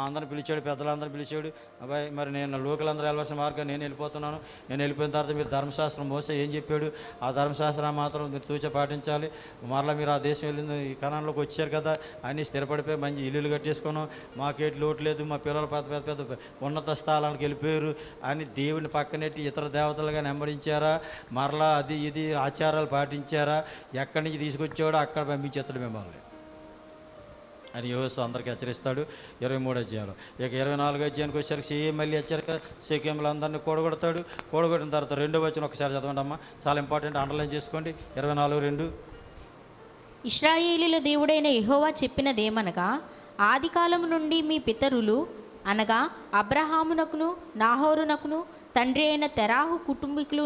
అందరిని పిలిచాడు, పెద్దలందరిని పిలిచాడు. అబ్బాయి మరి నేను లోకలందరూ వెళ్ళవలసిన మార్గం నేను వెళ్ళిపోతున్నాను. నేను వెళ్ళిపోయిన తర్వాత మీరు ధర్మశాస్త్రం మోసే ఏం చెప్పాడు, ఆ ధర్మశాస్త్రం మాత్రం మీరు తూచ పాటించాలి. మరలా మీరు ఆ దేశం వెళ్ళింది ఈ కనాన్లోకి వచ్చారు కదా, అన్నీ స్థిరపడిపోయి మంచి ఇల్లులు కట్టేసుకున్నాం, మాకేటి లోటు లేదు, మా పిల్లలు పెద్ద పెద్ద పెద్ద ఉన్నత స్థానానికి వెళ్ళిపోయారు అని దేవుని పక్కనెట్టి ఇతర దేవతలుగా నెంబడించారా, మరలా అది ఇది ఆచారాలు పాటించారా, ఎక్కడి నుంచి తీసుకొచ్చాడో అక్కడ పంపించేస్తాడు మిమ్మల్ని అని యెహోషువ అందరికీ హెచ్చరిస్తాడు 23వ అధ్యాయంలో. ఇక 24వ అధ్యాయానికి వచ్చేసరికి సేమ్ మళ్ళీ హెచ్చరిక. షేకెములు అందరినీ కూడగొడతాడు. కూడగొట్టిన తర్వాత 2వ వచనం ఒకసారి చదవండి అమ్మా, చాలా ఇంపార్టెంట్, అండర్లైన్ చేసుకోండి. 24:2. ఇశ్రాయేలీల దేవుడైన యెహోవా చెప్పినదేమనగా, ఆదికాలం నుండి మీ పితరులు అనగా అబ్రహామునకును నాహోరునకును తండ్రి అయిన తెరాహు కుటుంబీకులు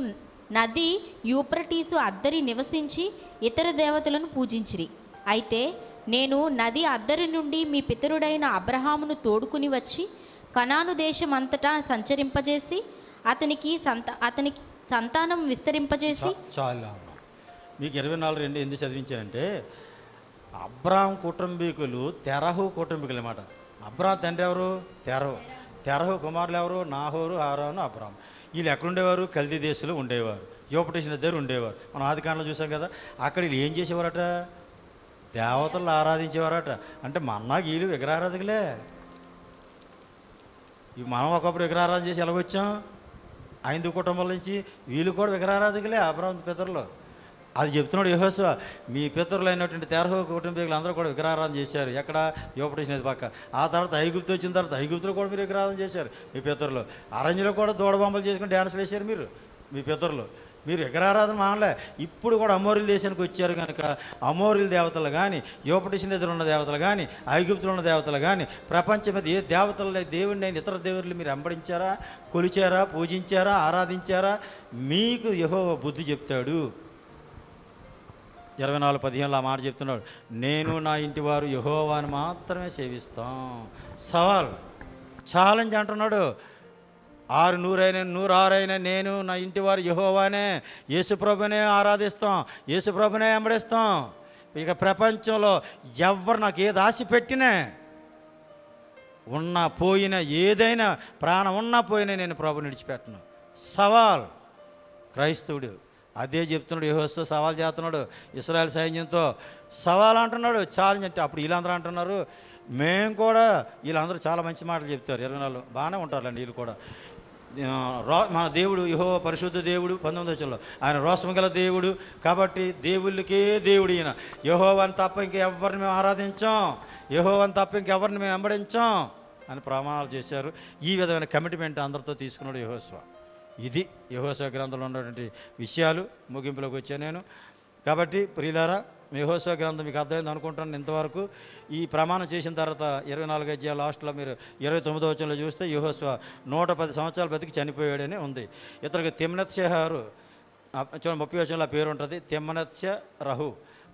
నది యూప్రటీసు అద్దరి నివసించి ఇతర దేవతలను పూజించిరి. అయితే నేను నది అద్దరి నుండి మీ పితరుడైన అబ్రహామును తోడుకుని వచ్చి కనాను దేశం అంతటా సంచరింపజేసి అతనికి సంతానం విస్తరింపజేసి. చాలా మీకు 24:2 ఎందుకు చదివించానంటే, అబ్రాహం కుటుంబీకులు తెరహు కుటుంబీకులు అన్నమాట. అబ్రాహం తండ్రి ఎవరు? తెరహు కుమారులు ఎవరు? నాహోరు, హారాను, అబ్రాహం. వీళ్ళు ఎక్కడుండేవారు? కల్దీ దేశంలో ఉండేవారు. యూపటేసిన దగ్గర ఉండేవారు. మనం ఆదికాండలో చూసాం కదా. అక్కడ వీళ్ళు ఏం చేసేవారట? దేవతలను ఆరాధించేవారట. అంటే మన్నాకు వీళ్ళు విగ్రహారాధకులే. మనం ఒకప్పుడు విగ్రహారాధన చేసి ఎలాగొచ్చాం? 5 కుటుంబాల నుంచి వీళ్ళు కూడా విగ్రహారాధకులే, అబ్రాహం పితరులు. అది చెప్తున్నాడు యెహోషువ. మీ పితరులు అయినటువంటి తెరహు కుటుంబీకులు అందరూ కూడా విగ్రహారాధన చేశారు. ఎక్కడ? యూపటేసిన పక్క. ఆ తర్వాత ఐగుప్తు వచ్చిన తర్వాత ఐగుప్తులో కూడా మీరు విగ్రహారాధన చేశారు మీ పితరులు. అరణ్యలో కూడా దూడబొమ్మలు చేసుకుని డ్యాన్సులు వేశారు మీరు, మీ పితరులు. మీరు విగ్రహారాధన మానలే. ఇప్పుడు కూడా అమోరీల దేశానికి వచ్చారు కనుక అమోరీల దేవతలు కానీ, యూపటేసిన ఎదురు ఉన్న దేవతలు కానీ, ఐగుప్తులు ఉన్న దేవతలు కానీ, ప్రపంచం మీద ఏ దేవతలు దేవుడిని అయిన ఇతర దేవుళ్ళు మీరు వెంబడించారా, కొలిచారా, పూజించారా, ఆరాధించారా? మీకు యెహోవా బుద్ధి చెప్తాడు. 24:15 ఆ మాట చెప్తున్నాడు. నేను నా ఇంటి వారు యెహోవాను మాత్రమే సేవిస్తాం. సవాల్, ఛాలెంజ్ అంటున్నాడు. 100 నేను నా ఇంటి వారు యెహోవానే, యేసుప్రభునే ఆరాధిస్తాం, యేసుప్రభునే వెంబడిస్తాం. ఇక ప్రపంచంలో ఎవరు నాకు ఏది ఆశ పెట్టినా, ఉన్నా పోయినా, ఏదైనా ప్రాణం ఉన్నా పోయినా నేను ప్రభుని విడిచిపెట్టను. సవాల్ క్రైస్తవుడు అదే చెప్తున్నాడు. యెహోషువ సవాల్ చేస్తున్నాడు ఇశ్రాయేల్ సైన్యంతో. సవాల్ అంటున్నాడు, ఛాలెంజ్. అంటే అప్పుడు వీళ్ళందరూ అంటున్నారు, మేము కూడా, వీళ్ళందరూ చాలా మంచి మాటలు చెప్తారు. 24 బాగానే ఉంటారులేండి వీళ్ళు కూడా. మన దేవుడు యెహోవా పరిశుద్ధ దేవుడు, 19వ వచనంలో ఆయన రోషము గల దేవుడు, కాబట్టి దేవుళ్ళకే దేవుడు ఈయన. యెహోవాని తప్ప ఇంకెవరిని మేము ఆరాధించాం, యెహోవాని తప్ప ఇంకెవరిని మేము వెంబడించాం అని ప్రమాణాలు చేశారు. ఈ విధమైన కమిట్మెంట్ అందరితో తీసుకున్నాడు యెహోషువ. ఇది యెహోషువ గ్రంథంలో ఉన్నటువంటి విషయాలు. ముగింపులోకి వచ్చాను నేను. కాబట్టి ప్రియులారా, యెహోషువ గ్రంథం మీకు అర్థమైంది అనుకుంటాను. ఇంతవరకు ఈ ప్రమాణం చేసిన తర్వాత 24వ అధ్యాయం లాస్ట్లో మీరు 29వ వచనంలో చూస్తే యెహోషువ 110 సంవత్సరాలు బతికి చనిపోయాడని ఉంది. ఇతనికి తిమ్నత్సెహరు, చూడండి 30వ వచనంలో ఆ పేరు ఉంటుంది, తిమ్నత్సెరహు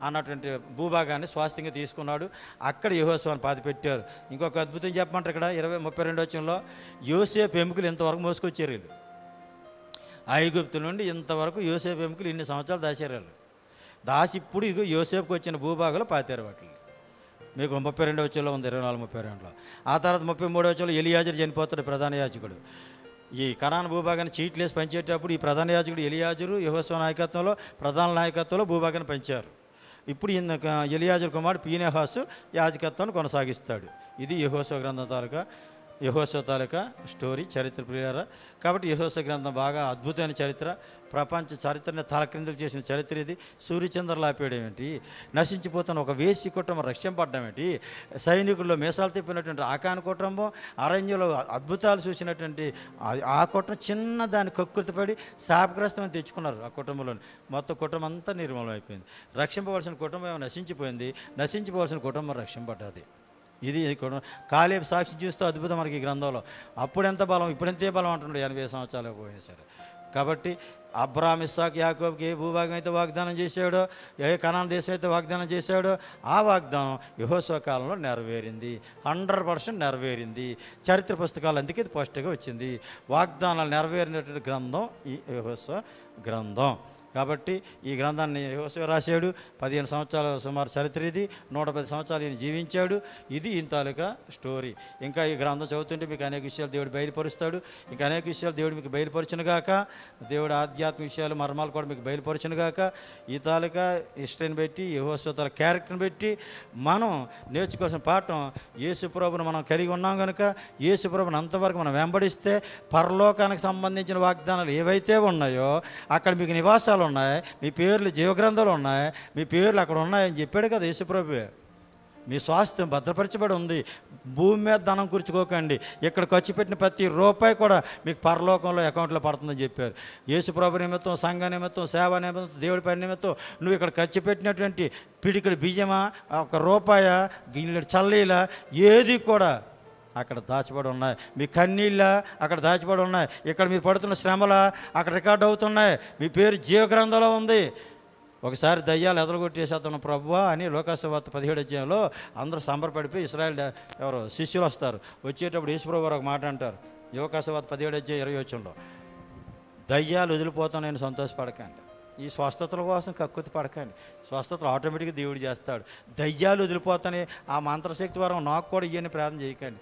అన్నటువంటి భూభాగాన్ని స్వాస్థ్యంగా తీసుకున్నాడు. అక్కడ యెహోషువను పాతిపెట్టారు. ఇంకొక అద్భుతం చెప్పమంటారు ఇక్కడ 32వ వచనంలో, యోసేపు ఎముకలు ఇంతవరకు మోసుకొచ్చారు వీళ్ళు. ఐగుప్తు నుండి ఇంతవరకు యోసేపు ఎముకలు ఇన్ని సంవత్సరాలు దాచారు. దాసి ఇప్పుడు ఇదిగో యోసేపుకి వచ్చిన భూభాగంలో పాతారు వాటిని. మీకు 32వ వచనంలో ఉంది, 24-32లో. ఆ తర్వాత 33వ వచనంలో ఎలియాజరు చనిపోతాడు, ప్రధాన యాజకుడు. ఈ కనాను భూభాగాన్ని చీట్లేసి పంచేటప్పుడు ఈ ప్రధాన యాజకుడు ఎలియాజరు యెహోషువ నాయకత్వంలో, ప్రధాన నాయకత్వంలో భూభాగాన్ని పంచారు. ఇప్పుడు ఎలియాజరు కుమారుడు పీనెహాసు యాజకత్వాన్ని కొనసాగిస్తాడు. ఇది యెహోషువ గ్రంథం తాలూకా స్టోరీ, చరిత్ర ప్రియారా. కాబట్టి యెహోషువ గ్రంథం బాగా అద్భుతమైన చరిత్ర, ప్రపంచ చరిత్రని తలక్రిందులు చేసిన చరిత్ర ఇది. సూర్యచంద్రులు ఆపేయడం ఏంటి, నశించిపోతున్న ఒక వేసి కుటుంబం రక్షింపడ్డం ఏంటి, సైనికుల్లో మీసాలు తిప్పినటువంటి ఆకాన్ కుటుంబం, అరణ్యంలో అద్భుతాలు చూసినటువంటి ఆ కుటుంబం చిన్న దాన్ని కక్కుర్తిపడి శాపగ్రస్తమని తెచ్చుకున్నారు. ఆ కుటుంబంలోని మొత్తం కుటుంబం అంతా నిర్మూలన అయిపోయింది. రక్షింపవలసిన కుటుంబం ఏమో నశించిపోయింది, నశించిపోవలసిన కుటుంబం రక్షింపడ్డది. ఇది కాలేబు సాక్షి చూస్తూ అద్భుతం మనకి ఈ గ్రంథంలో. అప్పుడు ఎంత బలం, ఇప్పుడు ఎంతే బలం అంటున్నాడు 80 సంవత్సరాలు పోయినా సరే. కాబట్టి అబ్రాహాము ఇస్సాకు యాకోబుకి ఏ భూభాగం అయితే వాగ్దానం చేశాడో, ఏ కనాన్ దేశం అయితే వాగ్దానం చేశాడో ఆ వాగ్దానం యెహోషువ కాలంలో నెరవేరింది. 100% నెరవేరింది. చరిత్ర పుస్తకాలు అందుకే ఇది స్పష్టంగా వచ్చింది. వాగ్దానాలు నెరవేరినటువంటి గ్రంథం ఈ యెహోషువ గ్రంథం. కాబట్టి ఈ గ్రంథాన్ని యెహోషువ రాశాడు. 15 సంవత్సరాల సుమారు చరిత్ర ఇది. 110 సంవత్సరాలు ఈయన జీవించాడు. ఇది ఈయన తాలూకా స్టోరీ. ఇంకా ఈ గ్రంథం చదువుతుంటే మీకు అనేక విషయాలు దేవుడు బయలుపరుస్తాడు. ఇంకా అనేక విషయాలు దేవుడు మీకు బయలుపరచునుగాక. దేవుడు ఆధ్యాత్మిక విషయాలు మర్మాలు కూడా మీకు బయలుపరచునుగాక. ఈ తాలూకా హిస్టరీని బట్టి, యెహోషువ తాలూకా క్యారెక్టర్ని బట్టి మనం నేర్చుకోవాల్సిన పాఠం, యేసుప్రభుని మనం కలిగి ఉన్నాం కనుక యేసుప్రభుని అంతవరకు మనం వెంబడిస్తే పరలోకానికి సంబంధించిన వాగ్దానాలు ఏవైతే ఉన్నాయో అక్కడ మీకు నివాసాలు ఉన్నాయి, మీ పేర్లు జీవగ్రంథాలు ఉన్నాయి, మీ పేర్లు అక్కడ ఉన్నాయని చెప్పాడు కదా యేసుప్రభువే. మీ స్వాస్థ్యం భద్రపరచబడి ఉంది. భూమి మీద ధనం కూర్చుకోకండి, ఇక్కడ ఖర్చు పెట్టిన ప్రతి రూపాయి కూడా మీకు పరలోకంలో అకౌంట్లో పడుతుందని చెప్పారు. యేసుప్రభు నిమిత్తం, సంఘ నిమిత్తం, సేవ నిమిత్తం, దేవుడి పని నిమిత్తం నువ్వు ఇక్కడ ఖర్చు పెట్టినటువంటి పిడికిడి బియ్యమా, ఒక రూపాయ, గిన్నెడు చల్లీలా, ఏది కూడా అక్కడ దాచిపడి ఉన్నాయి. మీ కన్నీళ్ళ అక్కడ దాచిపడి ఉన్నాయి. ఇక్కడ మీరు పడుతున్న శ్రమల అక్కడ రికార్డు అవుతున్నాయి. మీ పేరు జీవగ్రంథంలో ఉంది. ఒకసారి దయ్యాలు ఎదరగొట్టేసేస్తున్న ప్రభువా అని లోకాసువార్త 17వ అధ్యాయంలో అందరూ సంబరపడిపోయి ఇశ్రాయేల్ ఎవరో శిష్యులు వస్తారు. వచ్చేటప్పుడు యేసుప్రభు వారు ఒక మాట అంటారు. లోకాసువార్త 17వ అధ్యాయం 20 దయ్యాలు వదిలిపోతానని సంతోషపడకండి. ఈ స్వస్థతల కోసం కక్కుతి పడకండి. స్వస్థతలు ఆటోమేటిక్గా దేవుడు చేస్తాడు. దయ్యాలు వదిలిపోతానే ఆ మంత్రశక్తి వరం నాకు కూడా ఇవన్నీ ప్రార్థన చేయకండి.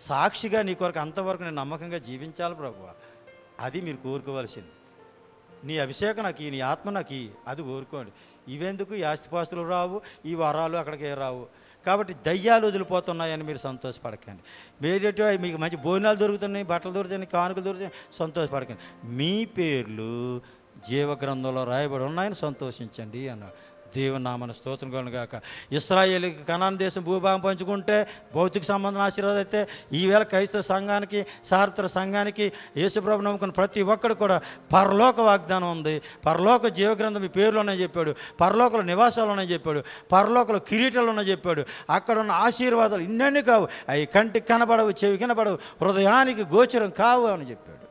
సాక్షిగా నీ కొరకు అంతవరకు నేను నమ్మకంగా జీవించాలి ప్రభువా, అది మీరు కోరుకోవాల్సింది. నీ అభిషేకం నాకు నీ ఆత్మ నాకు అది కోరుకోండి. ఇవెందుకు ఈ ఆస్తిపాస్తులు రావు, ఈ వరాలు అక్కడికే రావు. కాబట్టి దయ్యాలు వదిలిపోతున్నాయని మీరు సంతోషపడకండి. మీరేటో మీకు మంచి భోజనాలు దొరుకుతున్నాయి, బట్టలు దొరుకుతున్నాయి, కానుకలు దొరుకుతున్నాయి, సంతోషపడకండి. మీ పేర్లు జీవగ్రంథంలో రాయబడి ఉన్నాయని సంతోషించండి అన్నాడు. దేవుని నామన స్తోత్రం కలుగుగాక. ఇశ్రాయేలుకి కనాన్ దేశం భూభాగం పంచుకుంటే భౌతిక సంబంధం ఆశీర్వాదం అయితే, ఈవేళ క్రైస్తవ సంఘానికి, సార్వత్రిక సంఘానికి, యేసుప్రభు నమ్ముకున్న ప్రతి ఒక్కడు కూడా పరలోక వాగ్దానం ఉంది. పరలోక జీవగ్రంథం మీ పేర్లు ఉన్నాయని చెప్పాడు. పరలోకల నివాసాలు ఉన్నాయని చెప్పాడు. పరలోకల కిరీటాలు ఉన్నాయని చెప్పాడు. అక్కడ ఉన్న ఆశీర్వాదాలు ఇన్నన్నీ కావు, అవి కంటికి కనబడవు, చెవి కనబడవు, హృదయానికి గోచరం కావు అని చెప్పాడు.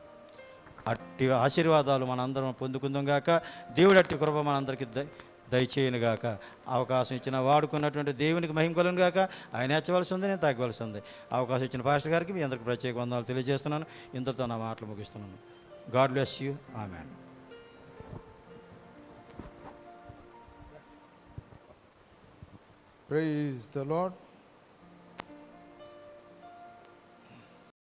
అట్టి ఆశీర్వాదాలు మనందరం పొందుకుందాం గాక. దేవుడు అట్టి కృప మనందరికీ దయచేయనుగాక. అవకాశం ఇచ్చిన వాడుకున్నటువంటి దేవునికి మహిమ కలుగును గాక. ఆయన హెచ్చవలసి ఉంది, నేను తగ్గవలసి ఉంది. అవకాశం ఇచ్చిన పాస్టర్ గారికి మీ అందరికీ ప్రత్యేక వందనాలు తెలియజేస్తున్నాను. ఇంతతో నా మాటలు ముగిస్తున్నాను. God bless you. Amen. Praise the Lord.